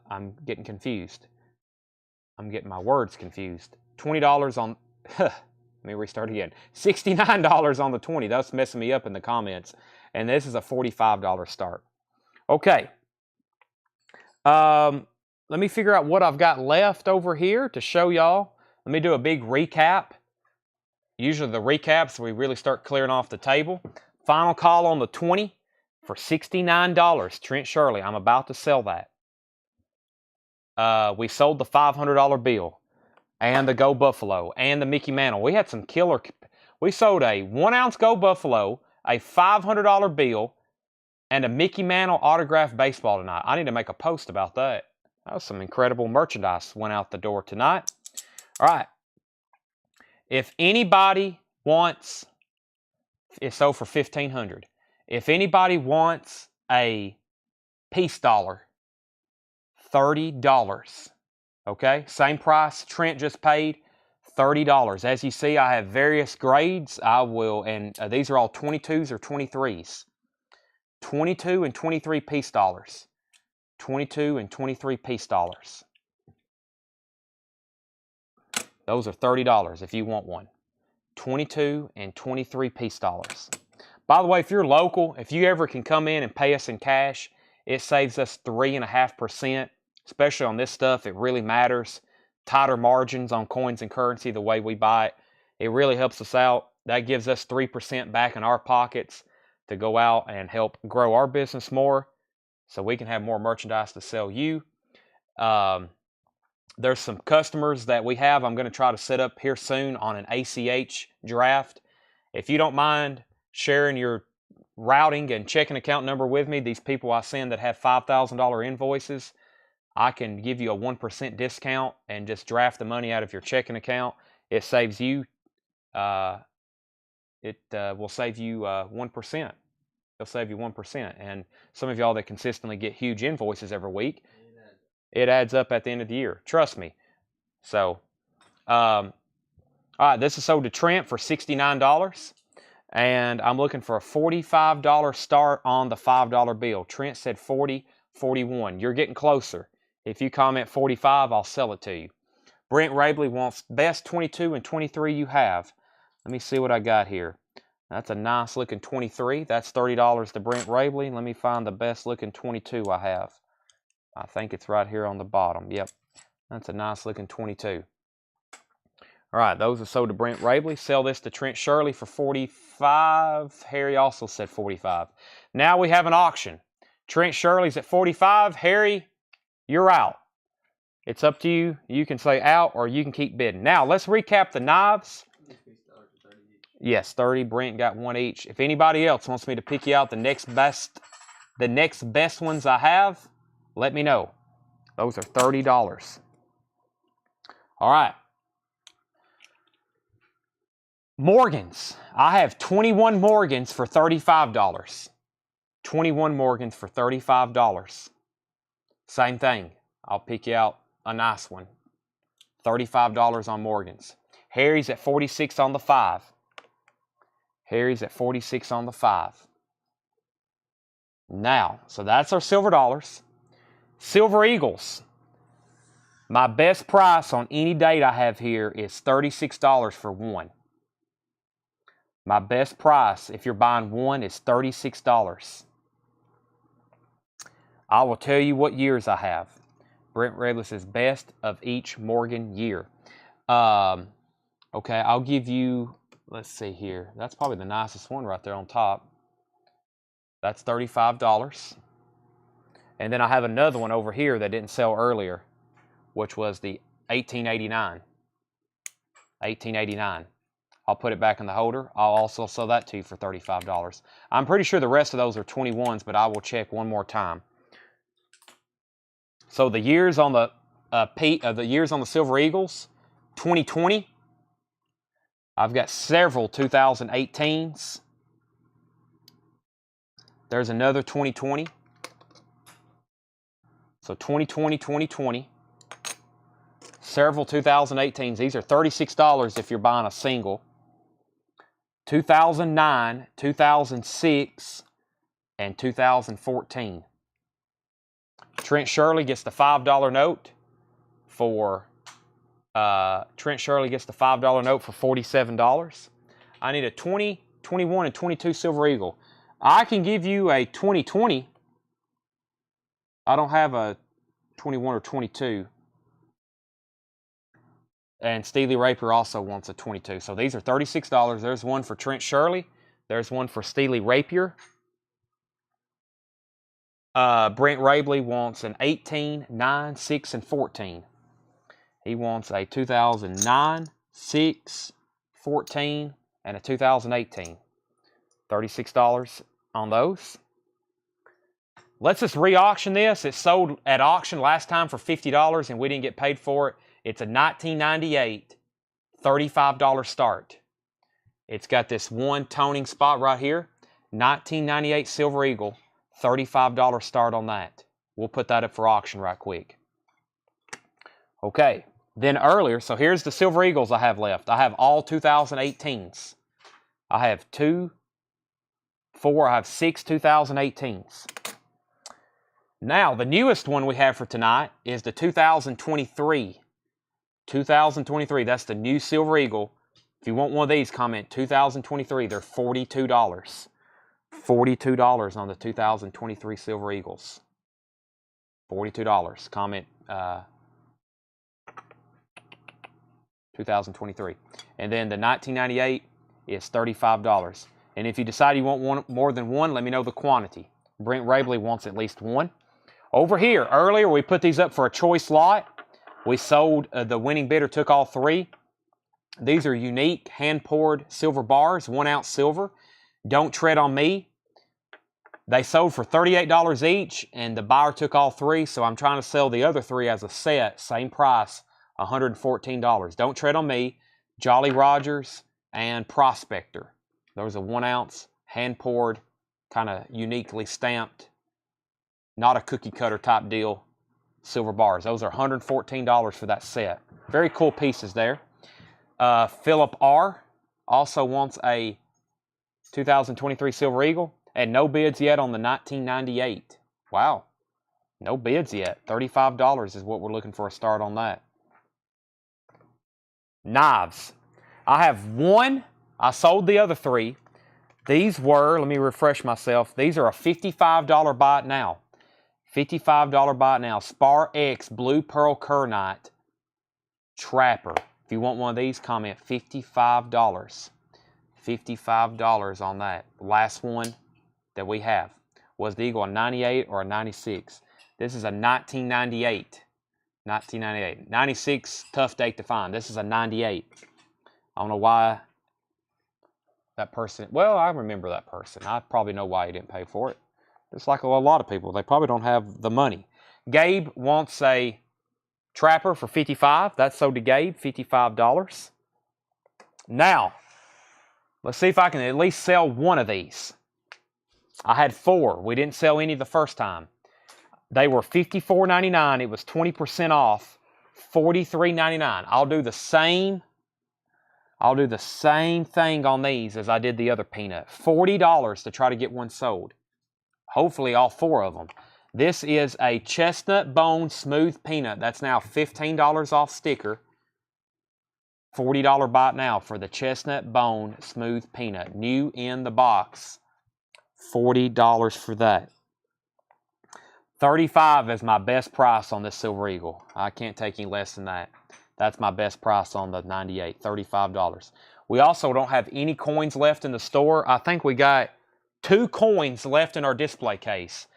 I'm getting confused. I'm getting my words confused. $20 on, let me restart again. $69 on the 20. That's messing me up in the comments. And this is a $45 start. Okay. Let me figure out what I've got left over here to show y'all. Let me do a big recap. Usually the recaps, we really start clearing off the table. Final call on the 20 for $69. Trent Shirley, I'm about to sell that. We sold the $500 bill. And the Go Buffalo, and the Mickey Mantle. We had some killer. We sold a 1-ounce Go Buffalo, a $500 bill, and a Mickey Mantle autographed baseball tonight. I need to make a post about that. That was some incredible merchandise went out the door tonight. All right. If anybody wants, it's sold for $1,500. If anybody wants a piece dollar, $30. Okay, same price Trent just paid, $30. As you see, I have various grades. And these are all 22s or 23s. 22 and 23 piece dollars. 22 and 23 piece dollars. Those are $30 if you want one. 22 and 23 piece dollars. By the way, if you're local, if you ever can come in and pay us in cash, it saves us 3.5%, especially on this stuff. It really matters. Tighter margins on coins and currency, the way we buy it. It really helps us out. That gives us 3% back in our pockets to go out and help grow our business more so we can have more merchandise to sell you. There's some customers that we have I'm going to try to set up here soon on an ACH draft. If you don't mind sharing your routing and checking account number with me, these people I send that have $5,000 invoices, I can give you a 1% discount and just draft the money out of your checking account. It saves you, will save you 1%. It'll save you 1%. And some of y'all that consistently get huge invoices every week, it adds up at the end of the year. Trust me. So, all right, this is sold to Trent for $69. And I'm looking for a $45 start on the $5 bill. Trent said 40, 41. You're getting closer. If you comment 45, I'll sell it to you. Brent Rabley wants best 22 and 23 you have. Let me see what I got here. That's a nice looking 23. That's $30 to Brent Rabley. Let me find the best looking 22 I have. I think it's right here on the bottom. Yep. That's a nice looking 22. All right, those are sold to Brent Rabley. Sell this to Trent Shirley for 45. Harry also said 45. Now we have an auction. Trent Shirley's at 45. Harry, you're out. It's up to you. You can say out or you can keep bidding. Now, let's recap the knives. Yes, 30. Brent got one each. If anybody else wants me to pick you out the next best ones I have, let me know. Those are $30. All right. Morgans. I have 21 Morgans for $35. 21 Morgans for $35. Same thing. I'll pick you out a nice one. $35 on Morgans. Harry's at 46 on the 5. Harry's at 46 on the 5. Now, so that's our silver dollars. Silver Eagles. My best price on any date I have here is $36 for one. My best price, if you're buying one, is $36. I will tell you what years I have. Brent Rabley says best of each Morgan year. Okay, I'll give you, let's see here. That's probably the nicest one right there on top. That's $35. And then I have another one over here that didn't sell earlier, which was the 1889. 1889. I'll put it back in the holder. I'll also sell that to you for $35. I'm pretty sure the rest of those are 21s, but I will check one more time. So the years on the Silver Eagles, 2020. I've got several 2018s. There's another 2020. So 2020, 2020. Several 2018s. These are $36 if you're buying a single. 2009, 2006, and 2014. Trent Shirley gets the $5 note for $47. I need a 20, 21, and 22 Silver Eagle. I can give you a 2020. I don't have a 21 or 22. And Steely Rapier also wants a 22. So these are $36. There's one for Trent Shirley. There's one for Steely Rapier. Brent Rabley wants an 18, 9, 6, and 14. He wants a 2009, 6, 14, and a 2018. $36 on those. Let's just re-auction this. It sold at auction last time for $50 and we didn't get paid for it. It's a 1998 $35 start. It's got this one toning spot right here. 1998 Silver Eagle, $35 start on that. We'll put that up for auction right quick. Okay, Then earlier, so here's the Silver Eagles I have left. I have all 2018s. I have 6 2018s. Now, the newest one we have for tonight is the 2023. 2023, that's the new Silver Eagle. If you want one of these, comment 2023. They're $42. $42 on the 2023 Silver Eagles. $42. Comment 2023. And then the 1998 is $35. And if you decide you want more than one, let me know the quantity. Brent Rabley wants at least one. Over here, earlier we put these up for a choice lot. We sold, the winning bidder took all 3. These are unique hand-poured silver bars, 1 ounce silver. Don't tread on me. They sold for $38 each, and the buyer took all 3, so I'm trying to sell the other 3 as a set, same price, $114. Don't tread on me, Jolly Rogers, and Prospector. Those are 1 ounce, hand-poured, kind of uniquely stamped, not a cookie cutter type deal, silver bars. Those are $114 for that set. Very cool pieces there. Philip R. also wants a 2023 Silver Eagle, and no bids yet on the 1998. Wow, no bids yet. $35 is what we're looking for a start on that. Knives. I have 1. I sold the other 3. These were, let me refresh myself, these are a $55 buy it now. $55 buy it now. Spar X Blue Pearl Kernite Trapper. If you want one of these, comment $55. $55 on that. Last one that we have. Was the Eagle a 98 or a 96? This is a 1998. 1998. 96, tough date to find. This is a 98. I don't know why that person, well, I remember that person. I probably know why he didn't pay for it. It's like a lot of people. They probably don't have the money. Gabe wants a Trapper for $55. That's sold to Gabe, $55. Now, let's see if I can at least sell one of these. I had 4. We didn't sell any the first time. They were $54.99. It was 20% off, $43.99. I'll do the same thing on these as I did the other peanut. $40 to try to get one sold. Hopefully all 4 of them. This is a chestnut bone smooth peanut. That's now $15 off sticker. $40 buy it now for the chestnut bone smooth peanut. New in the box. $40 for that. $35 is my best price on this Silver Eagle. I can't take any less than that. That's my best price on the 98, $35. We also don't have any coins left in the store. I think we got 2 coins left in our display case.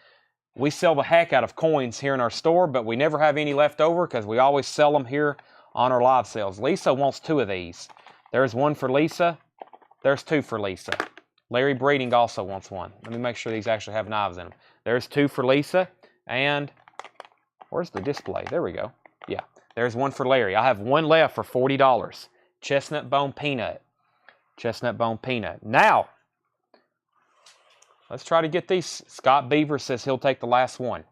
We sell the heck out of coins here in our store, but we never have any left over because we always sell them here on our live sales. Lisa wants 2 of these. There's 1 for Lisa. There's 2 for Lisa. Larry Breeding also wants 1. Let me make sure these actually have knives in them. There's 2 for Lisa. And where's the display? There we go. Yeah, there's 1 for Larry. I have 1 left for $40. Chestnut bone peanut. Chestnut bone peanut. Now, let's try to get these. Scott Beaver says he'll take the last one.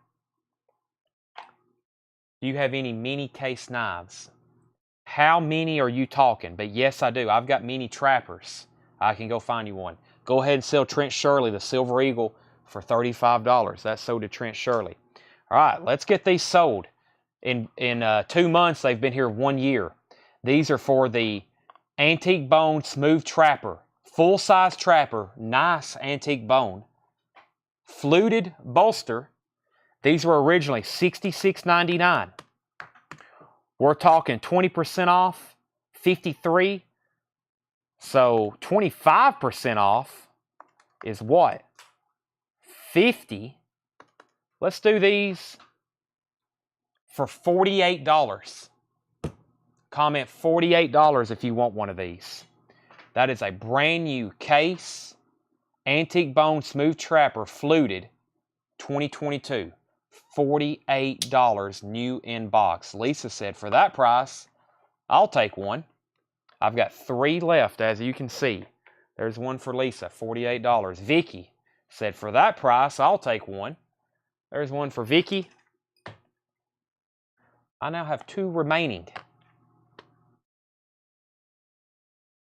Do you have any mini case knives? How many are you talking? But yes, I do. I've got mini trappers. I can go find you one. Go ahead and sell Trent Shirley, the Silver Eagle, for $35. That's sold to Trent Shirley. All right, let's get these sold. In 2 months, they've been here 1 year. These are for the Antique Bone Smooth Trapper. Full-size trapper, nice antique bone. Fluted bolster. These were originally $66.99. We're talking 20% off, $53. So 25% off is what? $50. Let's do these for $48. Comment $48 if you want one of these. That is a brand new case, Antique Bone Smooth Trapper, fluted, 2022. $48, new in box. Lisa said, for that price, I'll take one. I've got 3 left, as you can see. There's 1 for Lisa, $48. Vicky said, for that price, I'll take one. There's 1 for Vicky. I now have 2 remaining.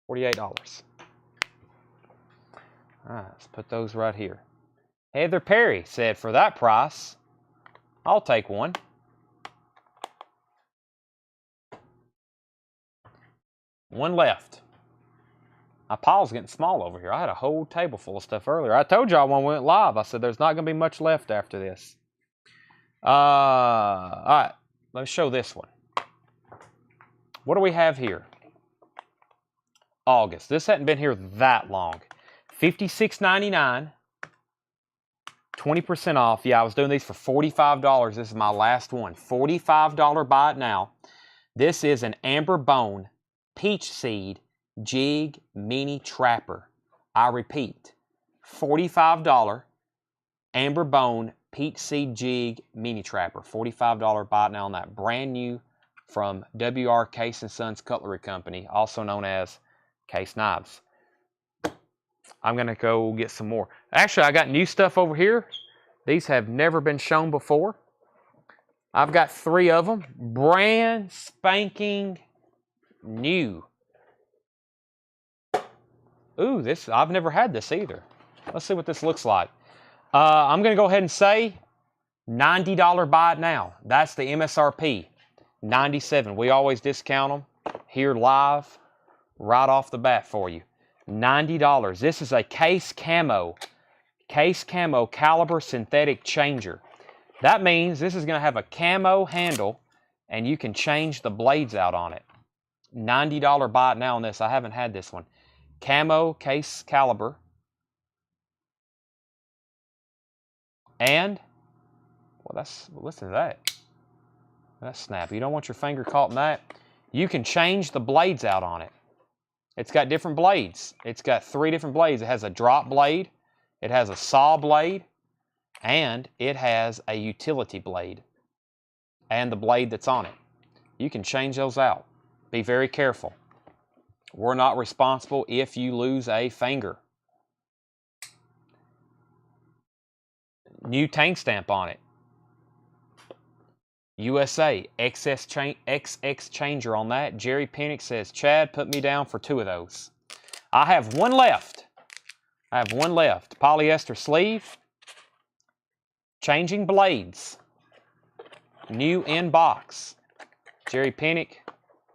$48. All right, let's put those right here. Heather Perry said, for that price, I'll take one. One left. My pile's getting small over here. I had a whole table full of stuff earlier. I told y'all when we went live, I said there's not going to be much left after this. All right, let's show this one. What do we have here? August. This hadn't been here that long. $56.99. 20% off. Yeah, I was doing these for $45. This is my last one. $45 buy it now. This is an amber bone peach seed jig mini trapper. I repeat, $45 amber bone peach seed jig mini trapper. $45 buy it now on that. Brand new from WR Case & Sons Cutlery Company, also known as Case Knives. I'm going to go get some more. Actually, I got new stuff over here. These have never been shown before. I've got 3 of them. Brand spanking new. Ooh, this, I've never had this either. Let's see what this looks like. I'm going to go ahead and say $90 buy it now. That's the MSRP. $97. We always discount them here live right off the bat for you. $90. This is a case camo caliber synthetic changer. That means this is going to have a camo handle and you can change the blades out on it. $90 buy it now on this. I haven't had this one. Camo case caliber. And, well, listen to that. That's snappy. You don't want your finger caught in that. You can change the blades out on it. It's got different blades. It's got 3 different blades. It has a drop blade, it has a saw blade, and it has a utility blade and the blade that's on it. You can change those out. Be very careful. We're not responsible if you lose a finger. New tank stamp on it. USA, XX changer on that. Jerry Pennick says, Chad, put me down for 2 of those. I have 1 left. Polyester sleeve. Changing blades. New in box. Jerry Pennick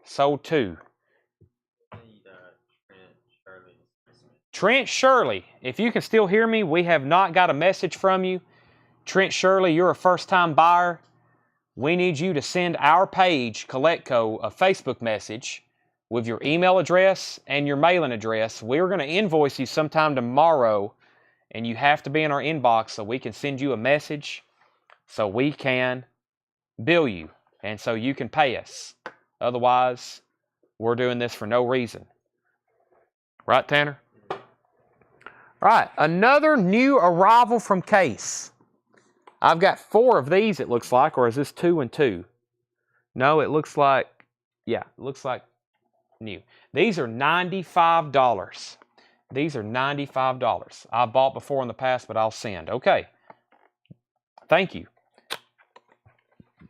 sold 2. Trent Shirley, if you can still hear me, we have not got a message from you. Trent Shirley, you're a first-time buyer. We need you to send our page, Collectco, a Facebook message with your email address and your mailing address. We're going to invoice you sometime tomorrow, and you have to be in our inbox so we can send you a message so we can bill you and so you can pay us. Otherwise, we're doing this for no reason. Right, Tanner? All right, another new arrival from Case. I've got 4 of these, it looks like, or is this 2 and 2? No, it looks like, yeah, it looks like new. These are $95. These are $95. I bought before in the past, but I'll send. Okay. Thank you.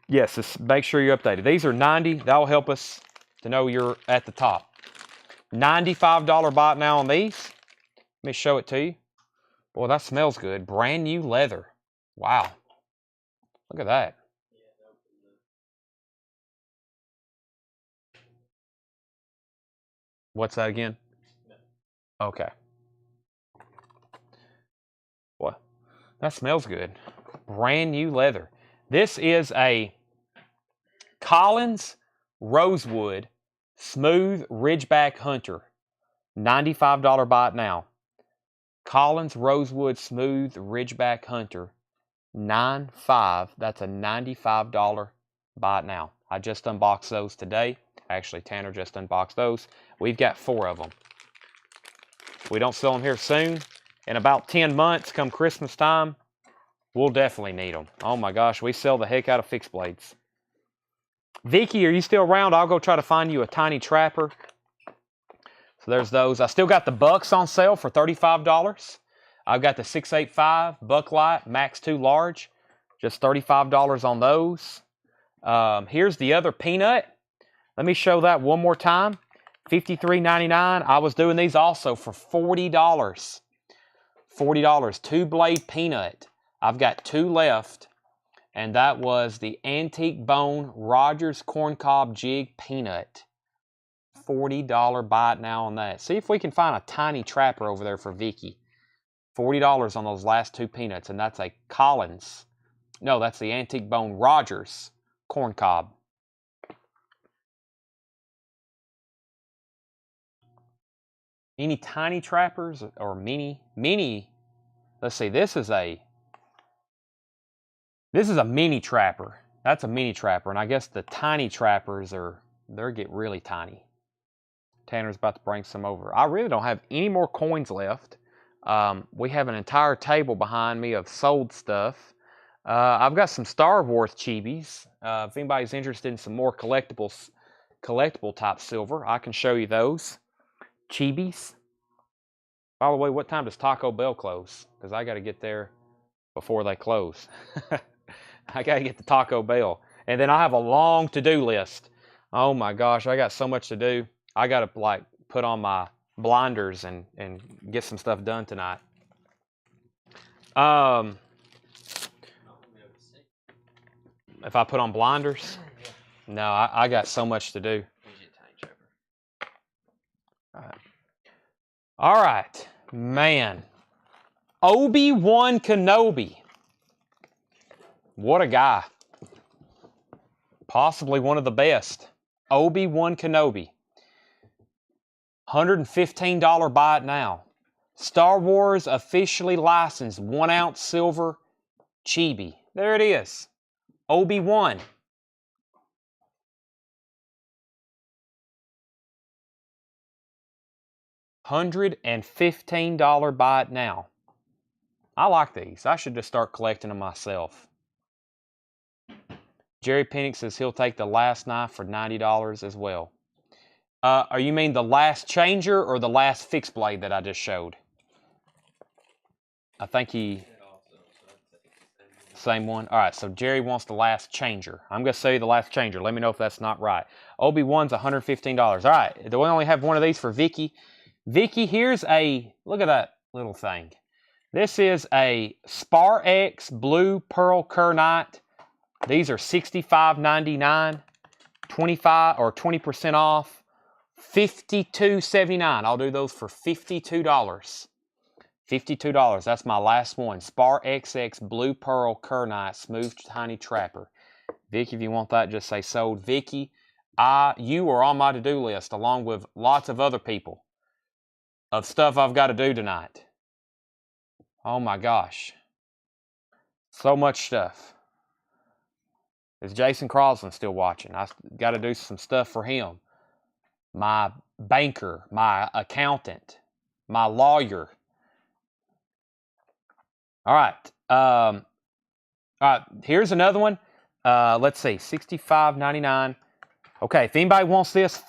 Yes, just make sure you're updated. These are $90. That'll help us to know you're at the top. $95 buy it now on these. Let me show it to you. Boy, that smells good. Brand new leather. Wow. Look at that. What's that again? Okay. Boy, that smells good. Brand new leather. This is a Collins Rosewood Smooth Ridgeback Hunter. $95 buy it now. Collins Rosewood Smooth Ridgeback Hunter. $95. That's a $95 buy it now. I just unboxed those today. Actually, Tanner just unboxed those. We've got 4 of them. We don't sell them here soon. In about 10 months, come Christmas time, we'll definitely need them. Oh my gosh, we sell the heck out of fixed blades. Vicky, are you still around? I'll go try to find you a tiny trapper. So there's those. I still got the Bucks on sale for $35. I've got the 685 Bucklight Max 2 Large, just $35 on those. Here's the other Peanut. Let me show that one more time. $53.99. I was doing these also for $40. $40. 2-blade peanut. I've got 2 left. And that was the Antique Bone Rogers Corncob Jig Peanut. $40 buy it now on that. See if we can find a tiny trapper over there for Vicky. $40 on those last 2 peanuts. And that's a Collins. No, that's the Antique Bone Rogers Corncob. Any tiny trappers or mini? Let's see, this is a mini trapper. That's a mini trapper, and I guess the tiny trappers they get really tiny. Tanner's about to bring some over. I really don't have any more coins left. We have an entire table behind me of sold stuff. I've got some Star Wars chibis. If anybody's interested in some more collectible type silver, I can show you those. Chibis. By the way, what time does Taco Bell close? Because I got to get there before they close. I got to get to Taco Bell. And then I have a long to-do list. Oh my gosh, I got so much to do. I got to like put on my blinders and get some stuff done tonight. If I put on blinders? No, I got so much to do. All right, man. Obi-Wan Kenobi. What a guy. Possibly one of the best. Obi-Wan Kenobi. $115 buy it now. Star Wars officially licensed 1-ounce silver chibi. There it is. Obi-Wan. $115 buy it now. I like these. I should just start collecting them myself. Jerry Pennick says he'll take the last knife for $90 as well. You mean the last changer or the last fixed blade that I just showed? I think he... Same one? All right, so Jerry wants the last changer. I'm going to say the last changer. Let me know if that's not right. Obi-Wan's $115. All right, do we only have one of these for Vicky? Vicky, here's a... Look at that little thing. This is a Spar X Blue Pearl Kernite. These are $65.99, 25 or 20% off, $52.79. I'll do those for $52. $52. That's my last one. Spar XX Blue Pearl Kernite Smooth Tiny Trapper. Vicky, if you want that, just say sold. Vicky, you are on my to-do list along with lots of other people of stuff I've got to do tonight. Oh my gosh. So much stuff. Is Jason Crosland still watching? I got to do some stuff for him. My banker, my accountant, my lawyer. All right. Here's another one. Let's see. $65.99. Okay, if anybody wants this,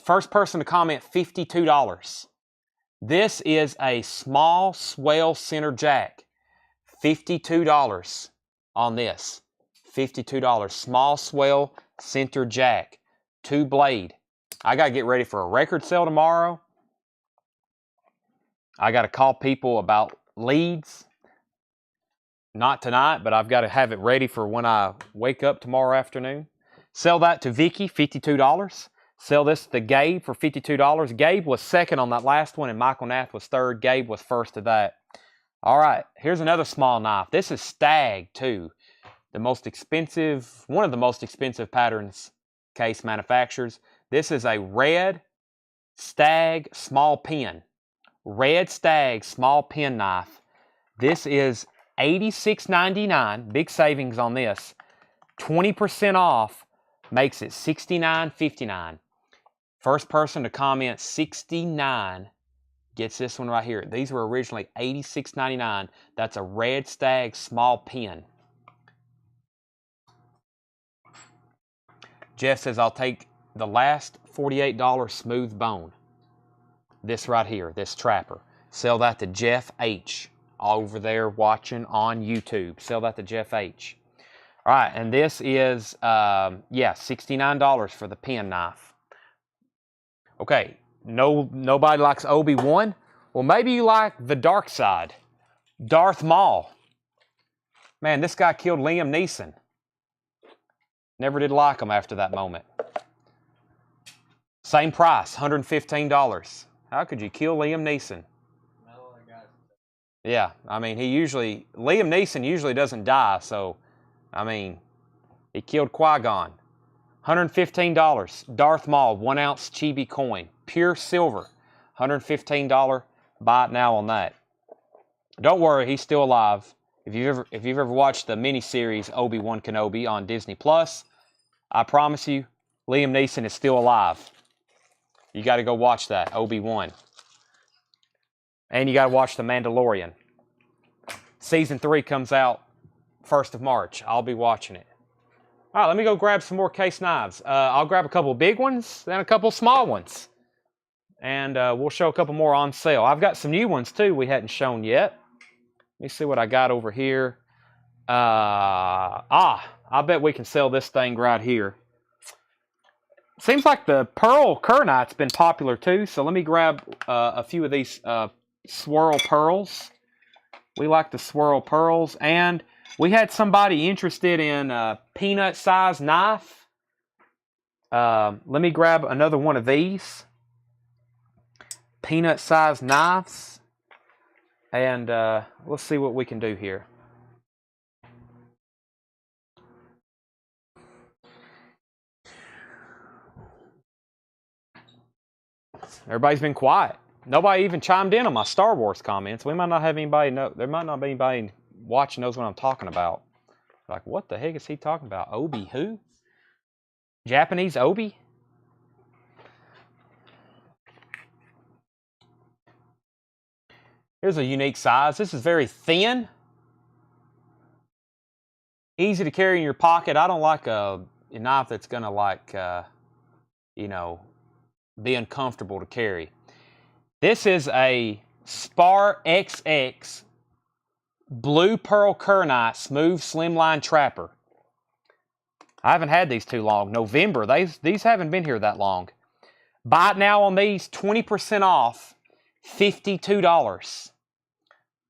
first person to comment, $52. This is a small swell center jack. $52 on this. $52. Small swell center jack. 2-blade. I got to get ready for a record sale tomorrow. I got to call people about leads. Not tonight, but I've got to have it ready for when I wake up tomorrow afternoon. Sell that to Vicky, $52. Sell this to Gabe for $52. Gabe was second on that last one, and Michael Nath was third. Gabe was first to that. All right, here's another small knife. This is Stag, too. One of the most expensive patterns case manufacturers. This is a red Stag small pen. Red Stag small pen knife. This is $86.99. Big savings on this. 20% off makes it $69.59. First person to comment 69 gets this one right here. These were originally $86.99. That's a Red Stag small pen. Jeff says, I'll take the last $48 smooth bone. This right here, this trapper. Sell that to Jeff H. over there watching on YouTube. Sell that to Jeff H. All right, and this is, $69 for the pen knife. Okay, nobody likes Obi-Wan. Well, maybe you like the dark side. Darth Maul. Man, this guy killed Liam Neeson. Never did like him after that moment. Same price, $115. How could you kill Liam Neeson? Yeah, I mean, Liam Neeson usually doesn't die, so, I mean, he killed Qui-Gon. $115, Darth Maul, 1 ounce chibi coin, pure silver, $115. Buy it now on that. Don't worry, he's still alive. If you've ever watched the miniseries Obi-Wan Kenobi on Disney Plus, I promise you, Liam Neeson is still alive. You got to go watch that, Obi-Wan. And you got to watch The Mandalorian. Season 3 comes out 1st of March. I'll be watching it. All right, let me go grab some more case knives. I'll grab a couple big ones, then a couple small ones. And we'll show a couple more on sale. I've got some new ones, too, we hadn't shown yet. Let me see what I got over here. I bet we can sell this thing right here. Seems like the pearl kernite's been popular, too. So let me grab a few of these swirl pearls. We like the swirl pearls. And we had somebody interested in a peanut-sized knife. Let me grab another one of these. Peanut-sized knives. And let's see what we can do here. Everybody's been quiet. Nobody even chimed in on my Star Wars comments. We might not have anybody know. There might not be anybody watching knows what I'm talking about. Like, what the heck is he talking about? Obi who? Japanese Obi? Here's a unique size. This is very thin. Easy to carry in your pocket. I don't like a knife that's going to, like, you know, be uncomfortable to carry. This is a Spar XX Blue Pearl Kernite Smooth Slimline Trapper. I haven't had these too long. November. These haven't been here that long. Buy it now on these. 20% off. $52.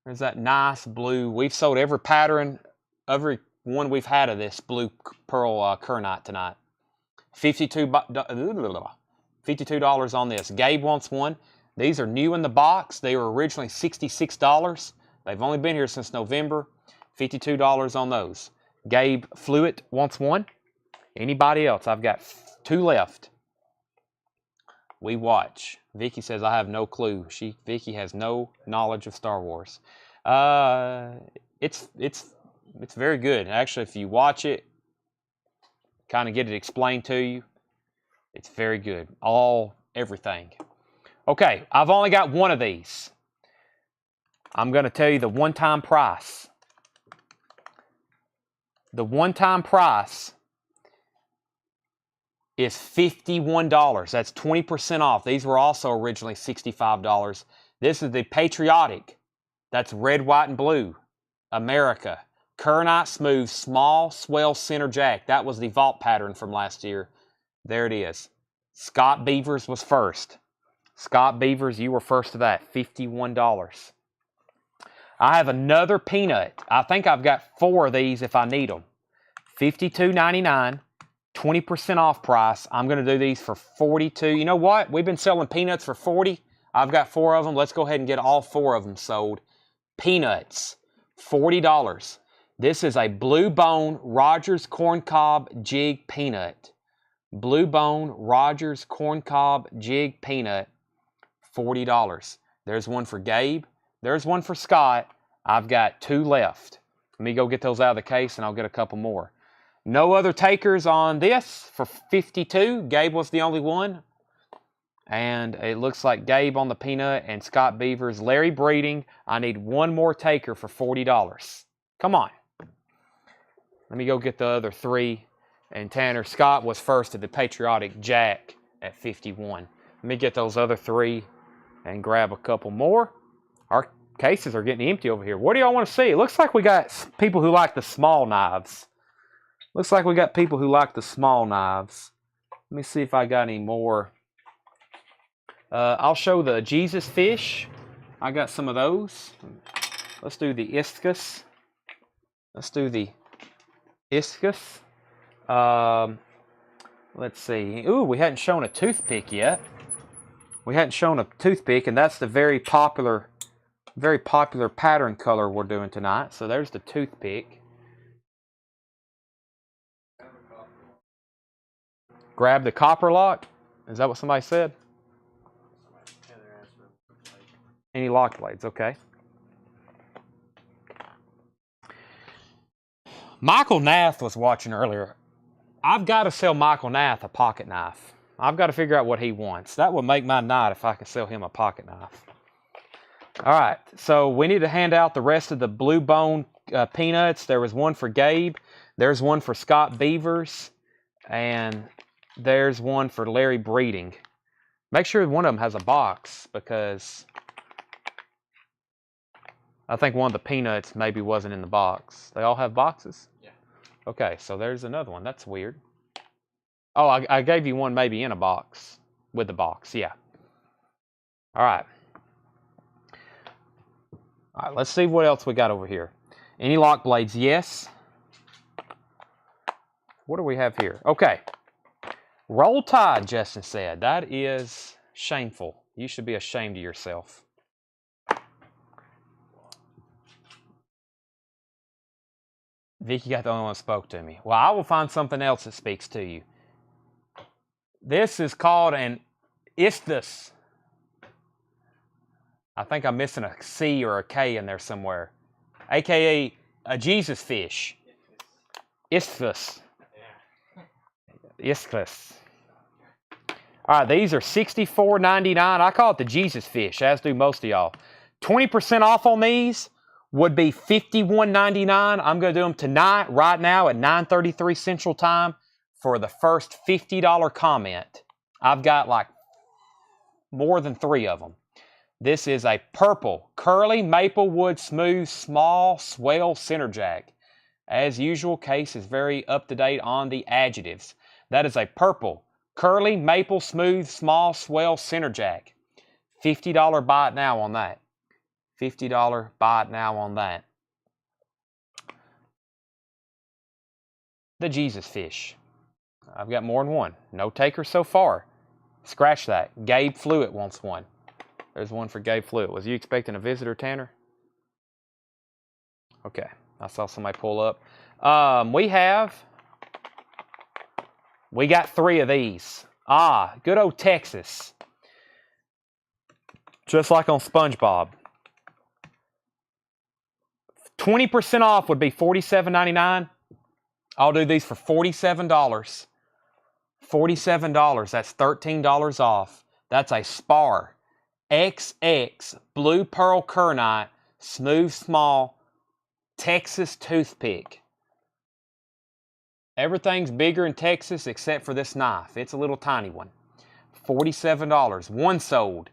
There's that nice blue. We've sold every pattern, every one we've had of this Blue Pearl Kernite tonight. $52 on this. Gabe wants one. These are new in the box. They were originally $66. They've only been here since November. $52 on those. Gabe Fluid wants one. Anybody else? I've got 2 left. We watch. Vicky says, I have no clue. Vicky has no knowledge of Star Wars. It's very good. Actually, if you watch it, kind of get it explained to you, it's very good. Everything. Okay, I've only got one of these. I'm going to tell you the one-time price. The one-time price is $51. That's 20% off. These were also originally $65. This is the Patriotic. That's red, white, and blue. America. Kernite Smooth Small Swell Center Jack. That was the vault pattern from last year. There it is. Scott Beavers was first. Scott Beavers, you were first to that. $51. I have another peanut. I think I've got 4 of these if I need them. $52.99. 20% off price. I'm going to do these for $42. You know what? We've been selling peanuts for $40. I've got 4 of them. Let's go ahead and get all 4 of them sold. Peanuts, $40. This is a Blue Bone Rogers Corncob Jig Peanut. Blue Bone Rogers Corncob Jig Peanut, $40. There's one for Gabe. There's one for Scott. I've got 2 left. Let me go get those out of the case and I'll get a couple more. No other takers on this for $52. Gabe was the only one. And it looks like Gabe on the peanut and Scott Beavers. Larry Breeding, I need one more taker for $40. Come on. Let me go get the other 3. And Tanner Scott was first at the Patriotic Jack at 51. Let me get those other 3 and grab a couple more. Our cases are getting empty over here. What do y'all want to see? It looks like we got people who like the small knives. Looks like we got people who like the small knives. Let me see if I got any more I'll show the Jesus fish. I got some of those. Let's do the iscus. Let's do the iscus. Let's see. Ooh, we hadn't shown a toothpick yet. We hadn't shown a toothpick, and that's the very popular pattern color we're doing tonight. So there's the toothpick. Grab the copper lock. Is that what somebody said? Any lock blades? Okay. Michael Nath was watching earlier. I've got to sell Michael Nath a pocket knife. I've got to figure out what he wants. That would make my night if I could sell him a pocket knife. All right, so we need to hand out the rest of the Blue Bone peanuts. There was one for Gabe. There's one for Scott Beavers. And there's one for Larry Breeding. Make sure one of them has a box, because I think one of the peanuts maybe wasn't in the box. They all have boxes? Yeah. Okay, so there's another one. That's weird. Oh, I gave you one maybe in a box. With the box, yeah. All right. All right, let's see what else we got over here. Any lock blades? Yes. What do we have here? Okay. Roll Tide, Justin said. That is shameful. You should be ashamed of yourself. Vicky got the only one who spoke to me. Well, I will find something else that speaks to you. This is called an isthus. I think I'm missing a C or a K in there somewhere. AKA a Jesus fish. Isthus. Isthus. All right, these are $64.99. I call it the Jesus fish, as do most of y'all. 20% off on these would be $51.99. I'm going to do them tonight, right now at 9:33 Central Time for the first $50 comment. I've got like more than 3 of them. This is a purple curly maplewood smooth small swell center jack. As usual, Case is very up to date on the adjectives. That is a purple curly maple smooth small swell center jack. $50 buy it now on that. $50 buy it now on that. The Jesus fish. I've got more than one. No takers so far. Scratch that. Gabe Fluid wants one. There's one for Gabe Fluid. Was you expecting a visitor, Tanner? Okay. I saw somebody pull up. We got 3 of these. Good old Texas. Just like on SpongeBob. 20% off would be $47.99. I'll do these for $47. $47. That's $13 off. That's a Spar XX Blue Pearl Kernite Smooth Small Texas Toothpick. Everything's bigger in Texas except for this knife. It's a little tiny one. $47. 1 sold.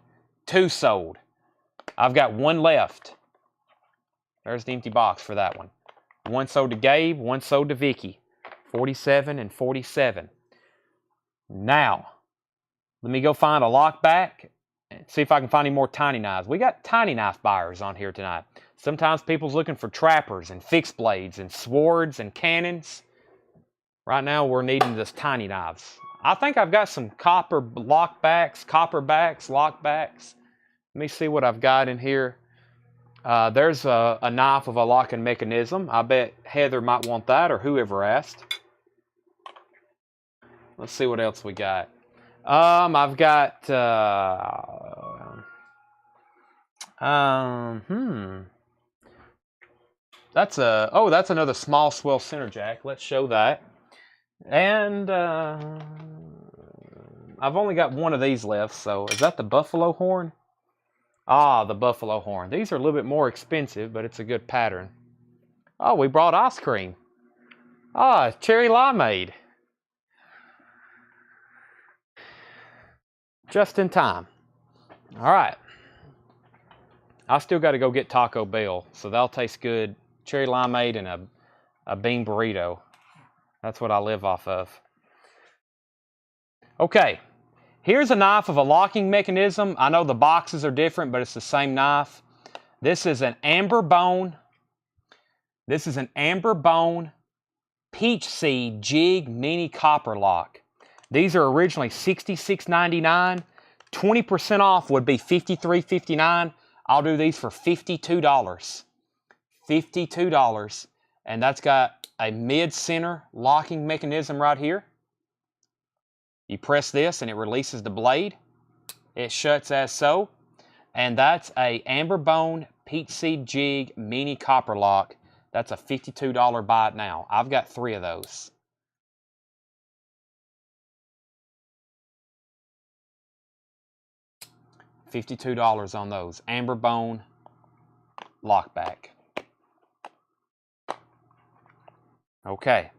2 sold. I've got 1 left. There's the empty box for that one. 1 sold to Gabe, 1 sold to Vicky. 47 and 47. Now, let me go find a lock back and see if I can find any more tiny knives. We got tiny knife buyers on here tonight. Sometimes people's looking for trappers and fixed blades and swords and cannons. Right now, we're needing this tiny knives. I think I've got some copper lockbacks, lockbacks. Let me see what I've got in here. There's a knife of a locking mechanism. I bet Heather might want that, or whoever asked. Let's see what else we got. I've got that's another small swell center jack. Let's show that. And I've only got 1 of these left. So is that the buffalo horn? The buffalo horn. These are a little bit more expensive, but it's a good pattern. Oh, we brought ice cream. Cherry limeade. Just in time. All right. I still got to go get Taco Bell, so that'll taste good. Cherry limeade and a bean burrito. That's what I live off of. Okay. Here's a knife of a locking mechanism. I know the boxes are different, but it's the same knife. This is an amber bone. This is an amber bone peach seed jig mini copper lock. These are originally $66.99. 20% off would be $53.59. I'll do these for $52. $52. And that's got a mid-center locking mechanism right here. You press this and it releases the blade. It shuts as so. And that's a amber bone peach seed jig mini copper lock. That's a $52 buy it now. I've got 3 of those. $52 on those. Amber bone lockback. Okay.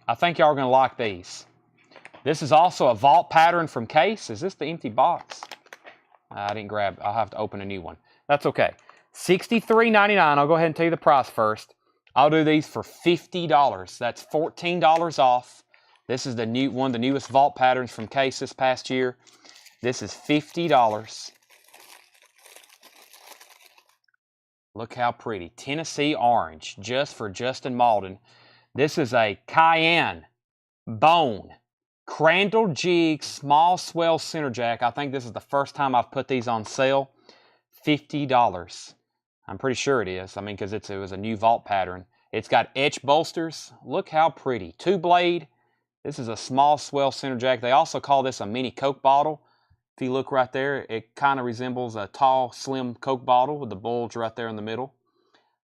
I think y'all are going to like these. This is also a vault pattern from Case. Is this the empty box? I didn't grab. I'll have to open a new one. That's okay. $63.99. I'll go ahead and tell you the price first. I'll do these for $50. That's $14 off. This is the new one of the newest vault patterns from Case this past year. This is $50. Look how pretty. Tennessee orange, just for Justin Malden. This is a Cayenne bone Crandall jig small swell center jack. I think this is the first time I've put these on sale. $50. I'm pretty sure it is. I mean, because it was a new vault pattern. It's got etch bolsters. Look how pretty. 2-blade. This is a small swell center jack. They also call this a mini Coke bottle. If you look right there, it kind of resembles a tall, slim Coke bottle with the bulge right there in the middle.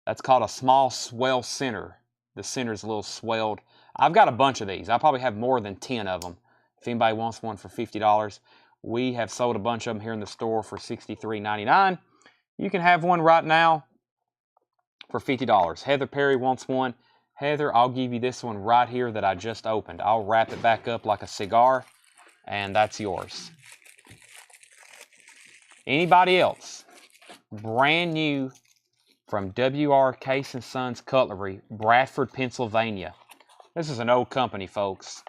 That's called a small swell center. The center's a little swelled. I've got a bunch of these. I probably have more than 10 of them. If anybody wants one for $50, we have sold a bunch of them here in the store for $63.99. You can have one right now for $50. Heather Perry wants one. Heather, I'll give you this one right here that I just opened. I'll wrap it back up like a cigar, and that's yours. Anybody else? Brand new from W.R. Case & Sons Cutlery, Bradford, Pennsylvania. This is an old company, folks.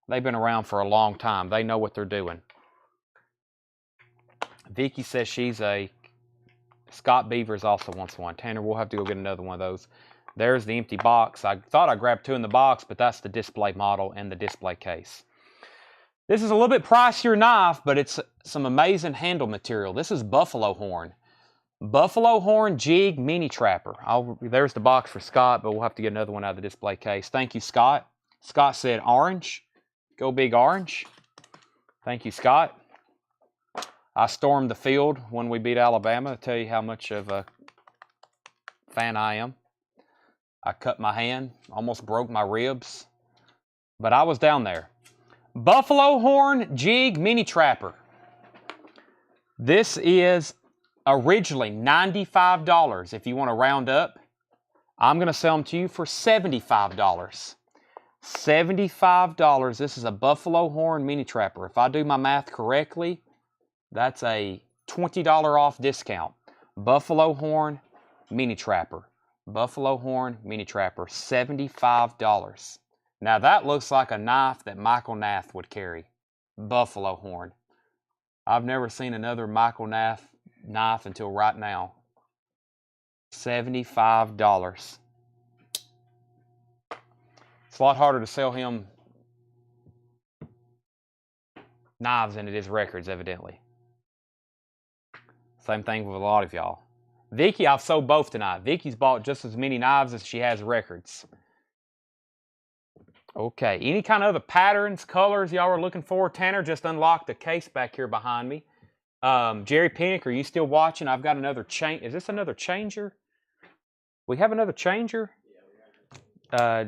They've been around for a long time. They know what they're doing. Vicky says she's a... Scott Beavers also wants one. Tanner, we'll have to go get another one of those. There's the empty box. I thought I grabbed 2 in the box, but that's the display model and the display case. This is a little bit pricier knife, but it's some amazing handle material. This is buffalo horn. Buffalo horn jig mini trapper. There's the box for Scott, but we'll have to get another one out of the display case. Thank you, Scott. Scott said orange. Go big orange. Thank you, Scott. I stormed the field when we beat Alabama to tell you how much of a fan I am. I cut my hand, almost broke my ribs, but I was down there. Buffalo horn jig mini trapper. This is originally $95. If you want to round up, I'm going to sell them to you for $75. $75. This is a buffalo horn mini trapper. If I do my math correctly, that's a $20 off discount. Buffalo horn mini trapper. Buffalo horn mini trapper, $75. Now that looks like a knife that Michael Nath would carry. Buffalo horn. I've never seen another Michael Nath knife until right now. $75. It's a lot harder to sell him knives than it is records, evidently. Same thing with a lot of y'all. Vicky, I've sold both tonight. Vicky's bought just as many knives as she has records. Okay, any kind of other patterns, colors y'all are looking for? Tanner just unlocked the case back here behind me. Jerry Pinnock, are you still watching? I've got another change. Is this another changer? We have another changer?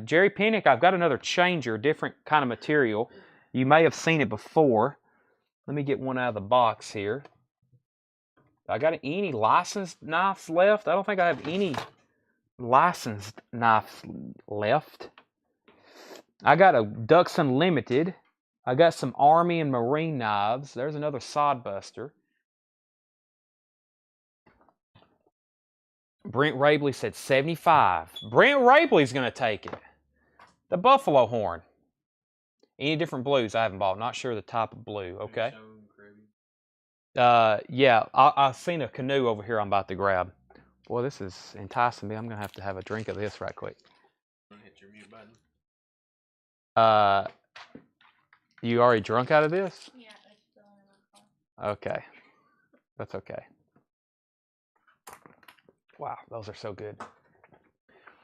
Jerry Pinnock, I've got another changer, different kind of material. You may have seen it before. Let me get one out of the box here. I got any licensed knives left? I don't think I have any licensed knives left. I got a Ducks Unlimited. I got some Army and Marine knives. There's another Sodbuster. Brent Rabley said 75. Brent Rabley's going to take it. The buffalo horn. Any different blues I haven't bought. Not sure the type of blue. Okay. Shown Caribbean. Yeah, I've seen a canoe over here I'm about to grab. Boy, this is enticing me. I'm going to have a drink of this right quick. I'm gonna hit your mute button. You already drunk out of this? Yeah, it's still in my car. Okay. That's okay. Wow, those are so good.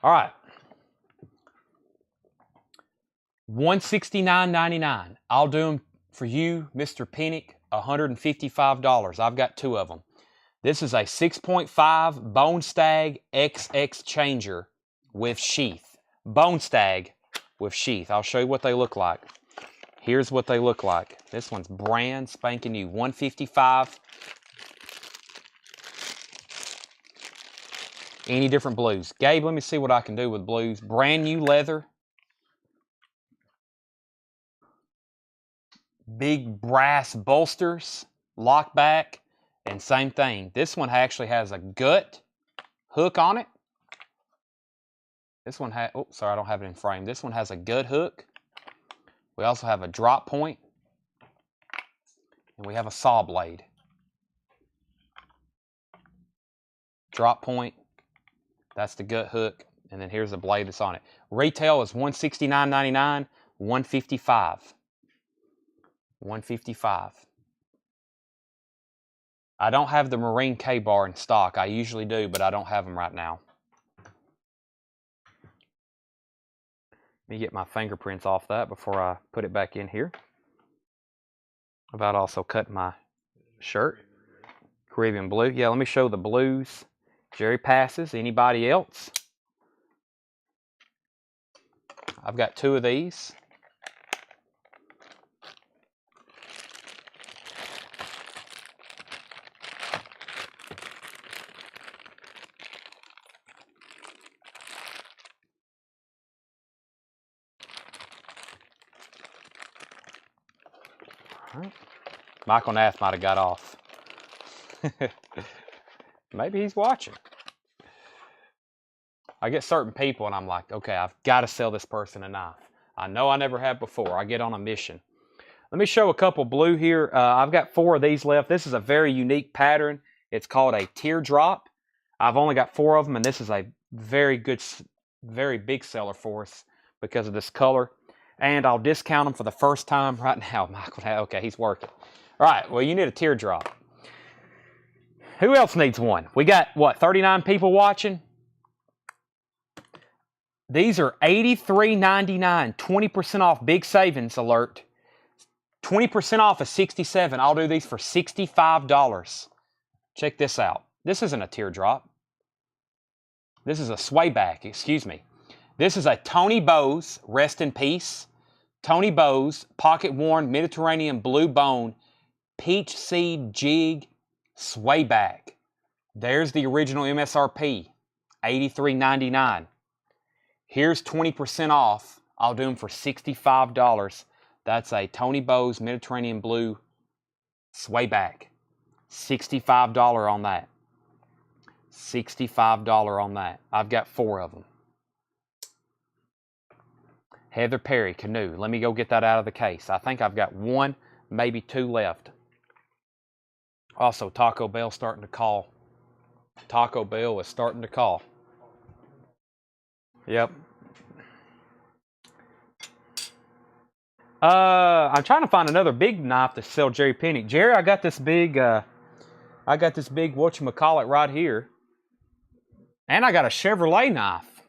All right. $169.99. I'll do them for you, Mr. Pennick, $155. I've got 2 of them. This is a 6.5 Bone Stag XX Changer with sheath. Bone Stag with sheath. I'll show you what they look like. Here's what they look like. This one's brand spanking new, $155. Any different blues? Gabe, let me see what I can do with blues. Brand new leather. Big brass bolsters, lock back, and same thing. This one actually has a gut hook on it. This one has, oh, sorry, I don't have it in frame. This one has a gut hook. We also have a drop point, and we have a saw blade. Drop point, that's the gut hook, and then here's the blade that's on it. Retail is $169.99, $155. $155. I don't have the Marine K-bar in stock. I usually do, but I don't have them right now. Let me get my fingerprints off that before I put it back in here. About also cutting my shirt. Caribbean blue. Yeah, let me show the blues. Jerry passes. Anybody else? I've got 2 of these. Michael Nath might have got off. Maybe he's watching. I get certain people and I'm like, okay, I've got to sell this person a knife. I know I never have before. I get on a mission. Let me show a couple blue here. I've got 4 of these left. This is a very unique pattern. It's called a teardrop. I've only got 4 of them, and this is a very good, very big seller for us because of this color. And I'll discount them for the first time right now. Michael, okay, he's working. All right, well, you need a teardrop. Who else needs one? We got, what, 39 people watching? These are $83.99, 20% off, big savings alert. 20% off is $67. I'll do these for $65. Check this out. This isn't a teardrop. This is a swayback, excuse me. This is a Tony Bowes, rest in peace. Tony Bowes, pocket-worn Mediterranean blue bone, peach seed jig swayback. There's the original MSRP, $83.99. Here's 20% off. I'll do them for $65. That's a Tony Bowes Mediterranean blue swayback. $65 on that. $65 on that. I've got 4 of them. Heather Perry canoe. Let me go get that out of the case. I think I've got 1, maybe 2 left. Also, Taco Bell starting to call. Taco Bell is starting to call. Yep. I'm trying to find another big knife to sell Jerry Pennick. Jerry, I got this big whatchamacallit right here. And I got a Chevrolet knife.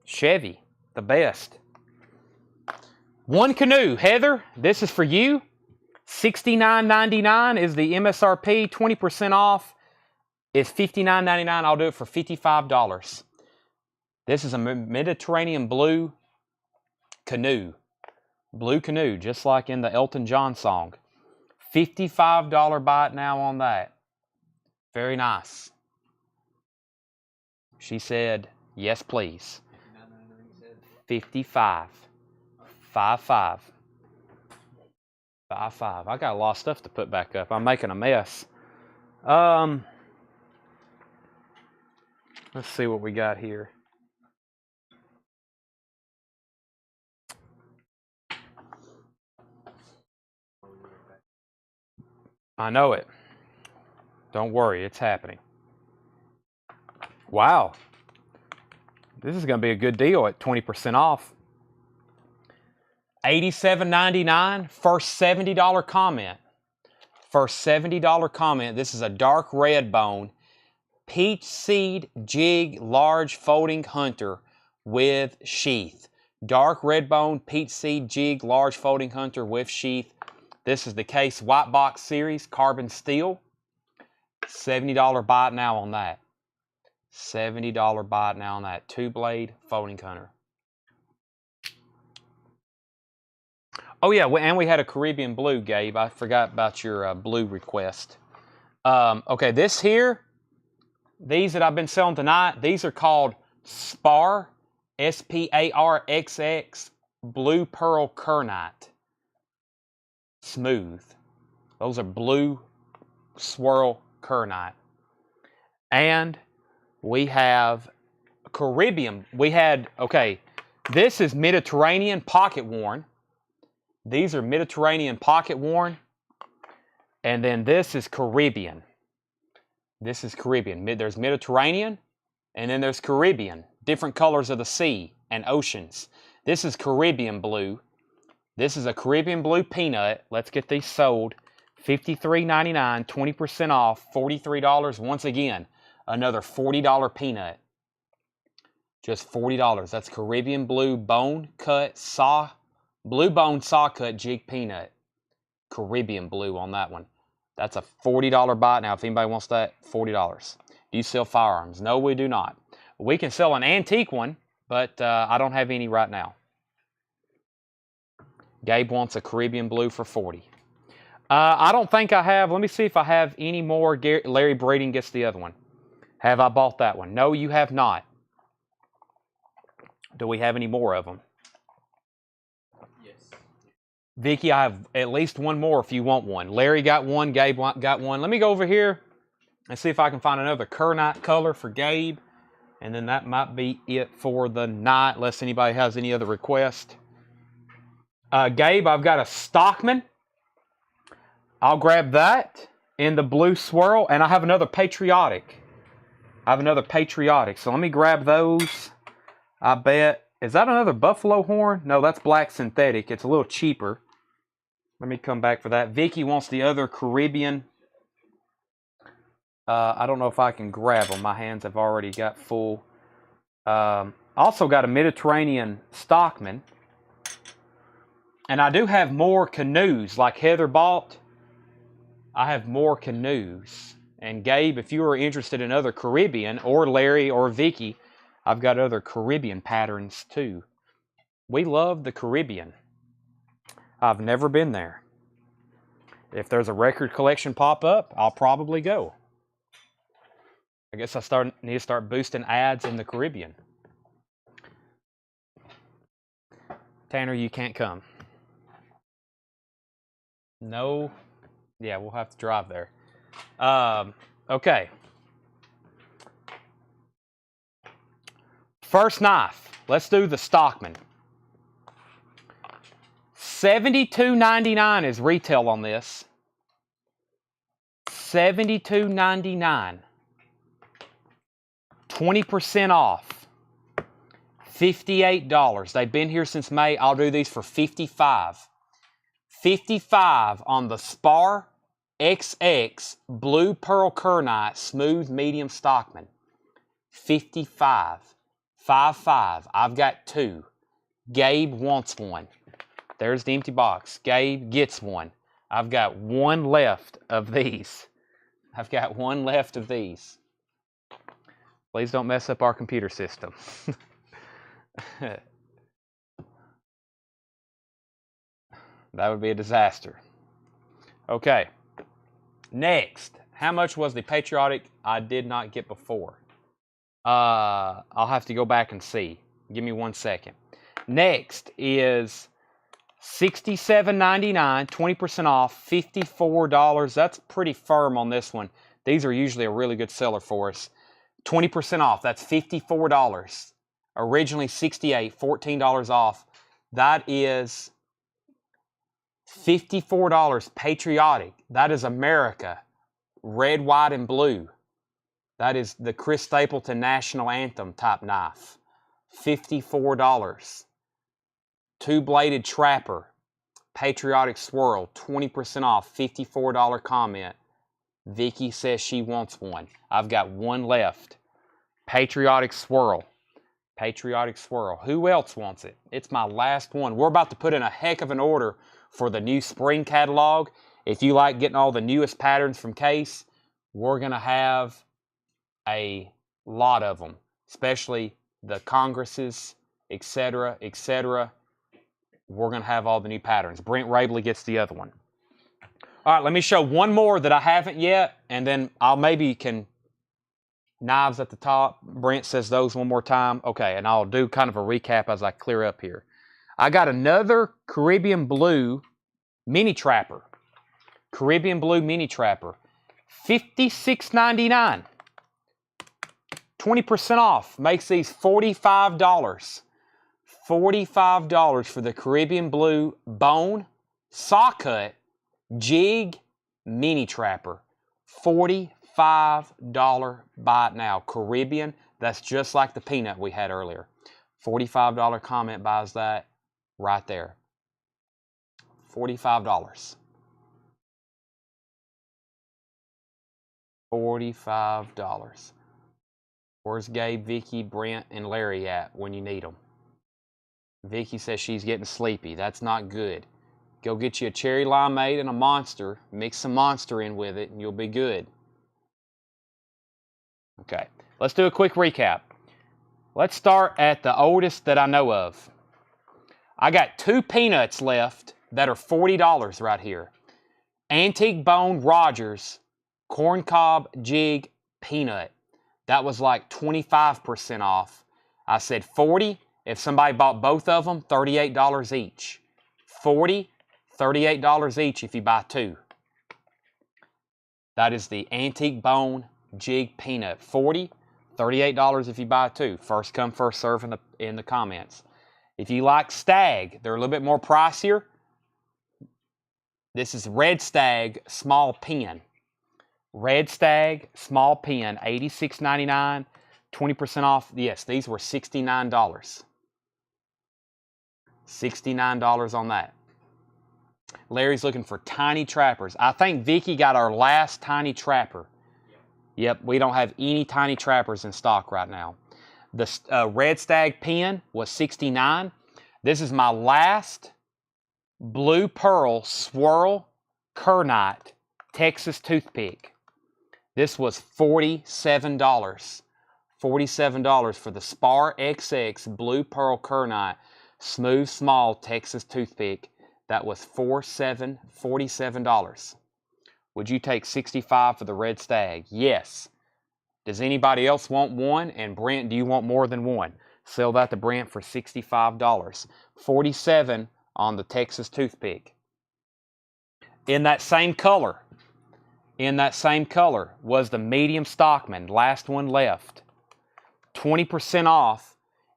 Chevy, the best. 1 canoe. Heather, this is for you. $69.99 is the MSRP. 20% off is $59.99. I'll do it for $55. This is a Mediterranean blue canoe. Blue canoe, just like in the Elton John song. $55 buy it now on that. Very nice. She said, yes, please. 55. 55. 55. I got a lot of stuff to put back up. I'm making a mess. Let's see what we got here. I know it. Don't worry, it's happening. Wow. This is going to be a good deal at 20% off. $87.99, first $70 comment. First $70 comment. This is a dark red bone peach seed jig large folding hunter with sheath. Dark red bone peach seed jig large folding hunter with sheath. This is the Case White Box Series carbon steel. $70 buy it now on that. $70 buy it now on that. 2-blade folding hunter. Oh yeah, and we had a Caribbean blue, Gabe. I forgot about your blue request. Okay, this here, these that I've been selling tonight, these are called Spar, S-P-A-R-X-X, Blue Pearl Kernite. Smooth. Those are blue swirl kernite. And we have Caribbean. We had, okay, this is Mediterranean pocket worn. These are Mediterranean pocket worn. And then this is Caribbean. This is Caribbean. There's Mediterranean, and then there's Caribbean. Different colors of the sea and oceans. This is Caribbean blue. This is a Caribbean blue peanut. Let's get these sold. $53.99, 20% off, $43. Once again, another $40 peanut. Just $40. That's Caribbean blue bone cut saw, blue bone saw cut jig peanut. Caribbean blue on that one. That's a $40 buy now. If anybody wants that, $40. Do you sell firearms? No, we do not. We can sell an antique one, but I don't have any right now. Gabe wants a Caribbean blue for $40. I don't think I have. Let me see if I have any more. Larry Braden gets the other one. Have I bought that one? No, you have not. Do we have any more of them? Yes. Vicky, I have at least one more if you want one. Larry got one. Gabe got one. Let me go over here and see if I can find another kernite color for Gabe. And then that might be it for the night, unless anybody has any other request. Gabe, I've got a Stockman. I'll grab that in the blue swirl. And I have another Patriotic. So let me grab those. I bet. Is that another buffalo horn? No, that's black synthetic. It's a little cheaper. Let me come back for that. Vicky wants the other Caribbean. I don't know if I can grab them. My hands have already got full. Also got a Mediterranean Stockman. And I do have more canoes like Heather bought. I have more canoes. And Gabe, if you are interested in other Caribbean, or Larry or Vicky, I've got other Caribbean patterns too. We love the Caribbean. I've never been there. If there's a record collection pop up, I'll probably go. I guess I need to start boosting ads in the Caribbean. Tanner, you can't come. No. Yeah, we'll have to drive there. Okay. First knife. Let's do the Stockman. $72.99 is retail on this. $72.99. 20% off. $58. They've been here since May. I'll do these for $55. $55 on the Spar XX Blue Pearl Kernite Smooth Medium Stockman. $55. 55. I've got two. Gabe wants one. There's the empty box. Gabe gets one. I've got one left of these. Please don't mess up our computer system. That would be a disaster. Okay. Next. How much was the Patriotic I did not get before? I'll have to go back and see. Give me 1 second. Next is $67.99, 20% off, $54. That's pretty firm on this one. These are usually a really good seller for us. 20% off, that's $54. Originally $68, $14 off. That is $54. Patriotic. That is America. Red, white, and blue. That is the Chris Stapleton National Anthem type knife. $54. Two-bladed trapper. Patriotic swirl. 20% off. $54 comment. Vicky says she wants one. I've got one left. Patriotic swirl. Patriotic swirl. Who else wants it? It's my last one. We're about to put in a heck of an order for the new spring catalog. If you like getting all the newest patterns from Case, we're going to have a lot of them, especially the Congresses, etc., etc. We're going to have all the new patterns. Brent Rabley gets the other one. All right, let me show one more that I haven't yet, and then I'll maybe can knives at the top. Brent says those one more time. Okay, and I'll do kind of a recap as I clear up here. I got another Caribbean Blue Mini Trapper. Caribbean Blue Mini Trapper. $56.99. 20% off. Makes these $45. $45 for the Caribbean Blue Bone Saw Cut Jig Mini Trapper. $45 buy it now. Caribbean, that's just like the peanut we had earlier. $45 comment buys that right there. $45. $45. Where's Gabe, Vicky, Brent, and Larry at when you need them? Vicky says she's getting sleepy. That's not good. Go get you a cherry limeade and a Monster. Mix some Monster in with it, and you'll be good. Okay, let's do a quick recap. Let's start at the oldest that I know of. I got two peanuts left that are $40 right here. Antique Bone Rogers Corncob Jig Peanut. That was like 25% off. I said 40. If somebody bought both of them, $38 each. 40, $38 each if you buy two. That is the Antique Bone Jig Peanut. 40, $38 if you buy two. First come, first serve in the comments. If you like Stag, they're a little bit more pricier. This is Red Stag Small Pen. Red Stag Small Pen, $86.99. 20% off. Yes, these were $69. $69 on that. Larry's looking for tiny trappers. I think Vicky got our last tiny trapper. Yep, we don't have any tiny trappers in stock right now. The Red Stag pen was $69. This is my last Blue Pearl Swirl Kernite Texas toothpick. This was $47. $47 for the Spar XX Blue Pearl Kernite Smooth Small Texas toothpick. That was $47. Would you take $65 for the Red Stag? Yes. Does anybody else want one? And Brent, do you want more than one? Sell that to Brent for $65. $47 on the Texas toothpick. In that same color was the medium Stockman, last one left. 20% off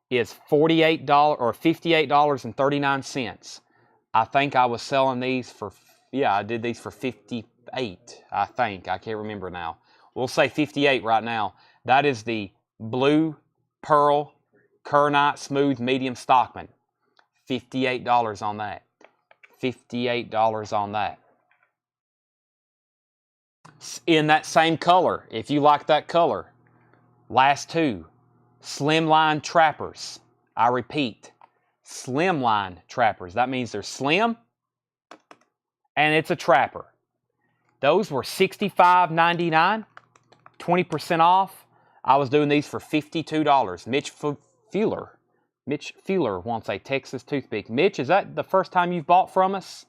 is $48 or $58.39. I think I was selling these for, yeah, I did these for $58, I think. I can't remember now. We'll say $58 right now. That is the Blue Pearl Kernite Smooth Medium Stockman. $58 on that. $58 on that. In that same color, if you like that color, last two, Slimline Trappers. I repeat, Slimline Trappers. That means they're slim and it's a trapper. Those were $65.99, 20% off. I was doing these for $52. Mitch Fuller wants a Texas toothpick. Mitch, is that the first time you've bought from us?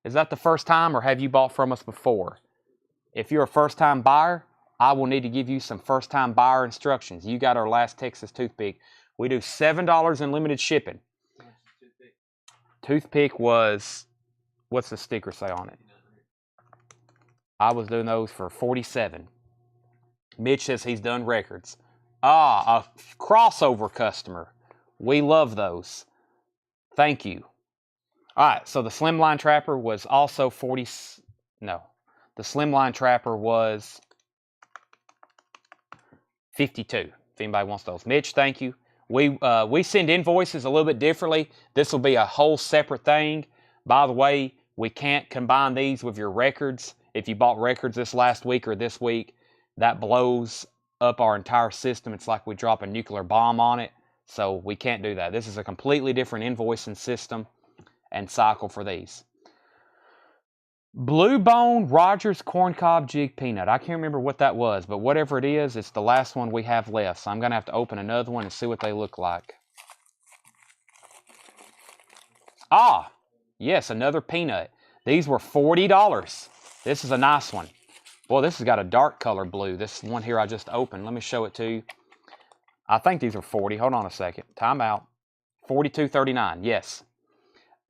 Is that the first time, or have you bought from us before? If you're a first-time buyer, I will need to give you some first-time buyer instructions. You got our last Texas toothpick. We do $7 in limited shipping. Toothpick was, what's the sticker say on it? I was doing those for $47. Mitch says he's done records. Ah, a crossover customer. We love those. Thank you. All right, so the Slimline Trapper was also 40. No, the Slimline Trapper was 52. If anybody wants those, Mitch, thank you. We send invoices a little bit differently. This will be a whole separate thing. By the way, we can't combine these with your records. If you bought records this last week or this week, that blows up our entire system. It's like we drop a nuclear bomb on it. So we can't do that. This is a completely different invoicing system and cycle for these. Blue Bone Rogers Corncob Jig Peanut. I can't remember what that was, but whatever it is, it's the last one we have left. So I'm going to have to open another one and see what they look like. Ah, yes, another peanut. These were $40. This is a nice one. Boy, this has got a dark color blue. This one here I just opened. Let me show it to you. I think these are 40. Hold on a second. Time out. $42.39. Yes.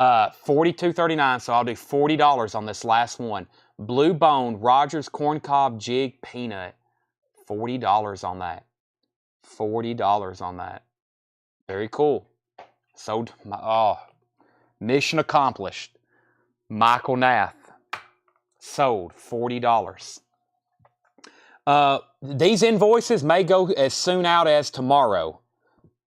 $42.39, so I'll do $40 on this last one. Blue Bone Rogers Corncob Jig Peanut. $40 on that. $40 on that. Very cool. Sold. Mission accomplished. Michael Nath. Sold. $40. These invoices may go as soon out as tomorrow.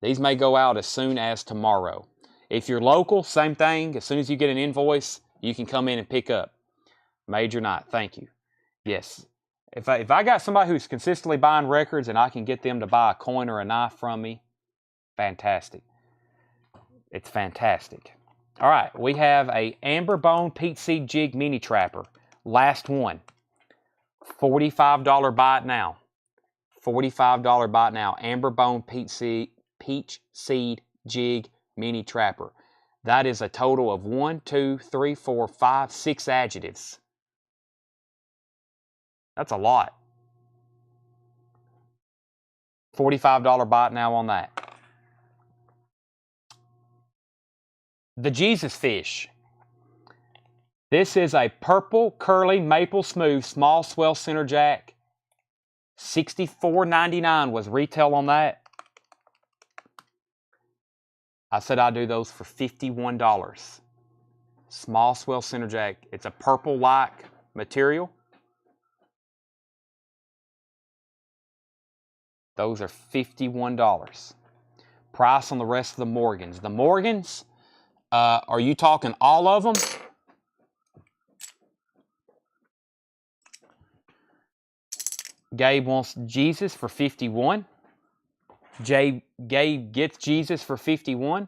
These may go out as soon as tomorrow. If you're local, same thing. As soon as you get an invoice, you can come in and pick up. Major night. Thank you. Yes. If I got somebody who's consistently buying records and I can get them to buy a coin or a knife from me, fantastic. It's fantastic. All right. We have a Amber Bone Peach Seed Jig Mini Trapper. Last one. $45 buy it now. $45 buy it now. Amber Bone Peach Seed Jig Mini Trapper. That is a total of 1, 2, 3, 4, 5, 6 adjectives. That's a lot. $45 buy it now on that. The Jesus Fish. This is a purple curly maple smooth small swell center jack. $64.99 was retail on that. I said I'd do those for $51. Small swell center jack. It's a purple-like material. Those are $51. Price on the rest of the Morgans. The Morgans, are you talking all of them? Gabe wants Jesus for $51. Gabe gets Jesus for $51.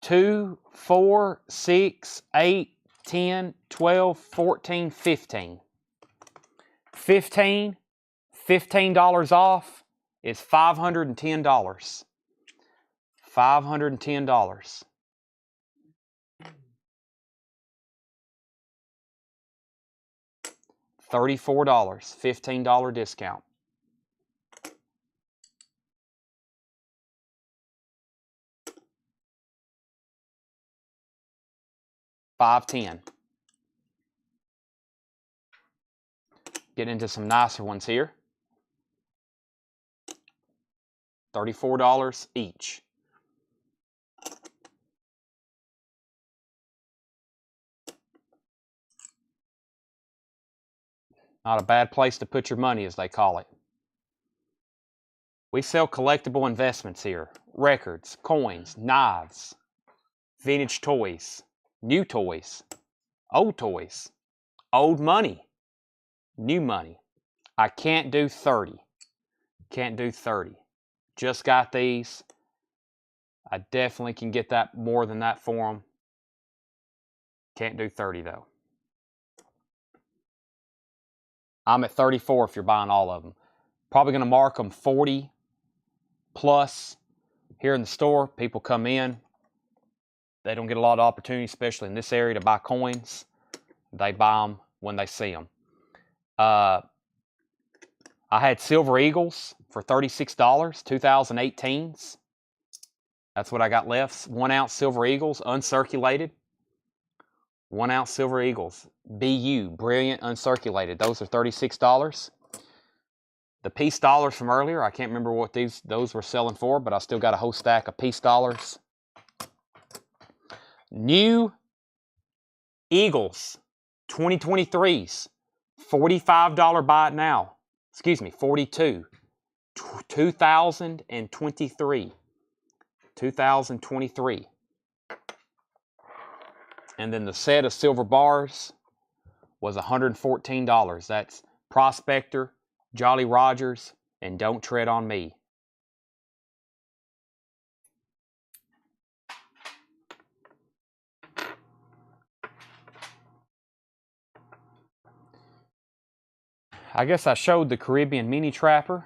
2, 4, 6, 8, 10, 12, 14, 15. $15 off is $510. $510. $34, $15 discount. $510. Get into some nicer ones here. $34 each. Not a bad place to put your money, as they call it. We sell collectible investments here. Records, coins, knives, vintage toys, new toys, old money, new money. I can't do 30. Can't do 30. Just got these. I definitely can get that more than that for them. Can't do 30 though. I'm at 34 if you're buying all of them. Probably going to mark them 40 plus here in the store. People come in. They don't get a lot of opportunity, especially in this area, to buy coins. They buy them when they see them. I had Silver Eagles for $36, 2018s. That's what I got left. 1 ounce Silver Eagles, uncirculated. 1 ounce Silver Eagles. BU, brilliant, uncirculated. Those are $36. the piece dollars from earlier. I can't remember what those were selling for, but I still got a whole stack of piece dollars. New Eagles 2023s, $45 buy it now. Excuse me, 42. 2023. 2023. And then the set of silver bars was $114. That's Prospector, Jolly Rogers, and Don't Tread on Me. I guess I showed the Caribbean Mini Trapper.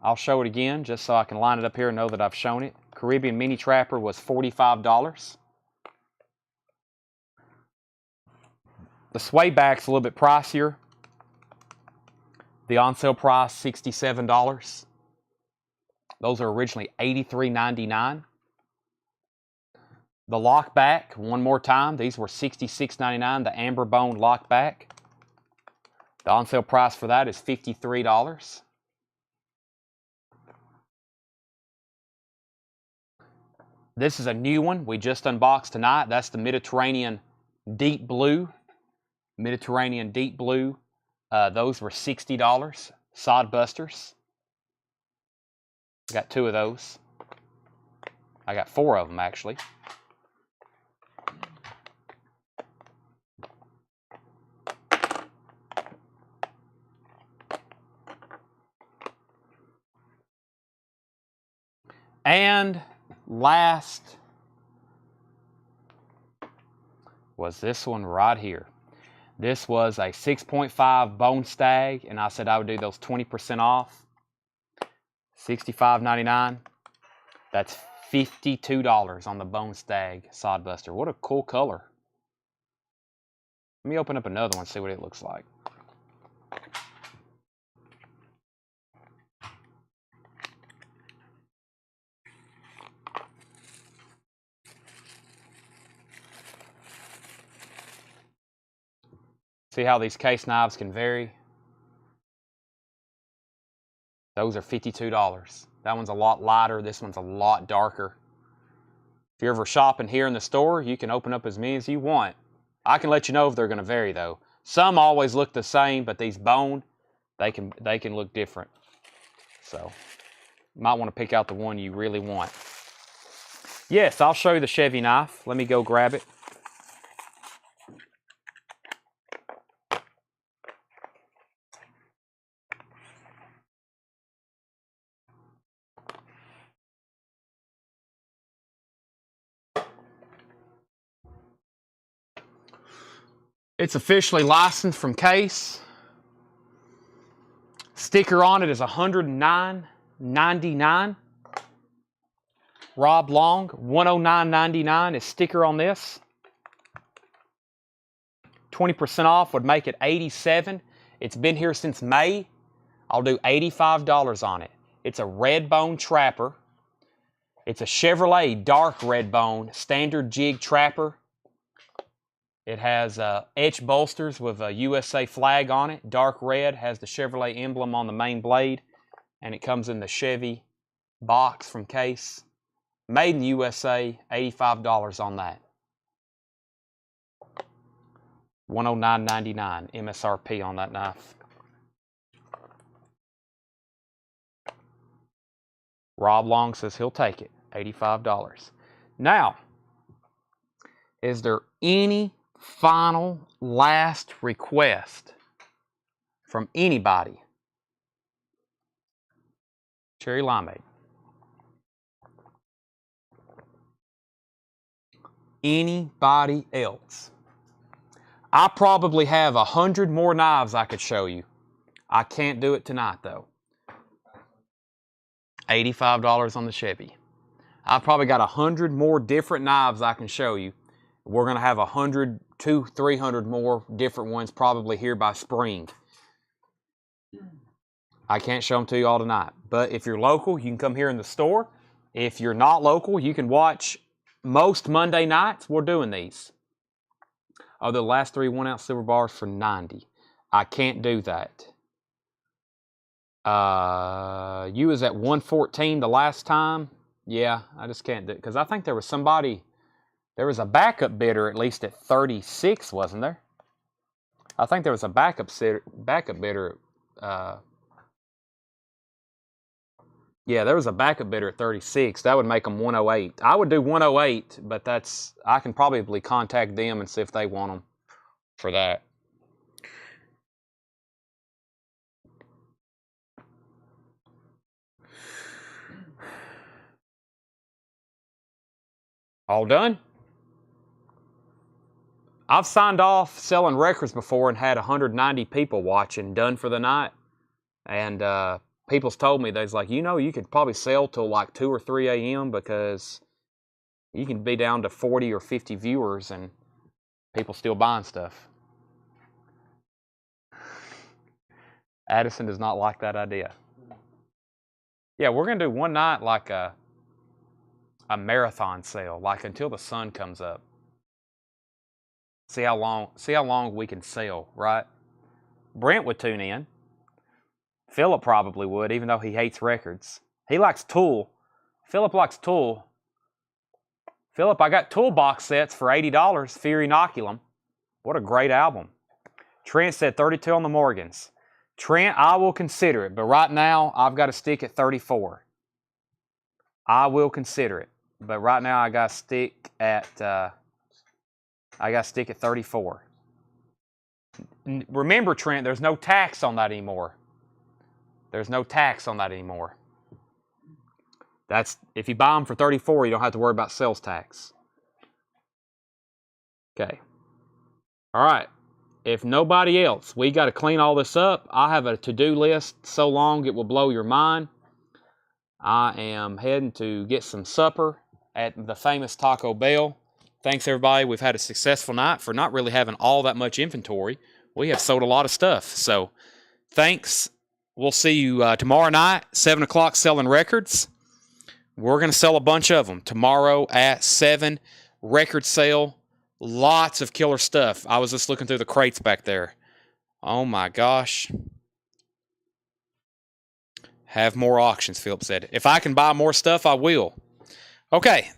I'll show it again just so I can line it up here and know that I've shown it. Caribbean Mini Trapper was $45. The sway back's a little bit pricier. The on sale price, $67. Those are originally $83.99. The lock back, one more time, these were $66.99. The amber bone lock back. The on sale price for that is $53. This is a new one we just unboxed tonight. That's the Mediterranean Deep Blue. Mediterranean Deep Blue. Those were $60. Sod Busters. I got 2 of those. I got 4 of them actually. And last was this one right here. This was a 6.5 bone stag, and I said I would do those 20% off. $65.99. That's $52 on the bone stag sodbuster. What a cool color. Let me open up another one and see what it looks like. See how these case knives can vary? Those are $52. That one's a lot lighter. This one's a lot darker. If you're ever shopping here in the store, you can open up as many as you want. I can let you know if they're going to vary though. Some always look the same, but these bone, they can look different. So, you might want to pick out the one you really want. Yes, I'll show you the Chevy knife. Let me go grab it. It's officially licensed from Case. Sticker on it is $109.99. Rob Long, $109.99 is sticker on this. 20% off would make it $87. It's been here since May. I'll do $85 on it. It's a red bone trapper. It's a Chevrolet dark red bone standard jig trapper. It has etched bolsters with a USA flag on it. Dark red, has the Chevrolet emblem on the main blade. And it comes in the Chevy box from Case. Made in the USA, $85 on that. $109.99 MSRP on that knife. Rob Long says he'll take it, $85. Now, is there any final last request from anybody? Cherry limeade. Anybody else? I probably have 100 more knives I could show you. I can't do it tonight though. $85 on the Chevy. I've probably got 100 more different knives I can show you. We're going to have 100, 200, 300 more different ones probably here by spring. I can't show them to you all tonight. But if you're local, you can come here in the store. If you're not local, you can watch most Monday nights. We're doing these. Oh, the last 3 1-ounce silver bars for $90. I can't do that. You was at 114 the last time. Yeah, I just can't do it because I think there was a backup bidder at least at 36, wasn't there? I think there was a backup bidder. Yeah, there was a backup bidder at 36. That would make them 108. I would do 108, but I can probably contact them and see if they want them for that. All done? I've signed off selling records before and had 190 people watching, done for the night. And people's told me, they's like, you could probably sell till like 2 or 3 a.m. because you can be down to 40 or 50 viewers and people still buying stuff. Addison does not like that idea. Yeah, we're going to do one night like a marathon sale, like until the sun comes up. See how long we can sell, right? Brent would tune in. Philip probably would, even though he hates records. He likes Tool. Philip likes Tool. Philip, I got Tool box sets for $80, Fear Inoculum. What a great album. Trent said 32 on the Morgans. Trent, I will consider it, but right now I've got to stick at 34. I will consider it, but right now I got to stick at 34. Remember, Trent, there's no tax on that anymore. There's no tax on that anymore. That's if you buy them for 34, you don't have to worry about sales tax. Okay. All right. If nobody else, we got to clean all this up. I have a to-do list so long it will blow your mind. I am heading to get some supper at the famous Taco Bell. Thanks, everybody. We've had a successful night for not really having all that much inventory. We have sold a lot of stuff. So, thanks. We'll see you tomorrow night, 7 o'clock, selling records. We're going to sell a bunch of them tomorrow at 7. Record sale. Lots of killer stuff. I was just looking through the crates back there. Oh, my gosh. Have more auctions, Philip said. If I can buy more stuff, I will. Okay.